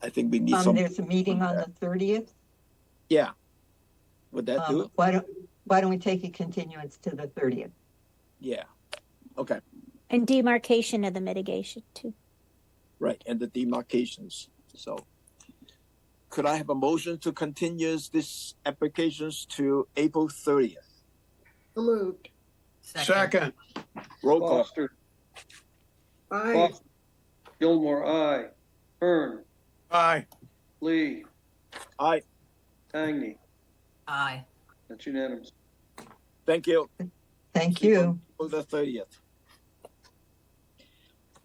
I think we need some. There's a meeting on the 30th. Yeah. Would that do it? Why don't we take a continuance to the 30th? Yeah. Okay. And demarcation of the mitigation too. Right, and the demarcations. So could I have a motion to continue this applications to April 30th? So moved. Second. Roll call. Foster. Aye. Foster. Gilmore, aye. Hearn. Aye. Lee. Aye. Tangney. Aye. That's unanimous. Thank you. Thank you. For the 30th.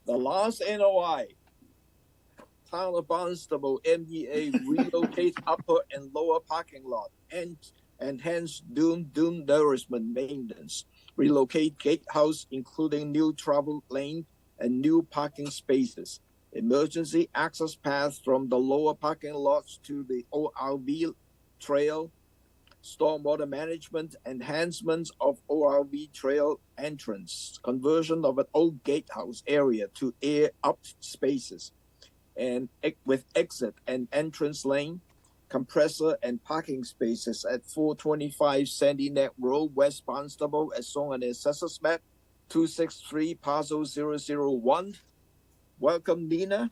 The last NOI. Town of Barnstable, M.E.A. relocate upper and lower parking lot and hence dune nourishment maintenance. Relocate gatehouse including new travel lane and new parking spaces. Emergency access path from the lower parking lots to the ORV trail. Stormwater management, enhancements of ORV trail entrance, conversion of an old gatehouse area to air up spaces, and with exit and entrance lane, compressor and parking spaces at 425 Sandy Neck Road, West Barnstable, as shown on the assessors map, 263 Parcel 001. Welcome, Nina.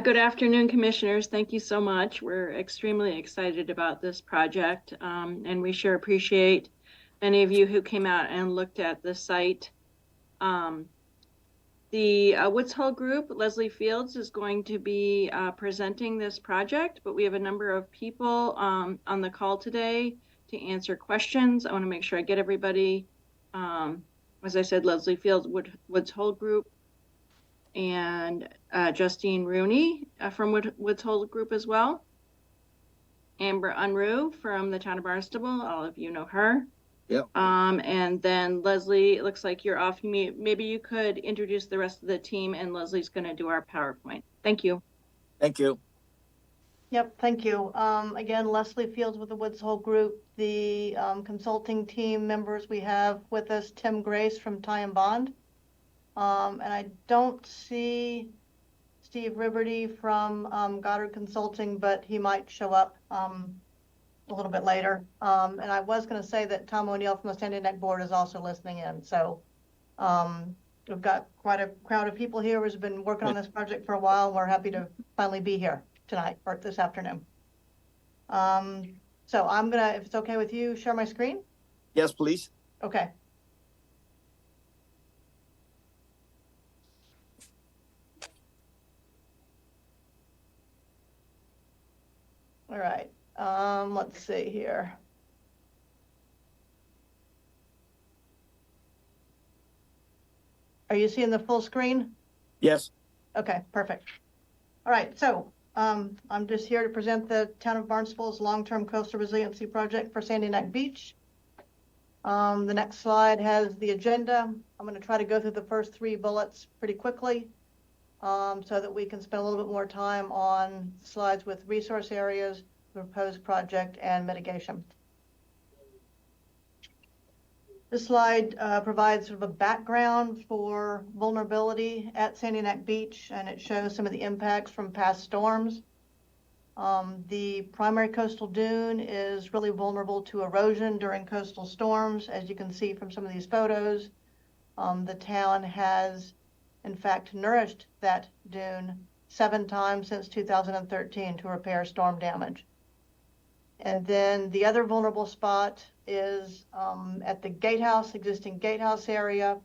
Good afternoon, Commissioners. Thank you so much. We're extremely excited about this project, and we sure appreciate any of you who came out and looked at the site. The Woods Hole Group, Leslie Fields, is going to be presenting this project, but we have a number of people on the call today to answer questions. I want to make sure I get everybody. As I said, Leslie Fields, Woods Hole Group, and Justine Rooney from Woods Hole Group as well. Amber Unruh from the town of Barnstable. All of you know her. Yep. And then Leslie, it looks like you're off mute. Maybe you could introduce the rest of the team, and Leslie's going to do our PowerPoint. Thank you. Thank you. Yep, thank you. Again, Leslie Fields with the Woods Hole Group. The consulting team members we have with us, Tim Grace from Ty and Bond. And I don't see Steve Riberty from Goddard Consulting, but he might show up a little bit later. And I was going to say that Tom O'Neill from the Standing Neck Board is also listening in. So we've got quite a crowd of people here who's been working on this project for a while. And we're happy to finally be here tonight or this afternoon. So I'm going to, if it's okay with you, share my screen. Yes, please. Okay. All right, let's see here. Are you seeing the full screen? Yes. Okay, perfect. All right, so I'm just here to present the Town of Barnstable's long-term coastal resiliency project for Sandy Neck Beach. The next slide has the agenda. I'm going to try to go through the first 3 bullets pretty quickly. so that we can spend a little bit more time on slides with resource areas, the proposed project, and mitigation. This slide provides sort of a background for vulnerability at Sandy Neck Beach, and it shows some of the impacts from past storms. The primary coastal dune is really vulnerable to erosion during coastal storms, as you can see from some of these photos. The town has, in fact, nourished that dune 7 times since 2013 to repair storm damage. And then the other vulnerable spot is at the gatehouse, existing gatehouse area.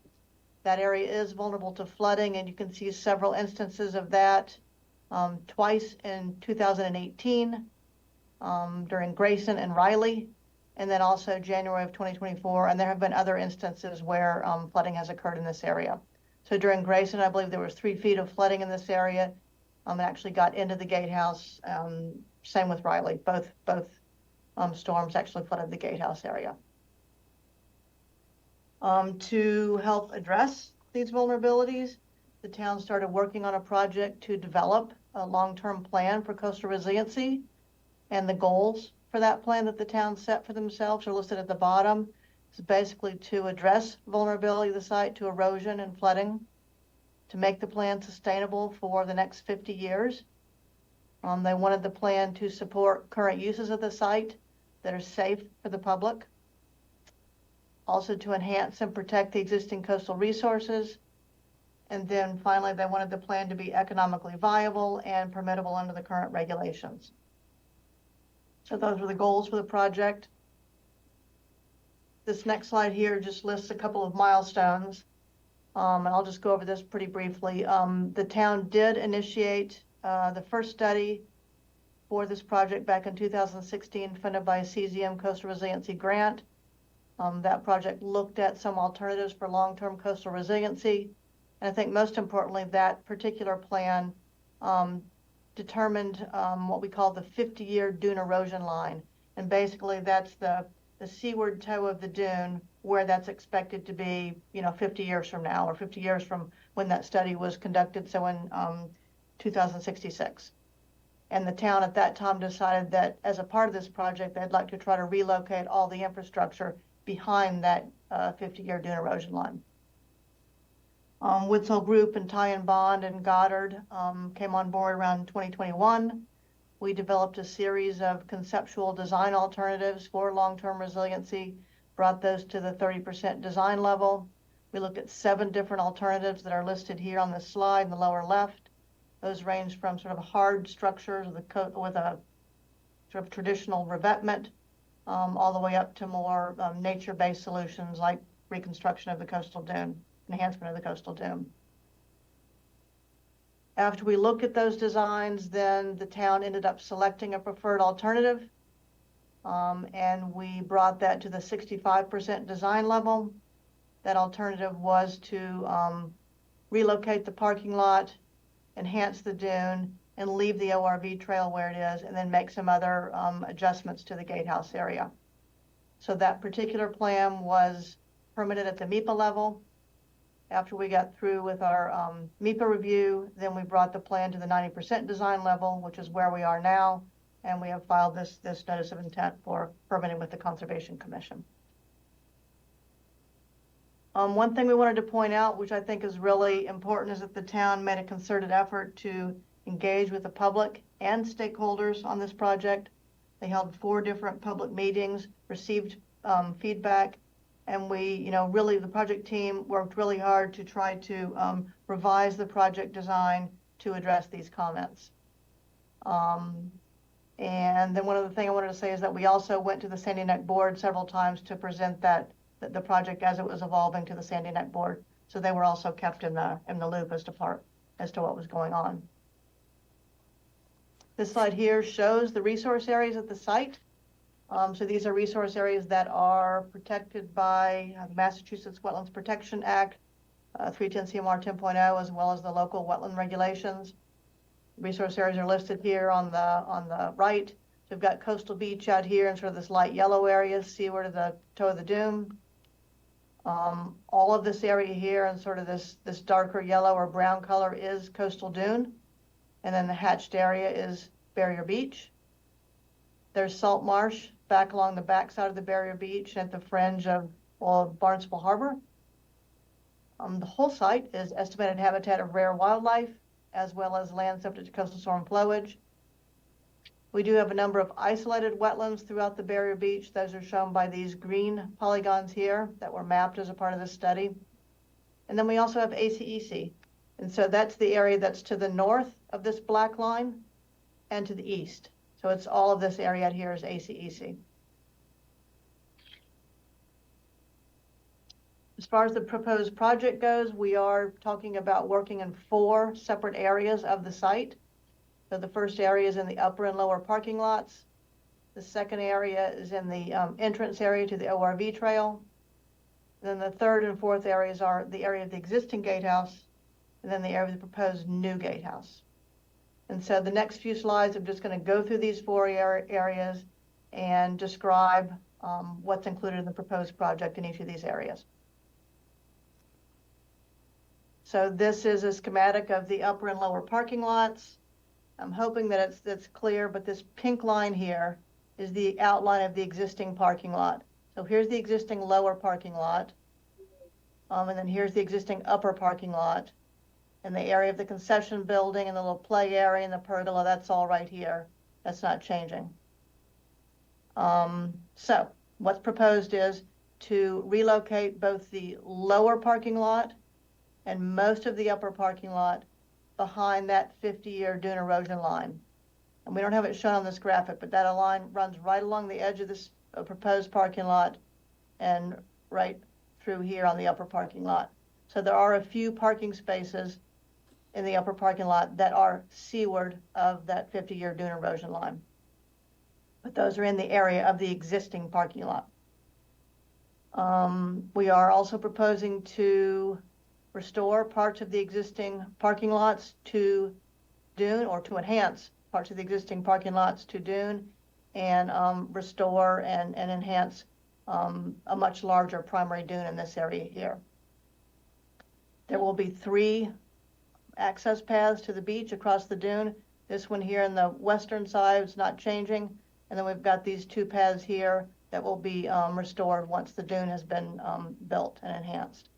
That area is vulnerable to flooding, and you can see several instances of that, twice in 2018 during Grayson and Riley, and then also January of 2024. And there have been other instances where flooding has occurred in this area. So during Grayson, I believe there was 3 feet of flooding in this area. It actually got into the gatehouse. Same with Riley. Both storms actually flooded the gatehouse area. To help address these vulnerabilities, the town started working on a project to develop a long-term plan for coastal resiliency, and the goals for that plan that the town set for themselves are listed at the bottom. It's basically to address vulnerability of the site to erosion and flooding, to make the plan sustainable for the next 50 years. They wanted the plan to support current uses of the site that are safe for the public, also to enhance and protect the existing coastal resources, and then finally they wanted the plan to be economically viable and permittable under the current regulations. So those were the goals for the project. This next slide here just lists a couple of milestones, and I'll just go over this pretty briefly. The town did initiate the first study for this project back in 2016, funded by a CZM Coastal Resiliency Grant. That project looked at some alternatives for long-term coastal resiliency. And I think most importantly, that particular plan determined what we call the 50-year dune erosion line. And basically that's the seaward toe of the dune where that's expected to be, 50 years from now, or 50 years from when that study was conducted, so in 2066. And the town at that time decided that as a part of this project, they'd like to try to relocate all the infrastructure behind that 50-year dune erosion line. Woods Hole Group and Ty and Bond and Goddard came on board around 2021. We developed a series of conceptual design alternatives for long-term resiliency, brought those to the 30% design level. We looked at 7 different alternatives that are listed here on the slide in the lower left. Those range from sort of hard structures with a sort of traditional revetment, all the way up to more nature-based solutions like reconstruction of the coastal dune, enhancement of the coastal dune. After we looked at those designs, then the town ended up selecting a preferred alternative, and we brought that to the 65% design level. That alternative was to relocate the parking lot, enhance the dune, and leave the ORV trail where it is, and then make some other adjustments to the gatehouse area. So that particular plan was permitted at the M.E.A level. After we got through with our M.E.A review, then we brought the plan to the 90% design level, which is where we are now, and we have filed this notice of intent for permitting with the Conservation Commission. One thing we wanted to point out, which I think is really important, is that the town made a concerted effort to engage with the public and stakeholders on this project. They held 4 different public meetings, received feedback, and we, really the project team worked really hard to try to revise the project design to address these comments. And then one other thing I wanted to say is that we also went to the Sandy Neck board several times to present the project as it was evolving to the Sandy Neck board. So they were also kept in the loop as to what was going on. This slide here shows the resource areas at the site. So these are resource areas that are protected by the Massachusetts Wetlands Protection Act, 310 CMR 10.0, as well as the local wetland regulations. Resource areas are listed here on the right. So we've got coastal beach out here and sort of this light yellow area, seaward of the toe of the dune. All of this area here and sort of this darker yellow or brown color is coastal dune. And then the hatched area is barrier beach. There's salt marsh back along the backside of the barrier beach at the fringe of Barnstable Harbor. The whole site is estimated habitat of rare wildlife, as well as land subject to coastal storm flowage. We do have a number of isolated wetlands throughout the barrier beach. Those are shown by these green polygons here that were mapped as a part of this study. And then we also have ACEC. And so that's the area that's to the north of this black line and to the east. So it's all of this area out here is ACEC. As far as the proposed project goes, we are talking about working in 4 separate areas of the site. So the first area is in the upper and lower parking lots. The second area is in the entrance area to the ORV trail. Then the third and fourth areas are the area of the existing gatehouse, and then the area of the proposed new gatehouse. And so the next few slides, I'm just going to go through these 4 areas and describe what's included in the proposed project in each of these areas. So this is a schematic of the upper and lower parking lots. I'm hoping that it's clear, but this pink line here is the outline of the existing parking lot. So here's the existing lower parking lot. And then here's the existing upper parking lot. And the area of the concession building and the little play area and the pergola, that's all right here. That's not changing. So what's proposed is to relocate both the lower parking lot and most of the upper parking lot behind that 50-year dune erosion line. And we don't have it shown on this graphic, but that line runs right along the edge of this proposed parking lot and right through here on the upper parking lot. So there are a few parking spaces in the upper parking lot that are seaward of that 50-year dune erosion line. But those are in the area of the existing parking lot. We are also proposing to restore parts of the existing parking lots to dune, or to enhance parts of the existing parking lots to dune, and restore and enhance a much larger primary dune in this area here. There will be 3 access paths to the beach across the dune. This one here in the western side is not changing. And then we've got these 2 paths here that will be restored once the dune has been built and enhanced.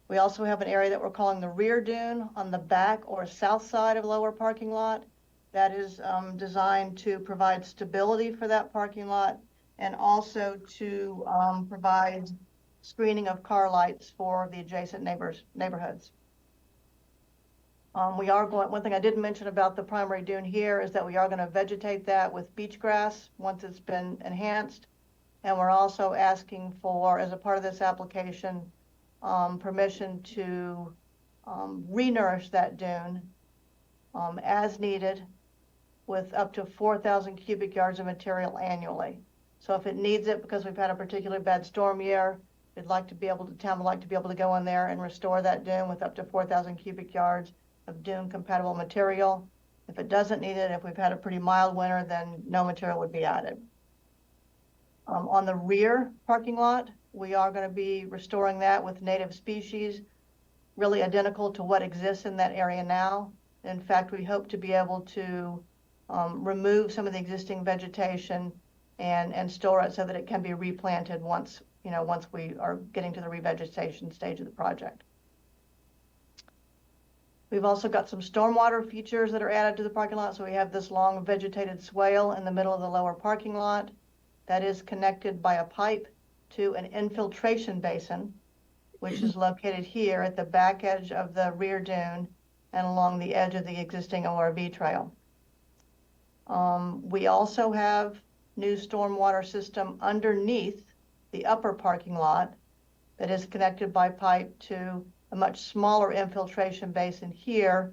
We also have an area that we're calling the rear dune on the back or south side of lower parking lot. That is designed to provide stability for that parking lot and also to provide screening of car lights for the adjacent neighborhoods. One thing I didn't mention about the primary dune here is that we are going to vegetate that with beach grass once it's been enhanced. And we're also asking for, as a part of this application, permission to re-nourish that dune as needed with up to 4,000 cubic yards of material annually. So if it needs it because we've had a particularly bad storm year, the town would like to be able to go in there and restore that dune with up to 4,000 cubic yards of dune compatible material. If it doesn't need it, if we've had a pretty mild winter, then no material would be added. On the rear parking lot, we are going to be restoring that with native species, really identical to what exists in that area now. In fact, we hope to be able to remove some of the existing vegetation and store it so that it can be replanted once we are getting to the revegetation stage of the project. We've also got some stormwater features that are added to the parking lot. So we have this long vegetated swale in the middle of the lower parking lot that is connected by a pipe to an infiltration basin, which is located here at the back edge of the rear dune and along the edge of the existing ORV trail. We also have new stormwater system underneath the upper parking lot that is connected by pipe to a much smaller infiltration basin here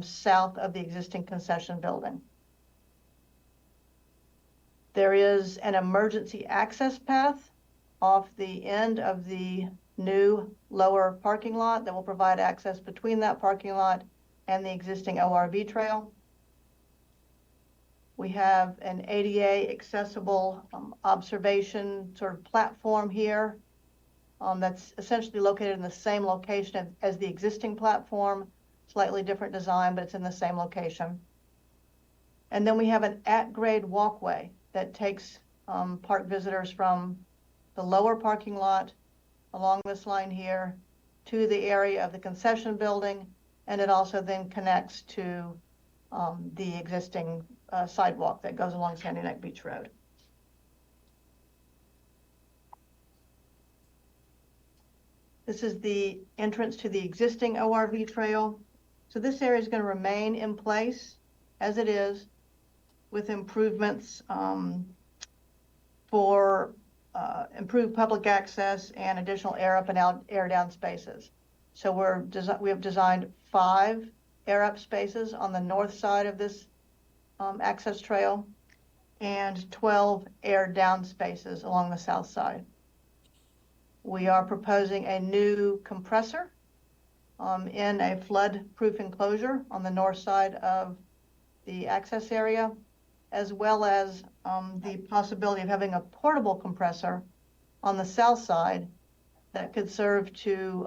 south of the existing concession building. There is an emergency access path off the end of the new lower parking lot that will provide access between that parking lot and the existing ORV trail. We have an ADA accessible observation sort of platform here that's essentially located in the same location as the existing platform, slightly different design, but it's in the same location. And then we have an at-grade walkway that takes park visitors from the lower parking lot along this line here to the area of the concession building, and it also then connects to the existing sidewalk that goes along Sandy Neck Beach Road. This is the entrance to the existing ORV trail. So this area is going to remain in place as it is, with improvements for improved public access and additional air up and out, air down spaces. So we have designed 5 air up spaces on the north side of this access trail and 12 air down spaces along the south side. We are proposing a new compressor in a flood-proof enclosure on the north side of the access area, as well as the possibility of having a portable compressor on the south side that could serve to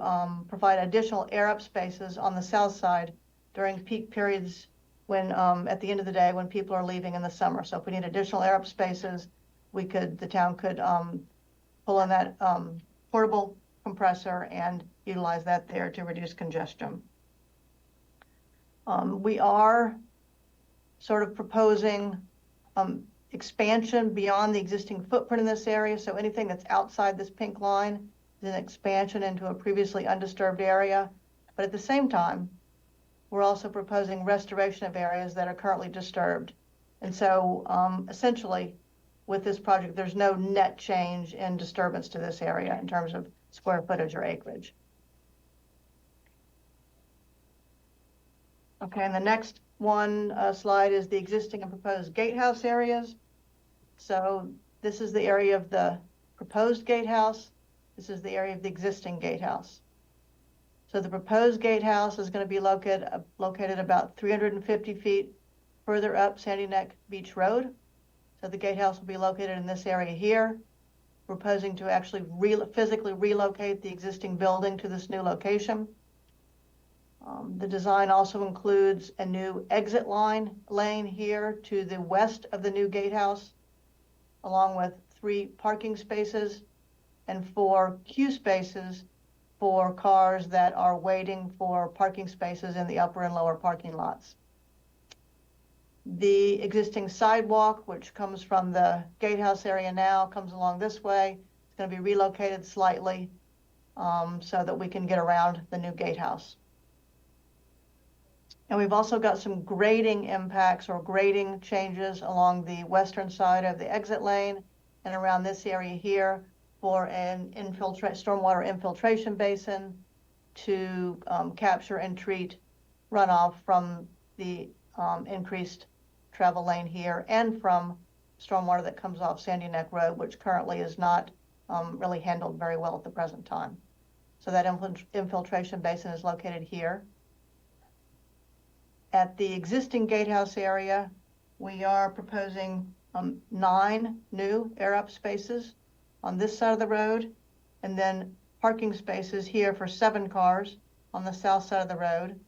provide additional air up spaces on the south side during peak periods when, at the end of the day, when people are leaving in the summer. So if we need additional air up spaces, the town could pull in that portable compressor and utilize that there to reduce congestion. We are sort of proposing expansion beyond the existing footprint in this area. So anything that's outside this pink line is an expansion into a previously undisturbed area. But at the same time, we're also proposing restoration of areas that are currently disturbed. And so essentially, with this project, there's no net change in disturbance to this area in terms of square footage or acreage. Okay, and the next one slide is the existing and proposed gatehouse areas. So this is the area of the proposed gatehouse. This is the area of the existing gatehouse. So the proposed gatehouse is going to be located about 350 feet further up Sandy Neck Beach Road. So the gatehouse will be located in this area here. We're proposing to actually physically relocate the existing building to this new location. The design also includes a new exit lane here to the west of the new gatehouse, along with 3 parking spaces and 4 queue spaces for cars that are waiting for parking spaces in the upper and lower parking lots. The existing sidewalk, which comes from the gatehouse area now, comes along this way. It's going to be relocated slightly so that we can get around the new gatehouse. And we've also got some grading impacts or grading changes along the western side of the exit lane and around this area here for an stormwater infiltration basin to capture and treat runoff from the increased travel lane here and from stormwater that comes off Sandy Neck Road, which currently is not really handled very well at the present time. So that infiltration basin is located here. At the existing gatehouse area, we are proposing 9 new air up spaces on this side of the road, and then parking spaces here for 7 cars on the south side of the road.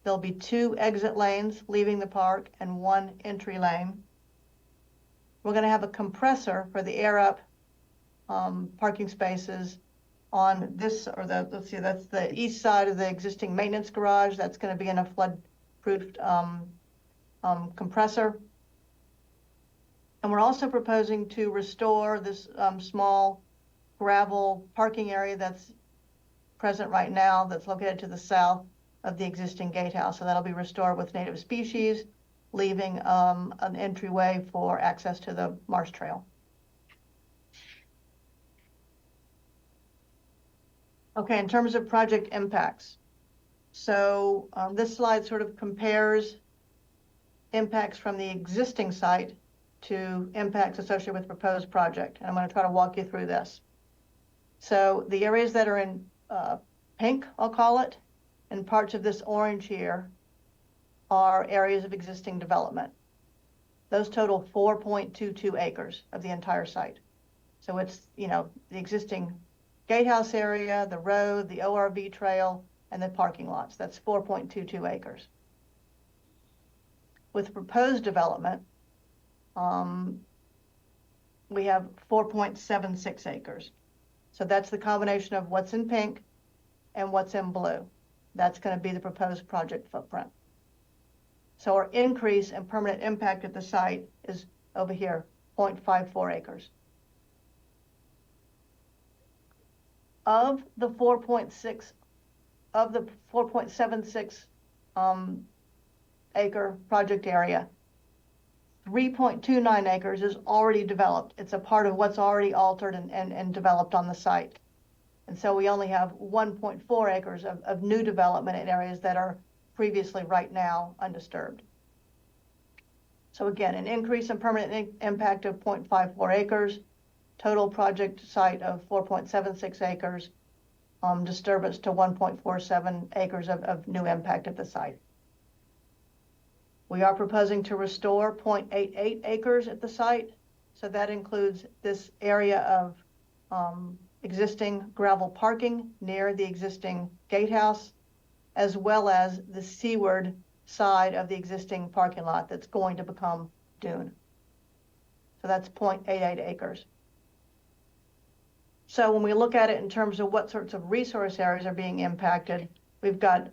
There'll be 2 exit lanes leaving the park and 1 entry lane. We're going to have a compressor for the air up parking spaces on this, or let's see, that's the east side of the existing maintenance garage. That's going to be in a flood-proofed compressor. And we're also proposing to restore this small gravel parking area that's present right now, that's located to the south of the existing gatehouse. So that'll be restored with native species, leaving an entryway for access to the marsh trail. Okay, in terms of project impacts. So this slide sort of compares impacts from the existing site to impacts associated with the proposed project. And I'm going to try to walk you through this. So the areas that are in pink, I'll call it, and parts of this orange here are areas of existing development. Those total 4.22 acres of the entire site. So it's, the existing gatehouse area, the road, the ORV trail, and the parking lots. That's 4.22 acres. With proposed development, we have 4.76 acres. So that's the combination of what's in pink and what's in blue. That's going to be the proposed project footprint. So our increase in permanent impact at the site is over here, 0.54 acres. Of the 4.76 acre project area, 3.29 acres is already developed. It's a part of what's already altered and developed on the site. And so we only have 1.4 acres of new development in areas that are previously right now undisturbed. So again, an increase in permanent impact of 0.54 acres, total project site of 4.76 acres, disturbance to 1.47 acres of new impact at the site. We are proposing to restore 0.88 acres at the site. So that includes this area of existing gravel parking near the existing gatehouse, as well as the seaward side of the existing parking lot that's going to become dune. So that's 0.88 acres. So when we look at it in terms of what sorts of resource areas are being impacted, we've got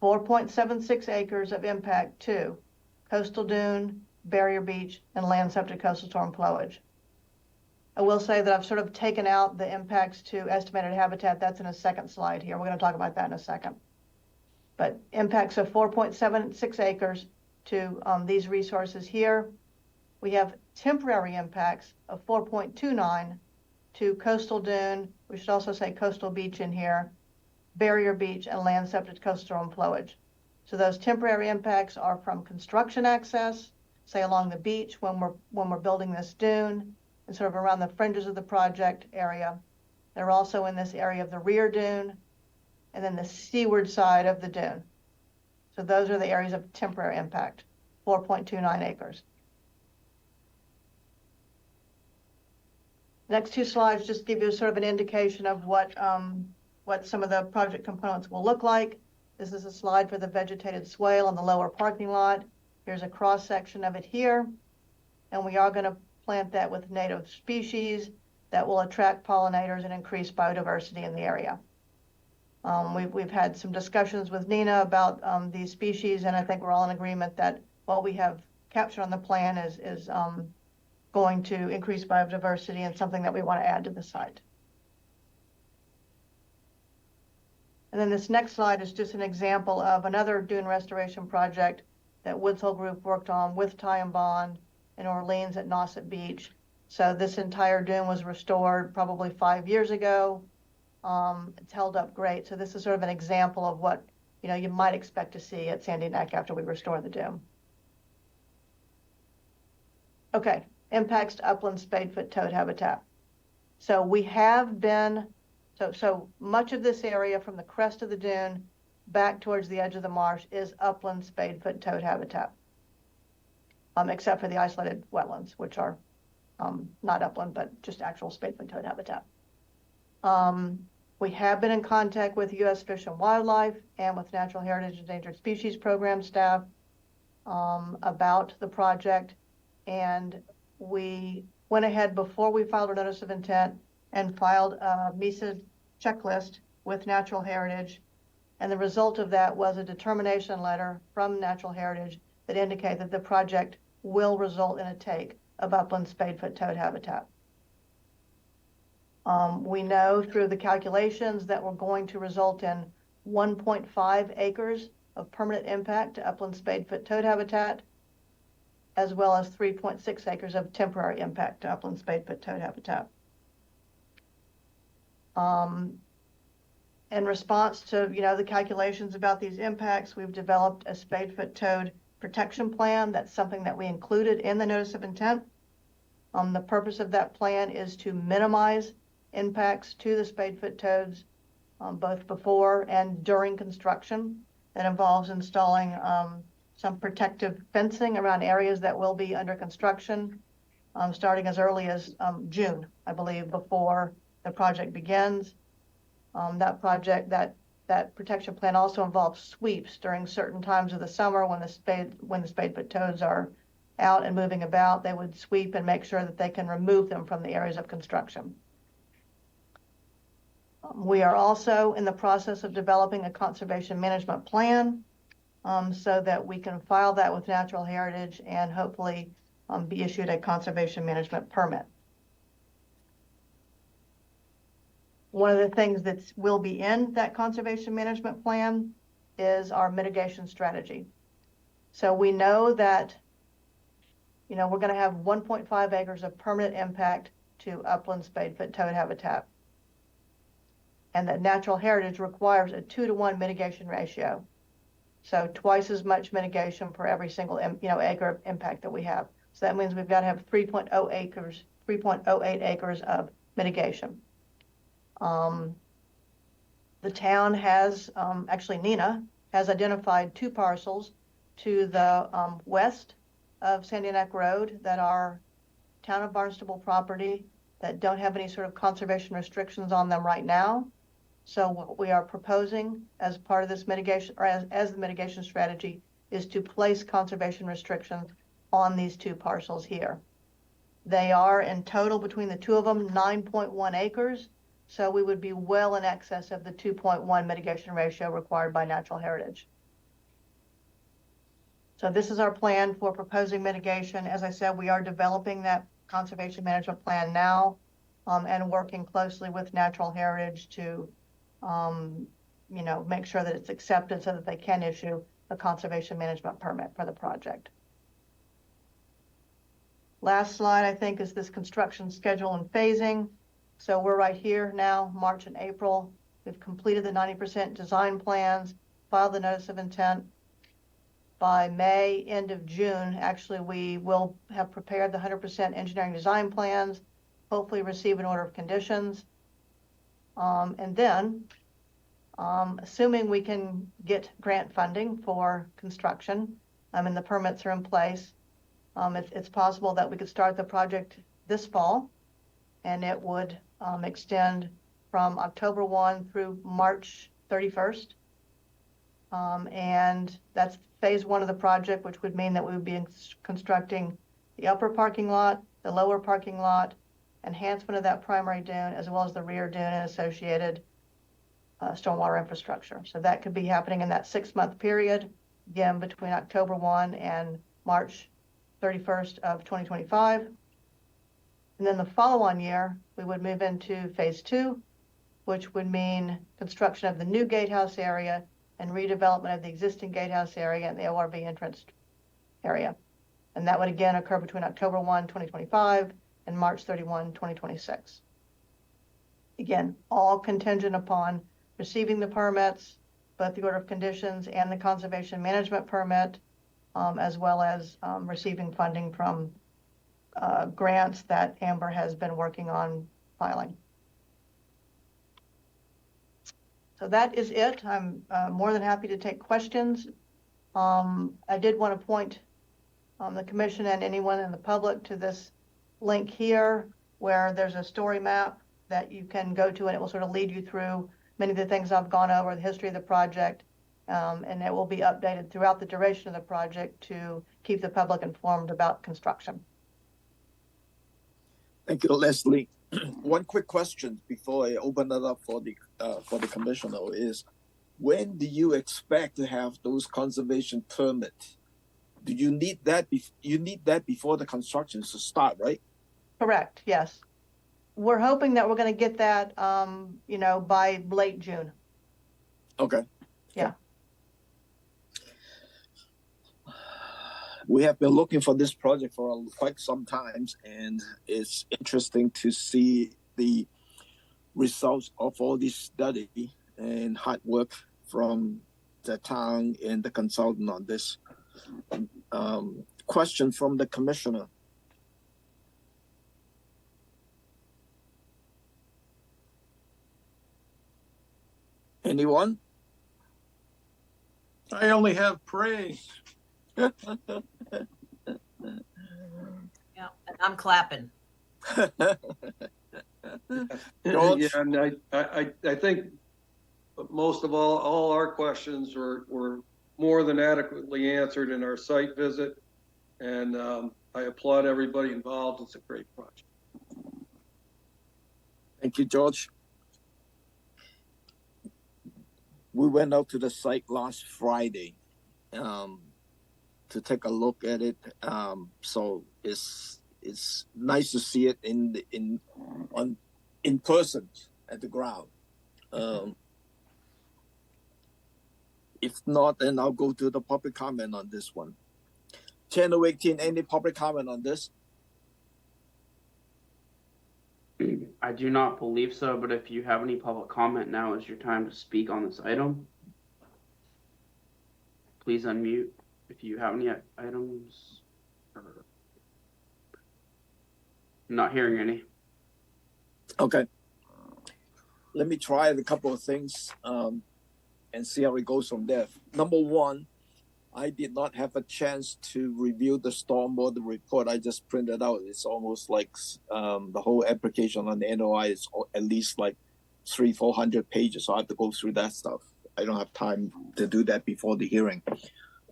4.76 acres of impact to coastal dune, barrier beach, and land subject to coastal storm flowage. I will say that I've sort of taken out the impacts to estimated habitat. That's in a second slide here. We're going to talk about that in a second. But impacts of 4.76 acres to these resources here. We have temporary impacts of 4.29 to coastal dune. We should also say coastal beach in here, barrier beach, and land subject to coastal storm flowage. So those temporary impacts are from construction access, say along the beach when we're building this dune, and sort of around the fringes of the project area. They're also in this area of the rear dune, and then the seaward side of the dune. So those are the areas of temporary impact, 4.29 acres. Next two slides just give you sort of an indication of what some of the project components will look like. This is a slide for the vegetated swale on the lower parking lot. Here's a cross section of it here. And we are going to plant that with native species that will attract pollinators and increase biodiversity in the area. We've had some discussions with Nina about these species, and I think we're all in agreement that what we have captured on the plan is going to increase biodiversity and something that we want to add to the site. And then this next slide is just an example of another dune restoration project that Woods Hole Group worked on with Ty and Bond in Orleans at Nauset Beach. So this entire dune was restored probably 5 years ago. It's held up great. So this is sort of an example of what you might expect to see at Sandy Neck after we restore the dune. Okay, impacts to upland spadefoot toad habitat. So we have been, so much of this area from the crest of the dune back towards the edge of the marsh is upland spadefoot toad habitat, except for the isolated wetlands, which are not upland, but just actual spadefoot toad habitat. We have been in contact with U.S. Fish and Wildlife and with Natural Heritage Endangered Species Program staff about the project, and we went ahead before we filed our notice of intent and filed a M.E.A checklist with Natural Heritage, and the result of that was a determination letter from Natural Heritage that indicated that the project will result in a take of upland spadefoot toad habitat. We know through the calculations that we're going to result in 1.5 acres of permanent impact to upland spadefoot toad habitat, as well as 3.6 acres of temporary impact to upland spadefoot toad habitat. In response to the calculations about these impacts, we've developed a spadefoot toad protection plan. That's something that we included in the notice of intent. The purpose of that plan is to minimize impacts to the spadefoot toads, both before and during construction. That involves installing some protective fencing around areas that will be under construction, starting as early as June, I believe, before the project begins. That project, that protection plan also involves sweeps during certain times of the summer when the spade foot toads are out and moving about. They would sweep and make sure that they can remove them from the areas of construction. We are also in the process of developing a conservation management plan so that we can file that with Natural Heritage and hopefully be issued a conservation management permit. One of the things that will be in that conservation management plan is our mitigation strategy. So we know that, we're going to have 1.5 acres of permanent impact to upland spadefoot toad habitat, and that Natural Heritage requires a 2-to-1 mitigation ratio. So twice as much mitigation for every single, acre of impact that we have. So that means we've got to have 3.08 acres of mitigation. The town has, actually NENA has identified 2 parcels to the west of Sandy Neck Road that are town of Barnstable property that don't have any sort of conservation restrictions on them right now. So what we are proposing as part of this mitigation, or as the mitigation strategy, is to place conservation restrictions on these 2 parcels here. They are in total between the 2 of them 9.1 acres. So we would be well in excess of the 2.1 mitigation ratio required by Natural Heritage. So this is our plan for proposing mitigation. As I said, we are developing that conservation management plan now and working closely with Natural Heritage to, make sure that it's accepted so that they can issue a conservation management permit for the project. Last slide, I think, is this construction schedule and phasing. So we're right here now, March and April. We've completed the 90% design plans, filed the notice of intent. By May, end of June, actually, we will have prepared the 100% engineering design plans, hopefully receive an order of conditions. And then, assuming we can get grant funding for construction, and the permits are in place, it's possible that we could start the project this fall, and it would extend from October 1 through March 31st. And that's phase 1 of the project, which would mean that we would be constructing the upper parking lot, the lower parking lot, enhancement of that primary dune, as well as the rear dune and associated stormwater infrastructure. So that could be happening in that 6-month period, again, between October 1 and March 31st of 2025. And then the follow-on year, we would move into phase 2, which would mean construction of the new gatehouse area and redevelopment of the existing gatehouse area and the ORV entrance area. And that would again occur between October 1, 2025 and March 31, 2026. Again, all contingent upon receiving the permits, both the order of conditions and the conservation management permit, as well as receiving funding from grants that Amber has been working on filing. So that is it. I'm more than happy to take questions. I did want to point the commission and anyone in the public to this link here where there's a story map that you can go to, and it will sort of lead you through many of the things I've gone over, the history of the project, and it will be updated throughout the duration of the project to keep the public informed about construction. Thank you, Leslie. One quick question before I open it up for the commissioner is, when do you expect to have those conservation permits? Do you need that? You need that before the construction to start, right? Correct. Yes, we're hoping that we're going to get that, by late June. Okay. Yeah. We have been looking for this project for quite some time, and it's interesting to see the results of all this study and hard work from the town and the consultant on this. Question from the commissioner. Anyone? I only have praise. Yeah, and I'm clapping. Yeah, and I think but most of all our questions were more than adequately answered in our site visit. And I applaud everybody involved. It's a great project. Thank you, George. We went out to the site last Friday to take a look at it. So it's nice to see it in person at the ground. If not, then I'll go to the public comment on this one. Channel 18, any public comment on this? I do not believe so, but if you have any public comment, now is your time to speak on this item. Please unmute if you have any items. Not hearing any. Okay. Let me try a couple of things and see how it goes from there. Number one, I did not have a chance to review the stormwater report. I just printed out. It's almost like the whole application on the NOI is at least like 300-400 pages. So I have to go through that stuff. I don't have time to do that before the hearing.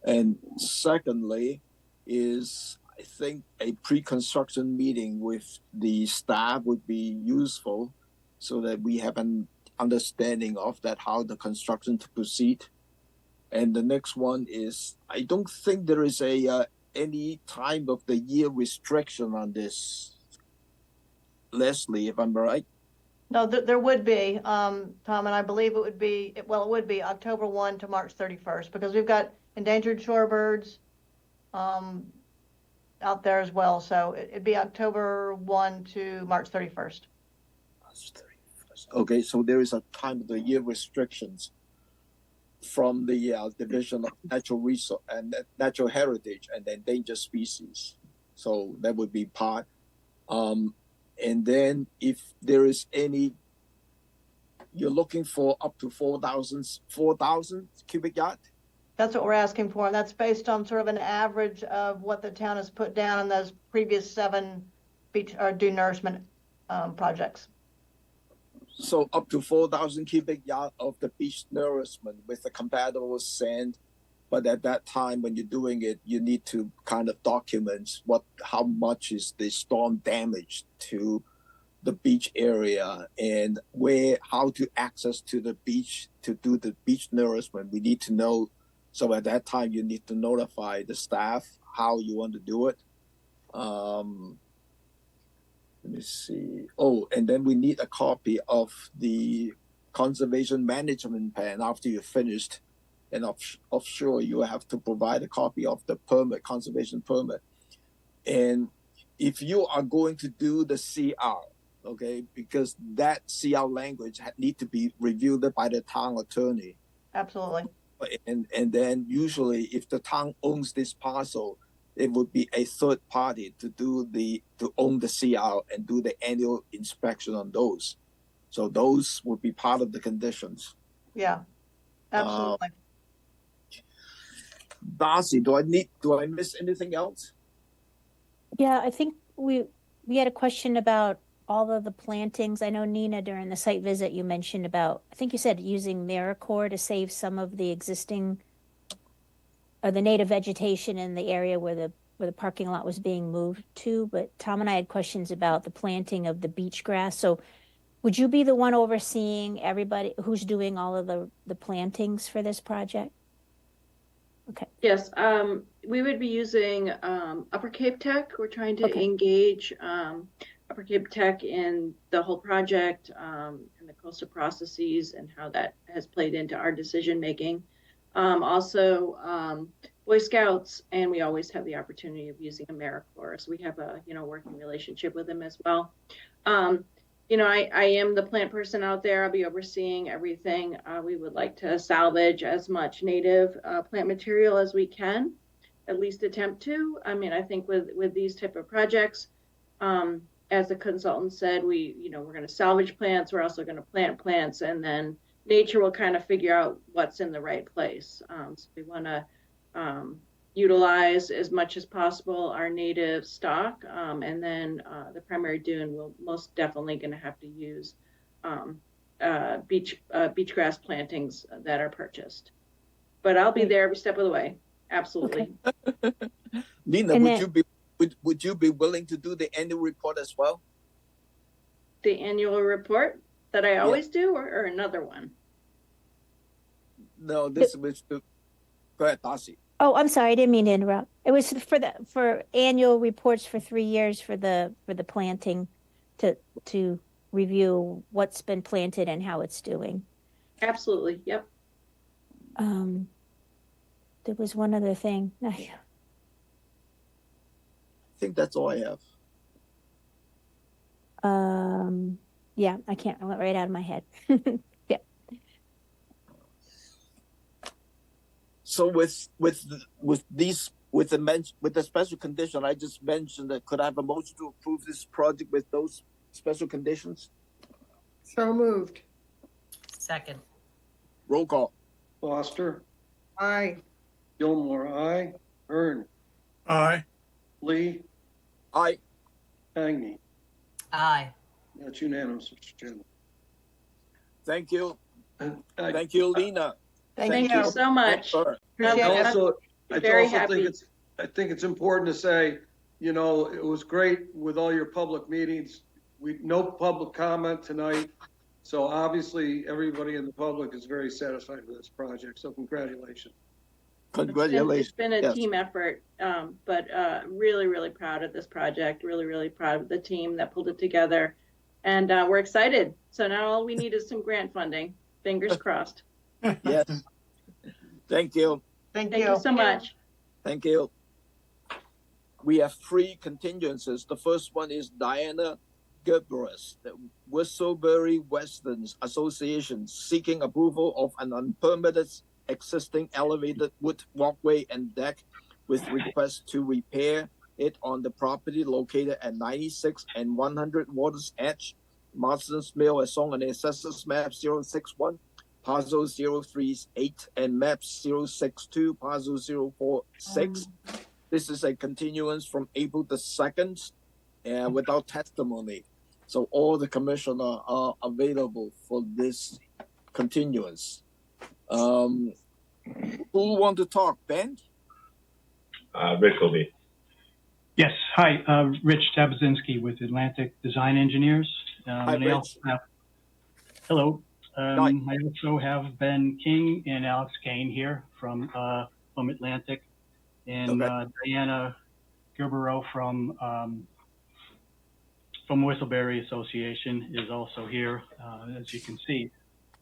And secondly, is I think a pre-construction meeting with the staff would be useful so that we have an understanding of that, how the construction to proceed. And the next one is, I don't think there is any time of the year restriction on this. Leslie, if I'm right. No, there would be, Tom, and I believe it would be, it would be October 1 to March 31st, because we've got endangered shorebirds out there as well. So it'd be October 1 to March 31st. Okay, so there is a time of the year restrictions from the Division of Natural Resource and Natural Heritage and Endangered Species. So that would be part. And then if there is any, you're looking for up to 4,000 cubic yard? That's what we're asking for. And that's based on sort of an average of what the town has put down in those previous 7 beach or dune nourishment projects. So up to 4,000 cubic yard of the beach nourishment with the compatible sand. But at that time, when you're doing it, you need to kind of document how much is the storm damage to the beach area and how to access to the beach to do the beach nourishment. We need to know. So at that time, you need to notify the staff how you want to do it. Let me see. Oh, and then we need a copy of the conservation management plan after you're finished. And offshore, you have to provide a copy of the conservation permit. And if you are going to do the CR, okay, because that CR language need to be reviewed by the town attorney. Absolutely. And then usually, if the town owns this parcel, it would be a third party to own the CR and do the annual inspection on those. So those would be part of the conditions. Yeah, absolutely. Darcy, do I miss anything else? Yeah, I think we had a question about all of the plantings. I know, Nina, during the site visit, you mentioned about, I think you said using AmeriCorps to save some of the existing or the native vegetation in the area where the parking lot was being moved to. But Tom and I had questions about the planting of the beach grass. So would you be the one overseeing everybody who's doing all of the plantings for this project? Okay. Yes, we would be using Upper Cape Tech. We're trying to engage Upper Cape Tech in the whole project and the coastal processes and how that has played into our decision making. Also, Boy Scouts, and we always have the opportunity of using AmeriCorps. So we have a working relationship with them as well. I am the plant person out there. I'll be overseeing everything. We would like to salvage as much native plant material as we can, at least attempt to. I mean, I think with these type of projects, as the consultant said, we're going to salvage plants. We're also going to plant plants, and then nature will kind of figure out what's in the right place. So we want to utilize as much as possible our native stock, and then the primary dune will most definitely going to have to use beach grass plantings that are purchased. But I'll be there every step of the way. Absolutely. Lynda, And would then- you be would you be willing to do the annual report as well? The annual report that I always do, or another one? No, this was to go ahead, Darcy. Oh, I'm sorry, I didn't mean to interrupt. It was for annual reports for 3 years for the planting to review what's been planted and how it's doing. Absolutely. Yep. There was one other thing. I think that's all I have. Yeah, I can't, I went right out of my head. Yeah. So with the special condition I just mentioned, could I have a motion to approve this project with those special conditions? So moved. Second. Roll call. Foster, Aye. Gilmore, aye. Hearn, Aye. Lee, Aye. Agney. Aye. That's unanimous, Mr. Chairman. Thank you. I- Thank you, Lena. Thank you so much. Sure. Appreciate I it. also, I Very also happy. I think it's important to say, you know, it was great with all your public meetings. No public comment tonight. So obviously, everybody in the public is very satisfied with this project. So congratulations. Congratulations. It's been a Yes. team effort, but really, really proud of this project. Really, really proud of the team that pulled it together. And we're excited. So now all we need is some grant funding. Fingers crossed. Yes. Thank you. Thank Thank you so much. Thank you. We have 3 continuances. The first one is Diana Gerberis, the Whistlebury Wetlands Association, seeking approval of an unpermitted existing elevated wood walkway and deck with request to repair it on the property located at 96 and 100 Waters Edge, Marstons Mill, as shown on the Assessors Map 061, Parcel 038, and Map 062, Parcel 046. This is a continuance from April the 2nd without testimony. So all the commissioners are available for this continuance. Who want to talk? Ben? Rick will be. Yes, hi, Rich Tabazinski with Atlantic Design Engineers. Hi, and I Rich. also have- hello. Hi. I also have Ben King and Alex Kane here from Atlantic, and Diana Gerbero from Whistlebury Association is also here, as you can see.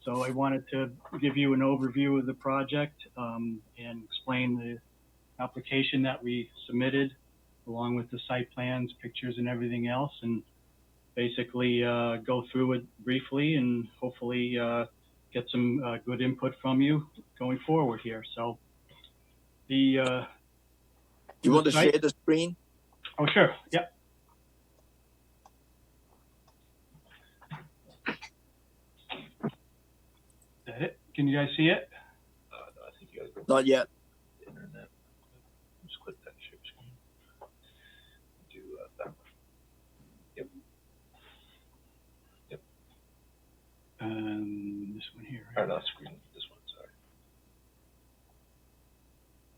So I wanted to give you an overview of the project and explain the application that we submitted, along with the site plans, pictures, and everything else, and basically go through it briefly and hopefully get some good input from you going forward here. So the You want to site- share the screen? Oh, sure. Yep. Is that it? Can you guys see it? No, I think you guys go Not yet. internet. Just click that share screen. Do that one. Yep. Yep. This one here. Or not screen. This one. Sorry.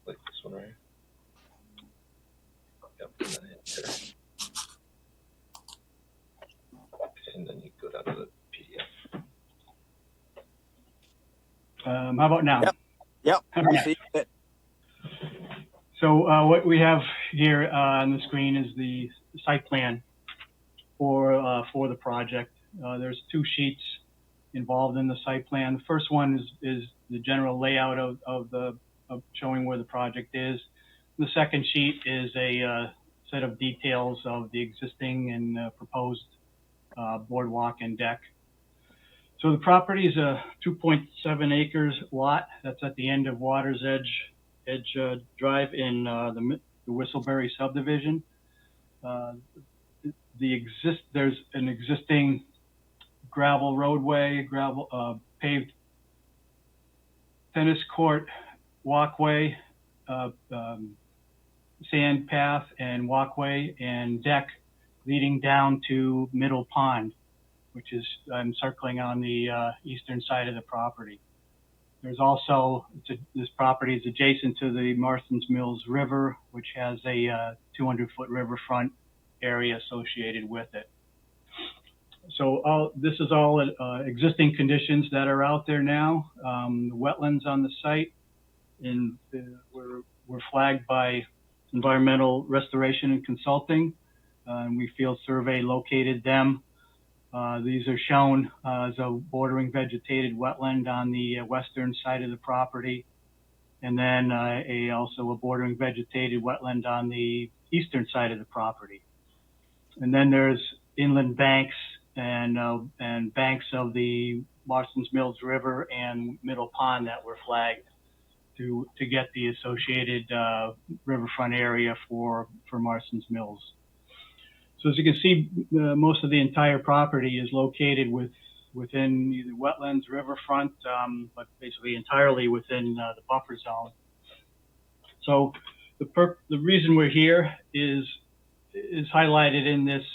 Click this one right here. Yep. And then hit enter. And then you go down to the PDF. How about now? Yep. Okay. I see it. So what we have here on the screen is the site plan for the project. There's 2 sheets involved in the site plan. The first one is the general layout of showing where the project is. The second sheet is a set of details of the existing and proposed boardwalk and deck. So the property is a 2.7 acres lot that's at the end of Water's Edge Drive in the Whistlebury subdivision. There's an existing gravel roadway, paved tennis court, walkway, sand path and walkway and deck leading down to Middle Pond. which is circling on the eastern side of the property. There's also, this property is adjacent to the Marstons Mills River, which has a 200-foot riverfront area associated with it. So this is all existing conditions that are out there now. The wetlands on the site were flagged by Environmental Restoration and Consulting, and we field survey located them. These are shown as a bordering vegetated wetland on the western side of the property, and then also a bordering vegetated wetland on the eastern side of the property. And then there's inland banks and banks of the Marstons Mills River and Middle Pond that were flagged to get the associated riverfront area for Marstons Mills. So as you can see, most of the entire property is located within either wetlands, riverfront, but basically entirely within the buffer zone. So the reason we're here is highlighted in this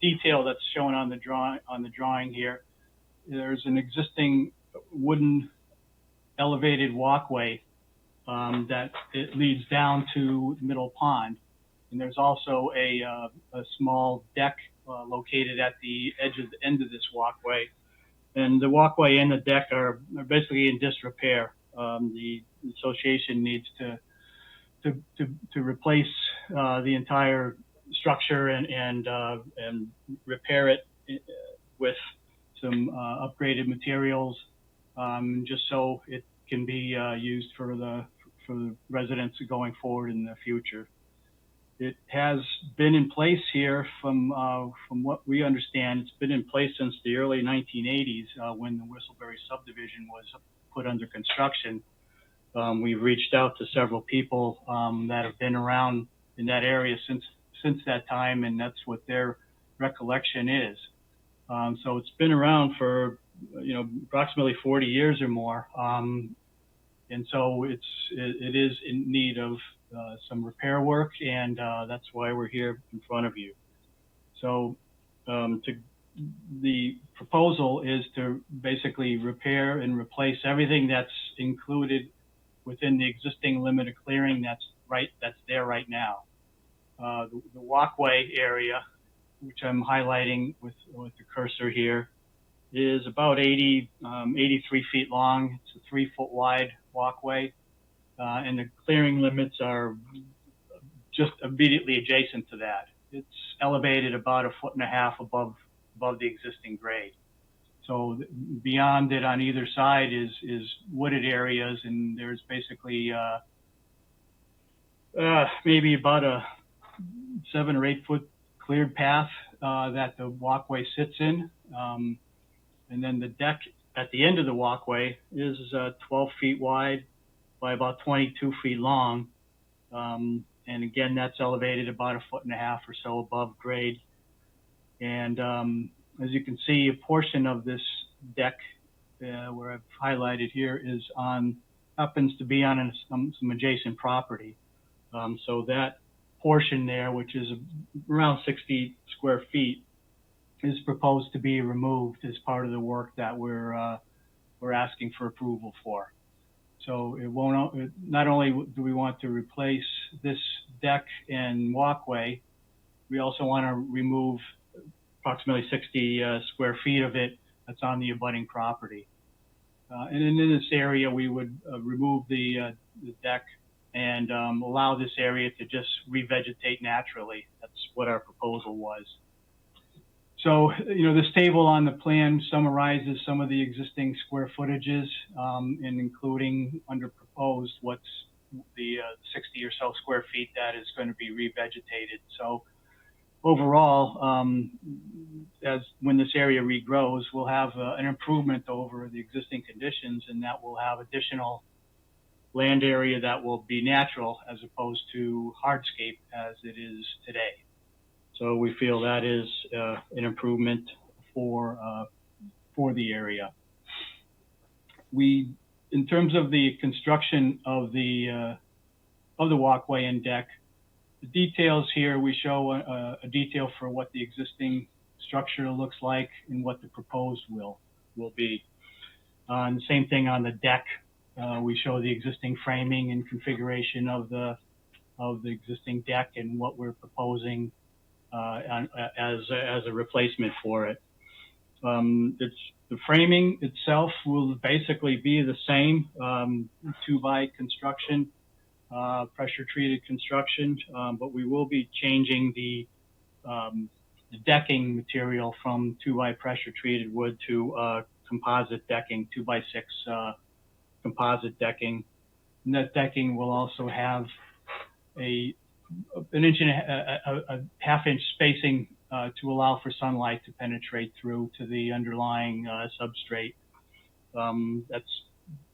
detail that's shown on the drawing here. There's an existing wooden elevated walkway that it leads down to Middle Pond. And there's also a small deck located at the end of this walkway. And the walkway and the deck are basically in disrepair. The association needs to replace the entire structure and repair it with some upgraded materials, just so it can be used for the residents going forward in the future. It has been in place here from what we understand. It's been in place since the early 1980s when the Whistleberry subdivision was put under construction. We've reached out to several people that have been around in that area since that time, and that's what their recollection is. So it's been around for approximately 40 years or more, and so it is in need of some repair work, and that's why we're here in front of you. So the proposal is to basically repair and replace everything that's included within the existing limit of clearing that's there right now. The walkway area, which I'm highlighting with the cursor here, is about 83 feet long. It's a 3-foot wide walkway. And the clearing limits are just immediately adjacent to that. It's elevated about 1.5 feet above the existing grade. So beyond it on either side is wooded areas, and there's basically maybe about a 7 or 8 foot cleared path that the walkway sits in. And then the deck at the end of the walkway is 12 feet wide by about 22 feet long. And again, that's elevated about 1.5 feet or so above grade. And as you can see, a portion of this deck where I've highlighted here happens to be on some adjacent property. So that portion there, which is around 60 square feet, is proposed to be removed as part of the work that we're asking for approval for. So not only do we want to replace this deck and walkway, we also want to remove approximately 60 square feet of it that's on the abutting property. And in this area, we would remove the deck and allow this area to just revegetate naturally. That's what our proposal was. So, this table on the plan summarizes some of the existing square footages, and including under proposed what's the 60 or so square feet that is going to be revegetated. So overall, when this area regrows, we'll have an improvement over the existing conditions, and that will have additional land area that will be natural as opposed to hardscape as it is today. So we feel that is an improvement for the area. In terms of the construction of the walkway and deck, the details here, we show a detail for what the existing structure looks like and what the proposed will be. And the same thing on the deck. We show the existing framing and configuration of the existing deck and what we're proposing as a replacement for it. The framing itself will basically be the same, 2x construction, pressure treated construction, but we will be changing the decking material from 2x pressure treated wood to composite decking, 2x6 composite decking. And that decking will also have an inch and a half-inch spacing to allow for sunlight to penetrate through to the underlying substrate.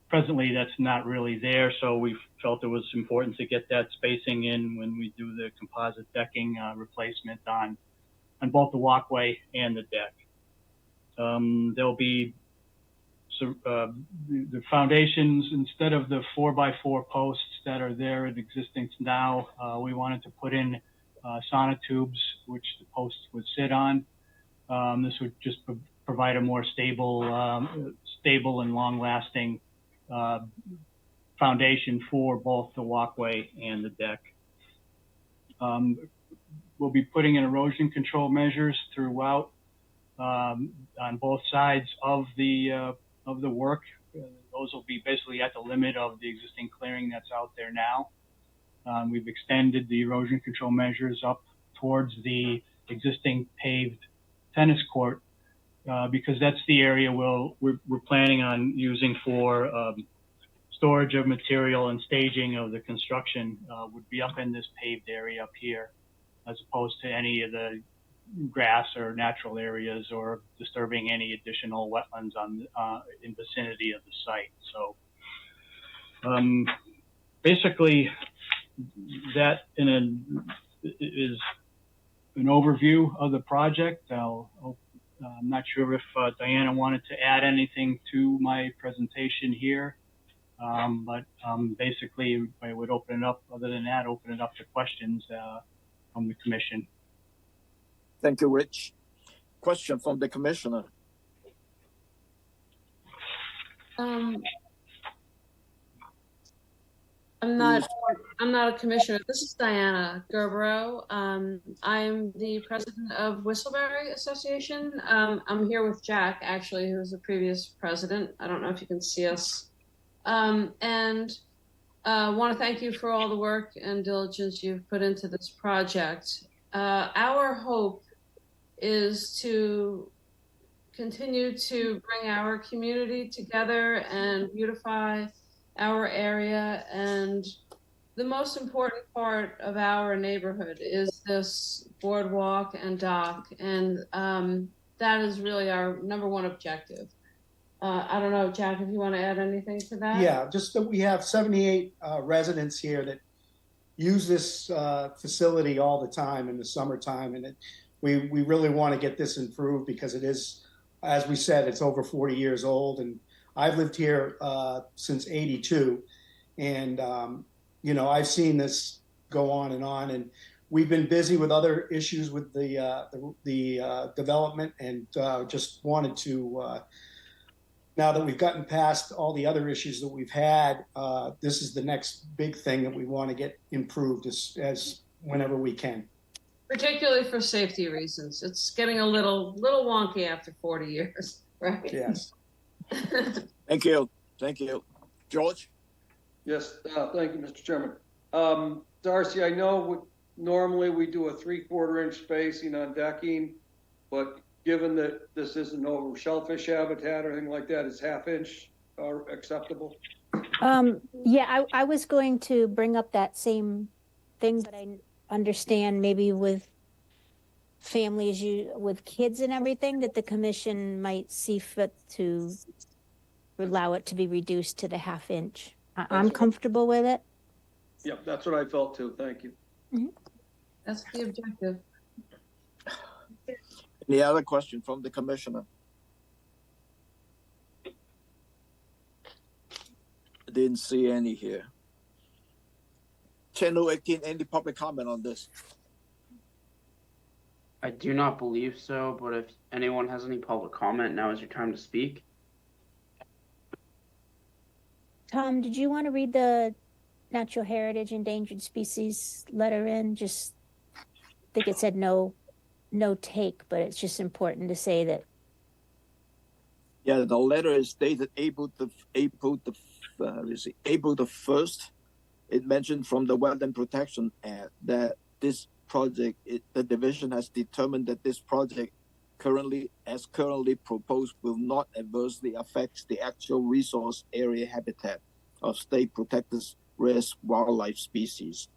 Presently that's not really there, so we felt it was important to get that spacing in when we do the composite decking replacement on both the walkway and the deck. There'll be the foundations, instead of the 4x4 posts that are there in existence now, we wanted to put in sonotubes, which the posts would sit on. This would just provide a more stable and long-lasting foundation for both the walkway and the deck. We'll be putting in erosion control measures throughout on both sides of the work. Those will be basically at the limit of the existing clearing that's out there now. We've extended the erosion control measures up towards the existing paved tennis court because that's the area we're planning on using for storage of material and staging of the construction would be up in this paved area up here, as opposed to any of the grass or natural areas or disturbing any additional wetlands in vicinity of the site. So basically that is an overview of the project. I'm not sure if Diana wanted to add anything to my presentation here, but basically I would open it up, other than that, open it up to questions from the commission. Thank you, Rich. Question from the commissioner. I'm not a commissioner. This is Diana Gerbero. I'm the president of Whistleberry Association. I'm here with Jack, actually, who's the previous president. I don't know if you can see us. And want to thank you for all the work and diligence you've put into this project. Our hope is to continue to bring our community together and beautify our area. And the most important part of our neighborhood is this boardwalk and dock. And that is really our #1 objective. I don't know, Jack, if you want to add anything to that? Yeah, just that we have 78 residents here that use this facility all the time in the summertime. And we really want to get this improved because it is, as we said, it's over 40 years old. And I've lived here since '82. And, you know, I've seen this go on. And we've been busy with other issues with the development and just wanted to, now that we've gotten past all the other issues that we've had, this is the next big thing that we want to get improved as whenever we can. Particularly for safety reasons. It's getting a little wonky after 40 years, right? Yes. Thank you. Thank you. George? Yes, thank you, Mr. Chairman. Darcy, I know normally we do a 3/4 inch spacing on decking, but given that this isn't over shellfish habitat or anything like that, is 1/2 inch acceptable? Yeah, I was going to bring up that same thing, but I understand maybe with families, with kids and everything, that the commission might see fit to allow it to be reduced to the 1/2 inch. I'm comfortable with it. Yep, that's what I felt too. Thank you. Mm-hmm. That's the objective. Any other question from the commissioner? I didn't see any here. Channel 18, any public comment on this? I do not believe so, but if anyone has any public comment, now is your time to speak. Tom, did you want to read the natural heritage endangered species letter in? Just, I think it said no take, but it's just important to say that. Yeah, the letter is dated April the 1st. It mentioned from the Wetland Protection Act that this project, the division has determined that this project currently proposed will not adversely affect the actual resource area habitat of state protected rare wildlife species.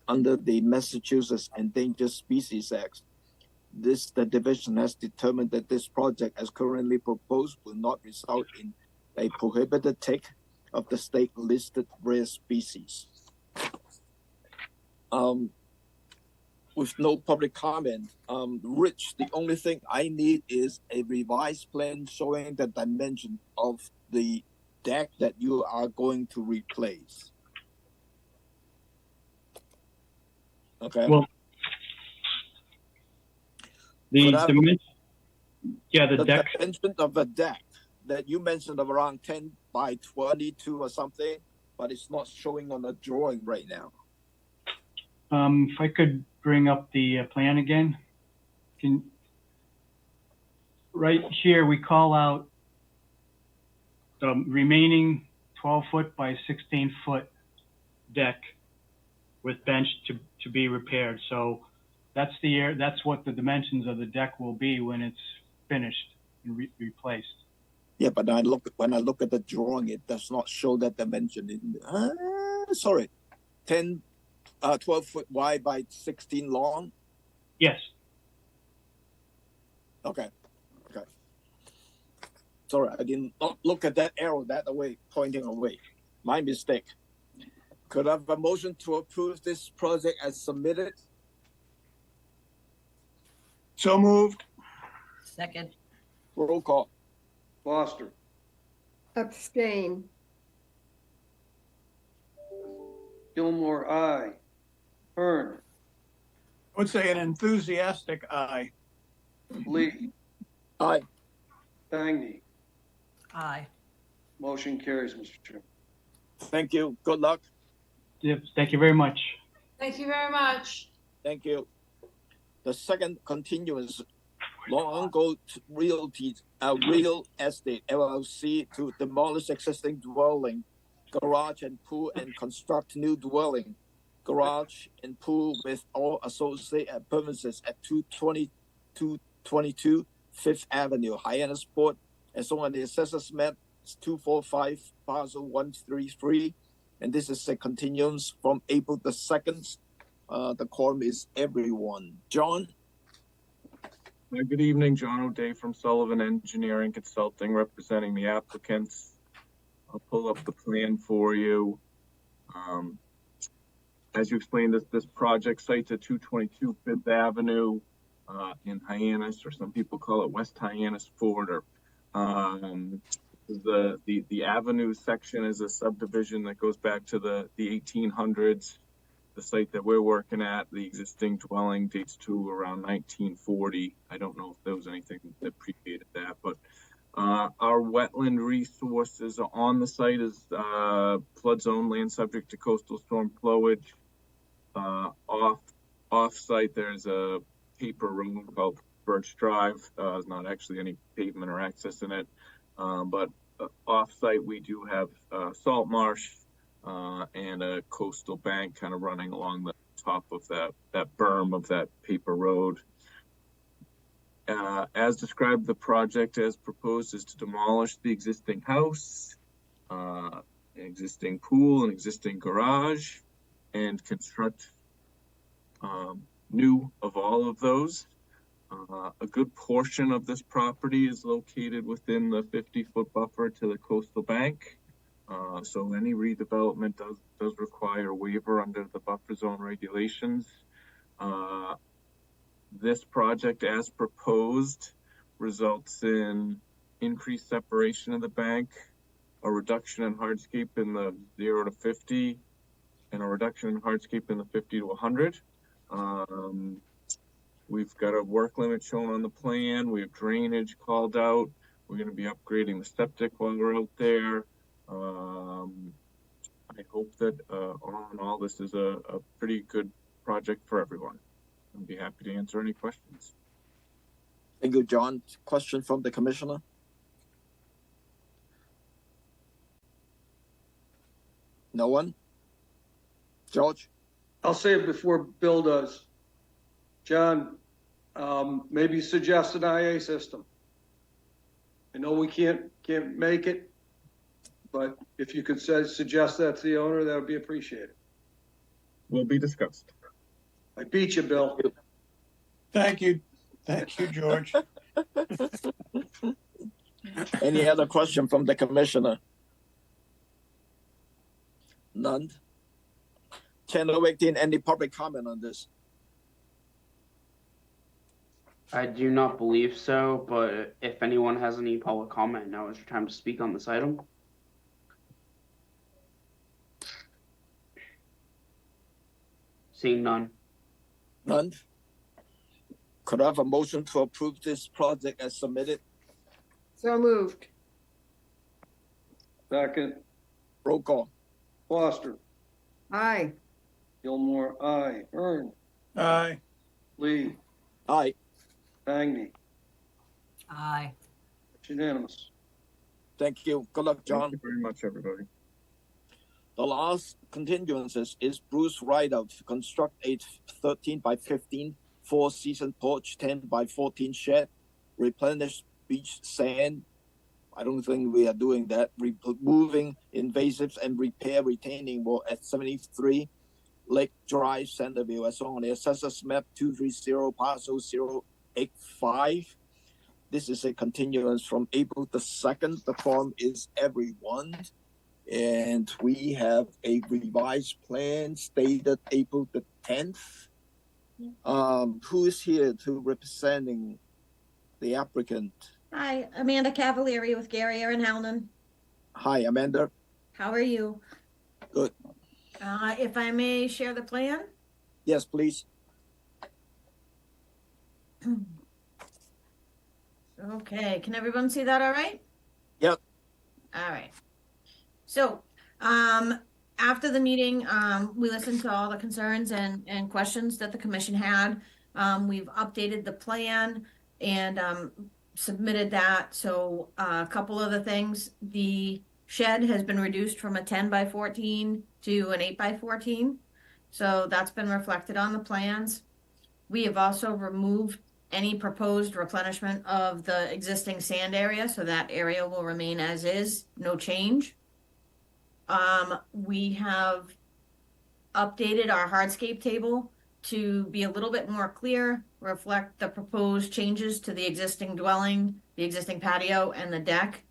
Under the Massachusetts Endangered Species Act, the division has determined that this project as currently proposed will not result in a prohibited take of the state listed rare species. With no public comment, Rich, the only thing I need is a revised plan showing the dimension of the deck that you are going to replace. Okay. Well, the the deck. dimension of the deck that you mentioned of around 10 by 22 or something, but it's not showing on the drawing right now. If I could bring up the plan again. Right here, we call out the remaining 12-foot by 16-foot deck with bench to be repaired. So that's what the dimensions of the deck will be when it's finished and replaced. Yeah, but when I look at the drawing, it does not show that dimension. 12 foot wide by 16 long. Yes. Okay. Sorry, I did not look at that arrow that way, pointing away. My mistake. Could I have a motion to approve this project as submitted? So moved. Second. Roll call. Foster. Abstain. Gilmore, aye. Hearn. I would say an enthusiastic aye. Lee. Aye. Bagney. Aye. Motion carries, Mr. Chairman. Thank you. Good luck. Yep. Thank you very much. Thank you very much. Thank you. The second continuance, Long Real Estate LLC to demolish existing dwelling, garage and pool and construct new dwelling, garage and pool with all associated premises at 222 Fifth Avenue, Hyannis Port, as on the assessors map 245 Parcel 133, and this is a continuance from April the 2nd. The quorum is everyone. John? Good evening, John O'Day from Sullivan Engineering Consulting, representing the applicants. I'll pull up the plan for you. As you explained, this project sites at 222 Fifth Avenue in Hyannis, or some people call it West Hyannis Ford. Or the avenue section is a subdivision that goes back to the 1800s. The site that we're working at, the existing dwelling, dates to around 1940. I don't know if there was anything that predated that, but our wetland resources on the site is flood zone land subject to coastal storm flowage. Off site, there's a paper road called Birch Drive. There's not actually any pavement or access in it, but off site we do have salt marsh. And a coastal bank kind of running along the top of that berm of that paper road. As described, the project as proposed is to demolish the existing house, an existing pool, an existing garage, and construct new of all of those. A good portion of this property is located within the 50-foot buffer to the coastal bank. So any redevelopment does require a waiver under the buffer zone regulations. This project as proposed results in increased separation of the bank, a reduction in hardscape in the 0 to 50, and a reduction in hardscape in the 50 to 100. We've got a work limit shown on the plan. We have drainage called out. We're going to be upgrading the septic while we're out there. I hope that all in all, this is a pretty good project for everyone. I'd be happy to answer any questions. Thank you, John. Question from the commissioner? No one? George? I'll say it before Bill does. John, maybe suggest an IA system. I know we can't make it, but if you could suggest that to the owner, that would be appreciated. Will be discussed. I beat you, Bill. Thank you. Thank you, George. Any other question from the commissioner? None. Channel 18, any public comment on this? I do not believe so, but if anyone has any public comment, now is your time to speak on this item. Seeing none. None. Could I have a motion to approve this project as submitted? So moved. Second. Roll call. Foster. Aye. Gilmore, aye. Ern. Aye. Lee. Aye. Bagney. Aye. It's unanimous. Thank you. Good luck, John. Thank you very much, everybody. The last continuances is Bruce Ryder to construct a 13 by 15 four-season porch, 10 by 14 shed, replenish beach sand. I don't think we are doing that. Removing invasives and repair retaining wall at 73 Lake Drive, Centerville, as on the assessors map 230 parcel 085. This is a continuance from April the 2nd. The form is everyone. And we have a revised plan stated April the 10th. Who is here to representing the applicant? Hi, Amanda Cavalieri with Gary and Howland. Hi, Amanda. How are you? Good. If I may share the plan? Yes, please. Okay, can everyone see that all right? Yep. All right. So, after the meeting, we listened to all the concerns and questions that the commission had. We've updated the plan and submitted that. So a couple of the things, the shed has been reduced from a 10 by 14 to an 8 by 14. So that's been reflected on the plans. We have also removed any proposed replenishment of the existing sand area. So that area will remain as is, no change. We have updated our hardscape table to be a little bit more clear, reflect the proposed changes to the existing dwelling, the existing patio, and the deck.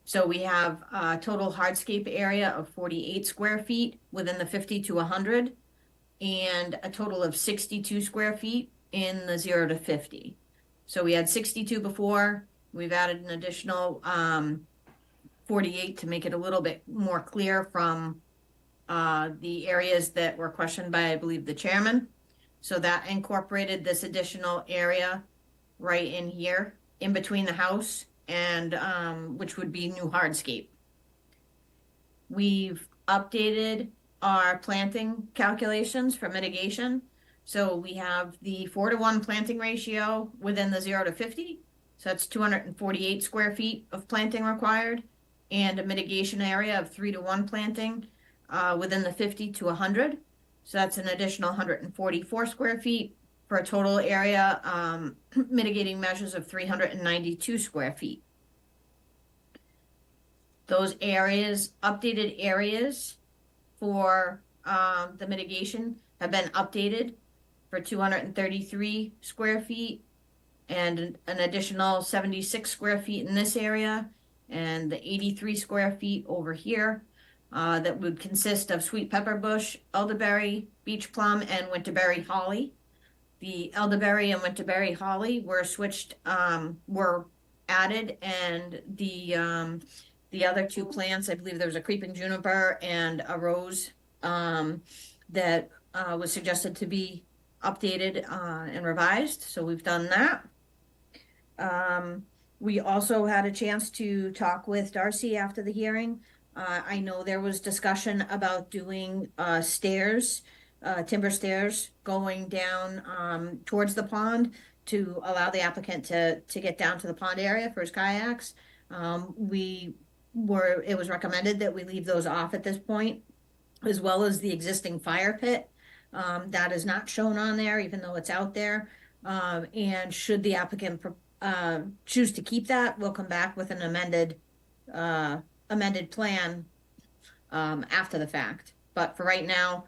So we have a total hardscape area of 48 square feet within the 50 to 100, and a total of 62 square feet in the 0 to 50. So we had 62 before. We've added an additional 48 to make it a little bit more clear from the areas that were questioned by, I believe, the chairman. So that incorporated this additional area right in here, in between the house and which would be new hardscape. We've updated our planting calculations for mitigation. So we have the 4-to-1 planting ratio within the 0 to 50. So that's 248 square feet of planting required, and a mitigation area of 3-to-1 planting within the 50 to 100. So that's an additional 144 square feet for a total area mitigating measures of 392 square feet. Those areas, updated areas for the mitigation have been updated for 233 square feet and an additional 76 square feet in this area, and the 83 square feet over here that would consist of sweet pepper bush, elderberry, beech plum, and winterberry holly. The elderberry and winterberry holly were switched, were added, and the other two plants, I believe there was a creeping juniper and a rose that was suggested to be updated and revised, so we've done that. We also had a chance to talk with Darcy after the hearing. I know there was discussion about doing stairs, timber stairs going down towards the pond to allow the applicant to get down to the pond area for his kayaks. It was recommended that we leave those off at this point, as well as the existing fire pit. That is not shown on there, even though it's out there. And should the applicant choose to keep that, we'll come back with an amended plan after the fact. But for right now,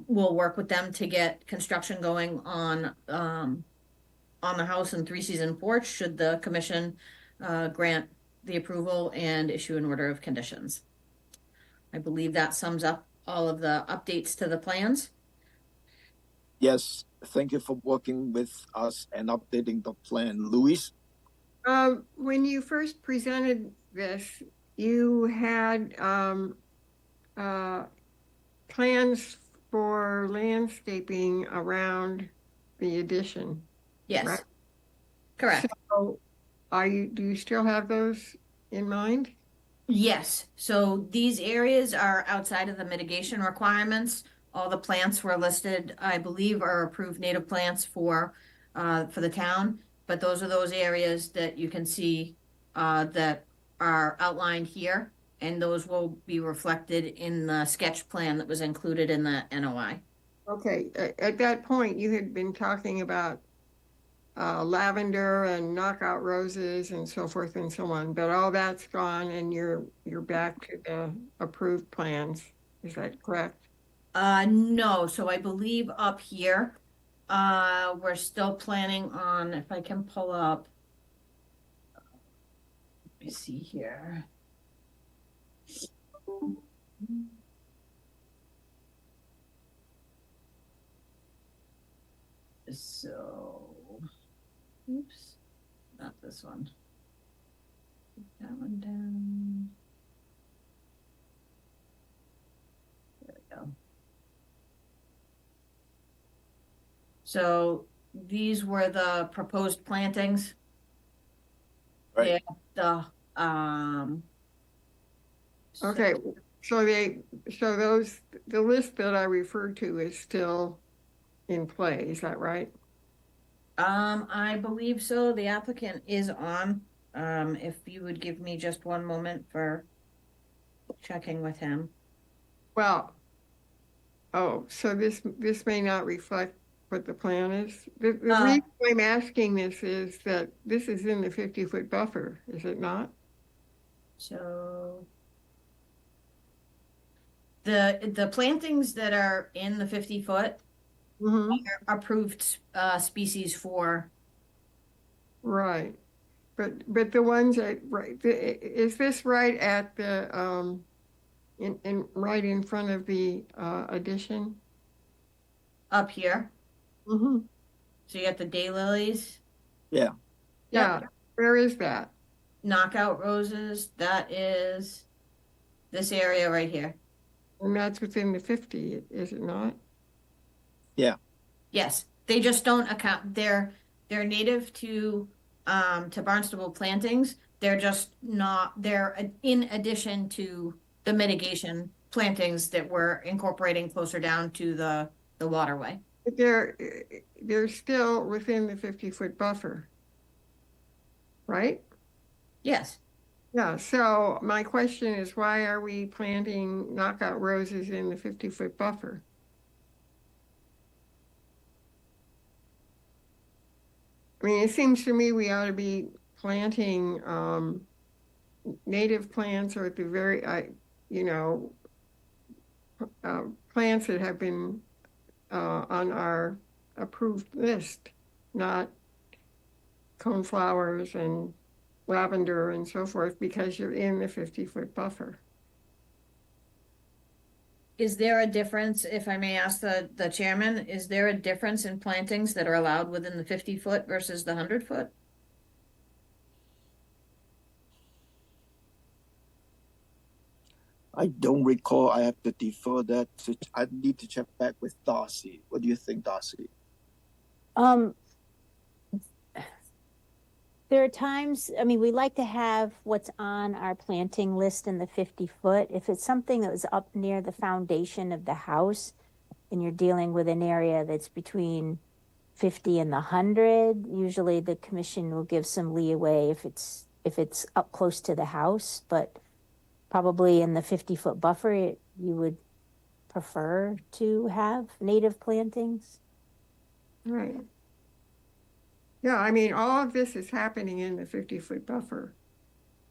we'll work with them to get construction going on the house and three-season porch, should the commission grant the approval and issue an order of conditions. I believe that sums up all of the updates to the plans. Yes, thank you for working with us and updating the plan. Luis? When you first presented this, you had plans for landscaping around the addition. Yes. Right? Correct. So do you still have those in mind? Yes, so these areas are outside of the mitigation requirements. All the plants were listed, I believe, are approved native plants for the town. But those are those areas that you can see that are outlined here, and those will be reflected in the sketch plan that was included in the NOI. Okay, at that point, you had been talking about lavender and knockout roses and so forth and so on, but all that's gone and you're back to the approved plans. Is that correct? No, so I believe up here, we're still planning on, if I can pull up, let me see here. So, oops, not this one. Put that one down. There we go. So these were the proposed plantings. Right. The Okay, so the list that I referred to is still in play, is that right? I believe so. The applicant is on. If you would give me just one moment for checking with him. Well, so this may not reflect what the plan is. The reason I'm asking this is that this is in the 50-foot buffer, is it not? So the plantings that are in the 50-foot are approved species for. Right, but the ones that is this right at the right in front of the addition? Up here. Mm-hmm. So you got the daylilies. Yeah. Yeah. Where is that? Knockout roses. That is this area right here. And that's within the 50, is it not? Yeah. Yes, they just don't account. They're native to Barnstable plantings. They're just not. They're in addition to the mitigation plantings that we're incorporating closer down to the waterway. But they're still within the 50-foot buffer, right? Yes. Yeah, so my question is, why are we planting knockout roses in the 50-foot buffer? I mean, it seems to me we ought to be planting native plants, or at the very, plants that have been on our approved list, not coneflowers and lavender and so forth, because you're in the 50-foot buffer. Is there a difference, if I may ask the chairman, is there a difference in plantings that are allowed within the 50-foot versus the 100-foot? I don't recall. I have to defer that. I need to check back with Darcy. What do you think, Darcy? There are times, I mean, we like to have what's on our planting list in the 50-foot. If it's something that was up near the foundation of the house and you're dealing with an area that's between 50 and the 100, usually the commission will give some leeway if it's up close to the house, but probably in the 50-foot buffer, you would prefer to have native plantings. Right. Yeah, I mean, all of this is happening in the 50-foot buffer.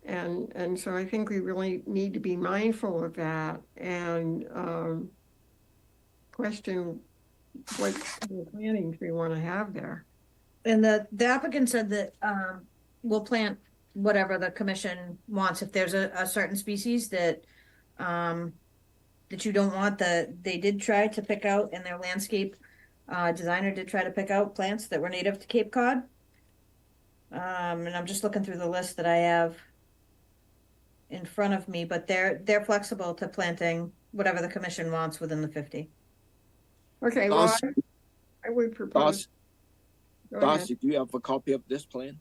And so I think we really need to be mindful of that and question what plantings we want to have there. And the applicant said that we'll plant whatever the commission wants. If there's a certain species that that you don't want, they did try to pick out, and their landscape designer did try to pick out plants that were native to Cape Cod. And I'm just looking through the list that I have in front of me, but they're flexible to planting whatever the commission wants within the 50. Okay, well, I would propose. Darcy, do you have a copy of this plan?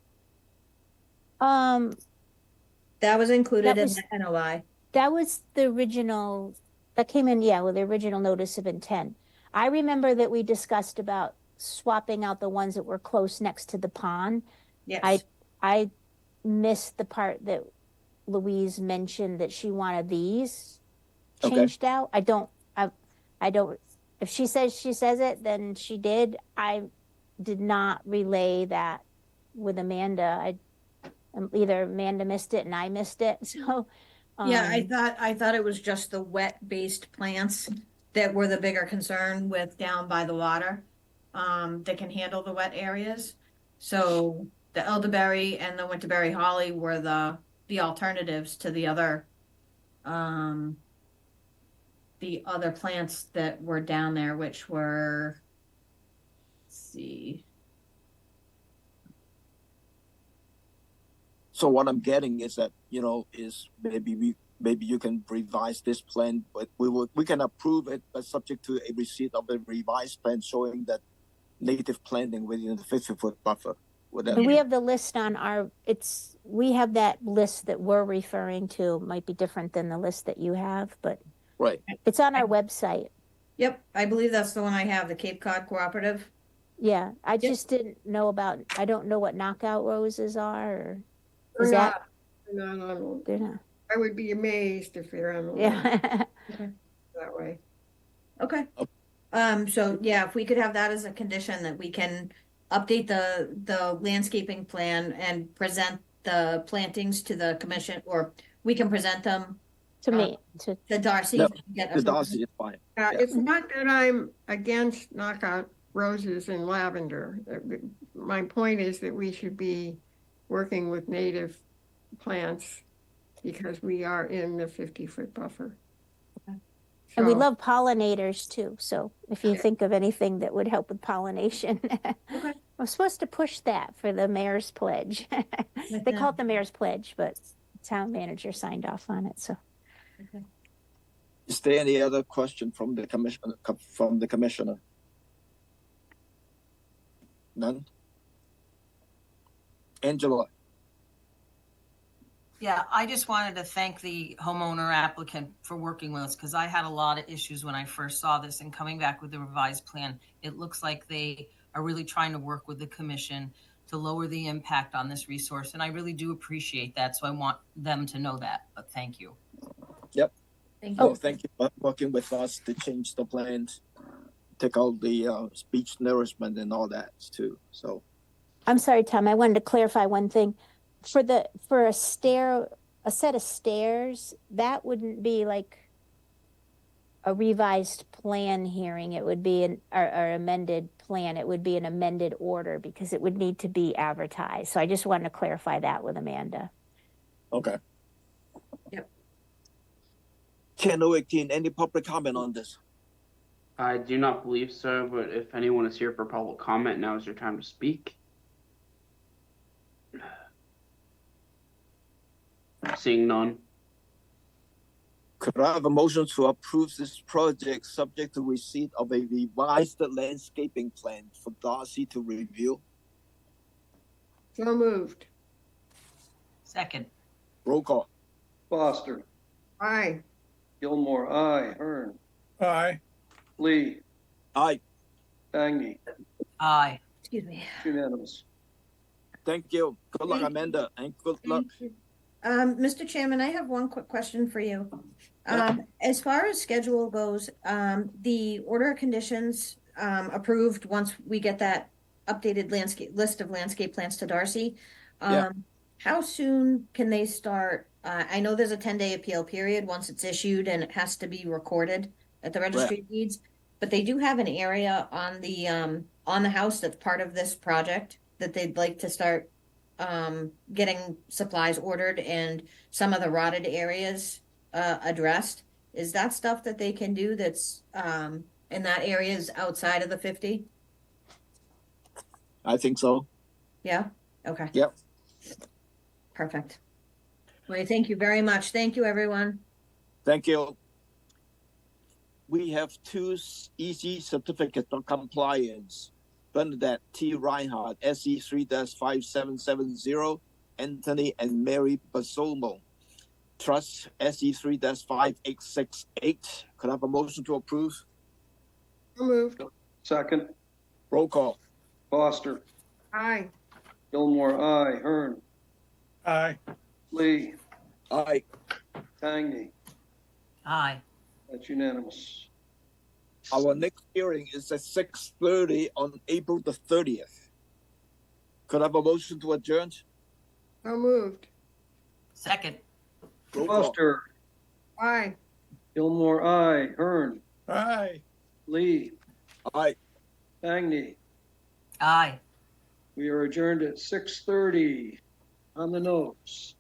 That was included in the NOI. That was the original, that came in, yeah, with the original notice of intent. I remember that we discussed about swapping out the ones that were close next to the pond. Yes. I missed the part that Louise mentioned that she wanted these changed out. I don't, if she says it, then she did. I did not relay that with Amanda. Either Amanda missed it and I missed it. So yeah, I thought it was just the wet-based plants that were the bigger concern with down by the water, that can handle the wet areas. So the elderberry and the winterberry holly were the alternatives to the other plants that were down there, which were, let's see. So what I'm getting is that, is maybe you can revise this plan, but we can approve it, but subject to a receipt of a revised plan showing that native planting within the 50-foot buffer. We have the list on we have that list that we're referring to. Might be different than the list that you have, but right. It's on our website. Yep, I believe that's the one I have, the Cape Cod Cooperative. Yeah, I just didn't know I don't know what knockout roses are. Or they're not. I would be amazed if they're on the yeah. Okay. That way. Okay. So yeah, if we could have that as a condition that we can update the landscaping plan and present the plantings to the commission, or we can present them to me, to Darcy. No, to Darcy is fine. It's not that I'm against knockout roses and lavender. My point is that we should be working with native plants because we are in the 50-foot buffer. Okay. So, and we love pollinators too. So if you think of anything that would help with pollination, okay. I'm supposed to push that for the mayor's pledge. They call it the mayor's pledge, but the town manager signed off on it. So, okay. Is there any other question from the commissioner? None. Angela. Yeah, I just wanted to thank the homeowner applicant for working with us, because I had a lot of issues when I first saw this, and coming back with the revised plan, it looks like they are really trying to work with the commission to lower the impact on this resource. And I really do appreciate that. So I want them to know that, but thank you. Yep. Thank you. Oh, thank you for working with us to change the plans, take out the speech nourishment and all that too. So I'm sorry, Tom, I wanted to clarify one thing. For a set of stairs, that wouldn't be like a revised plan hearing. It would be or amended plan. It would be an amended order because it would need to be advertised. So I just wanted to clarify that with Amanda. Okay. Yep. 10:18. Any public comment on this? I do not believe so, but if anyone is here for public comment, now is your time to speak. Seeing none. Could I have a motion to approve this project subject to receipt of a revised landscaping plan for Darcy to review? So moved. Second. Roll call. Foster, Aye. Gilmore, aye. Hearn, Aye. Lee, Aye. Bagney, Aye. Excuse me. unanimous. Thank you. Good luck, Thank Amanda, and good luck. Mr. Chairman, I have one quick question for you. As far as schedule goes, the order of conditions, approved once we get that updated list of landscape plans to Darcy. Yeah. How soon can they start? I know there's a 10-day appeal period once it's issued and it has to be recorded at the registry of deeds, but they do have an area on the house that's part of this project that they'd like to start getting supplies ordered and some of the rotted areas addressed. Is that stuff that they can do that's in that areas outside of the 50? I think so. Yeah? Okay. Yep. Perfect. Well, thank you very much. Thank you, everyone. Thank you. We have two easy certificate of compliance. Bernadette T. Reinhardt, SE 3-5770, Anthony and Mary Basomo. Trust SE 3-5868. Could I have a motion to approve? So moved. Second, Roll call. Foster, Aye. Gilmore, aye. Hearn, Aye. Lee, Aye. Bagney, Aye. that's unanimous. Our next hearing is at 6:30 on April the 30th. Could I have a motion to adjourn? So moved. Second. Roll call. Foster, Aye. Gilmore, aye. Hearn, Aye. Lee, Aye. Bagney. Aye. We are adjourned at 6:30 on the nose.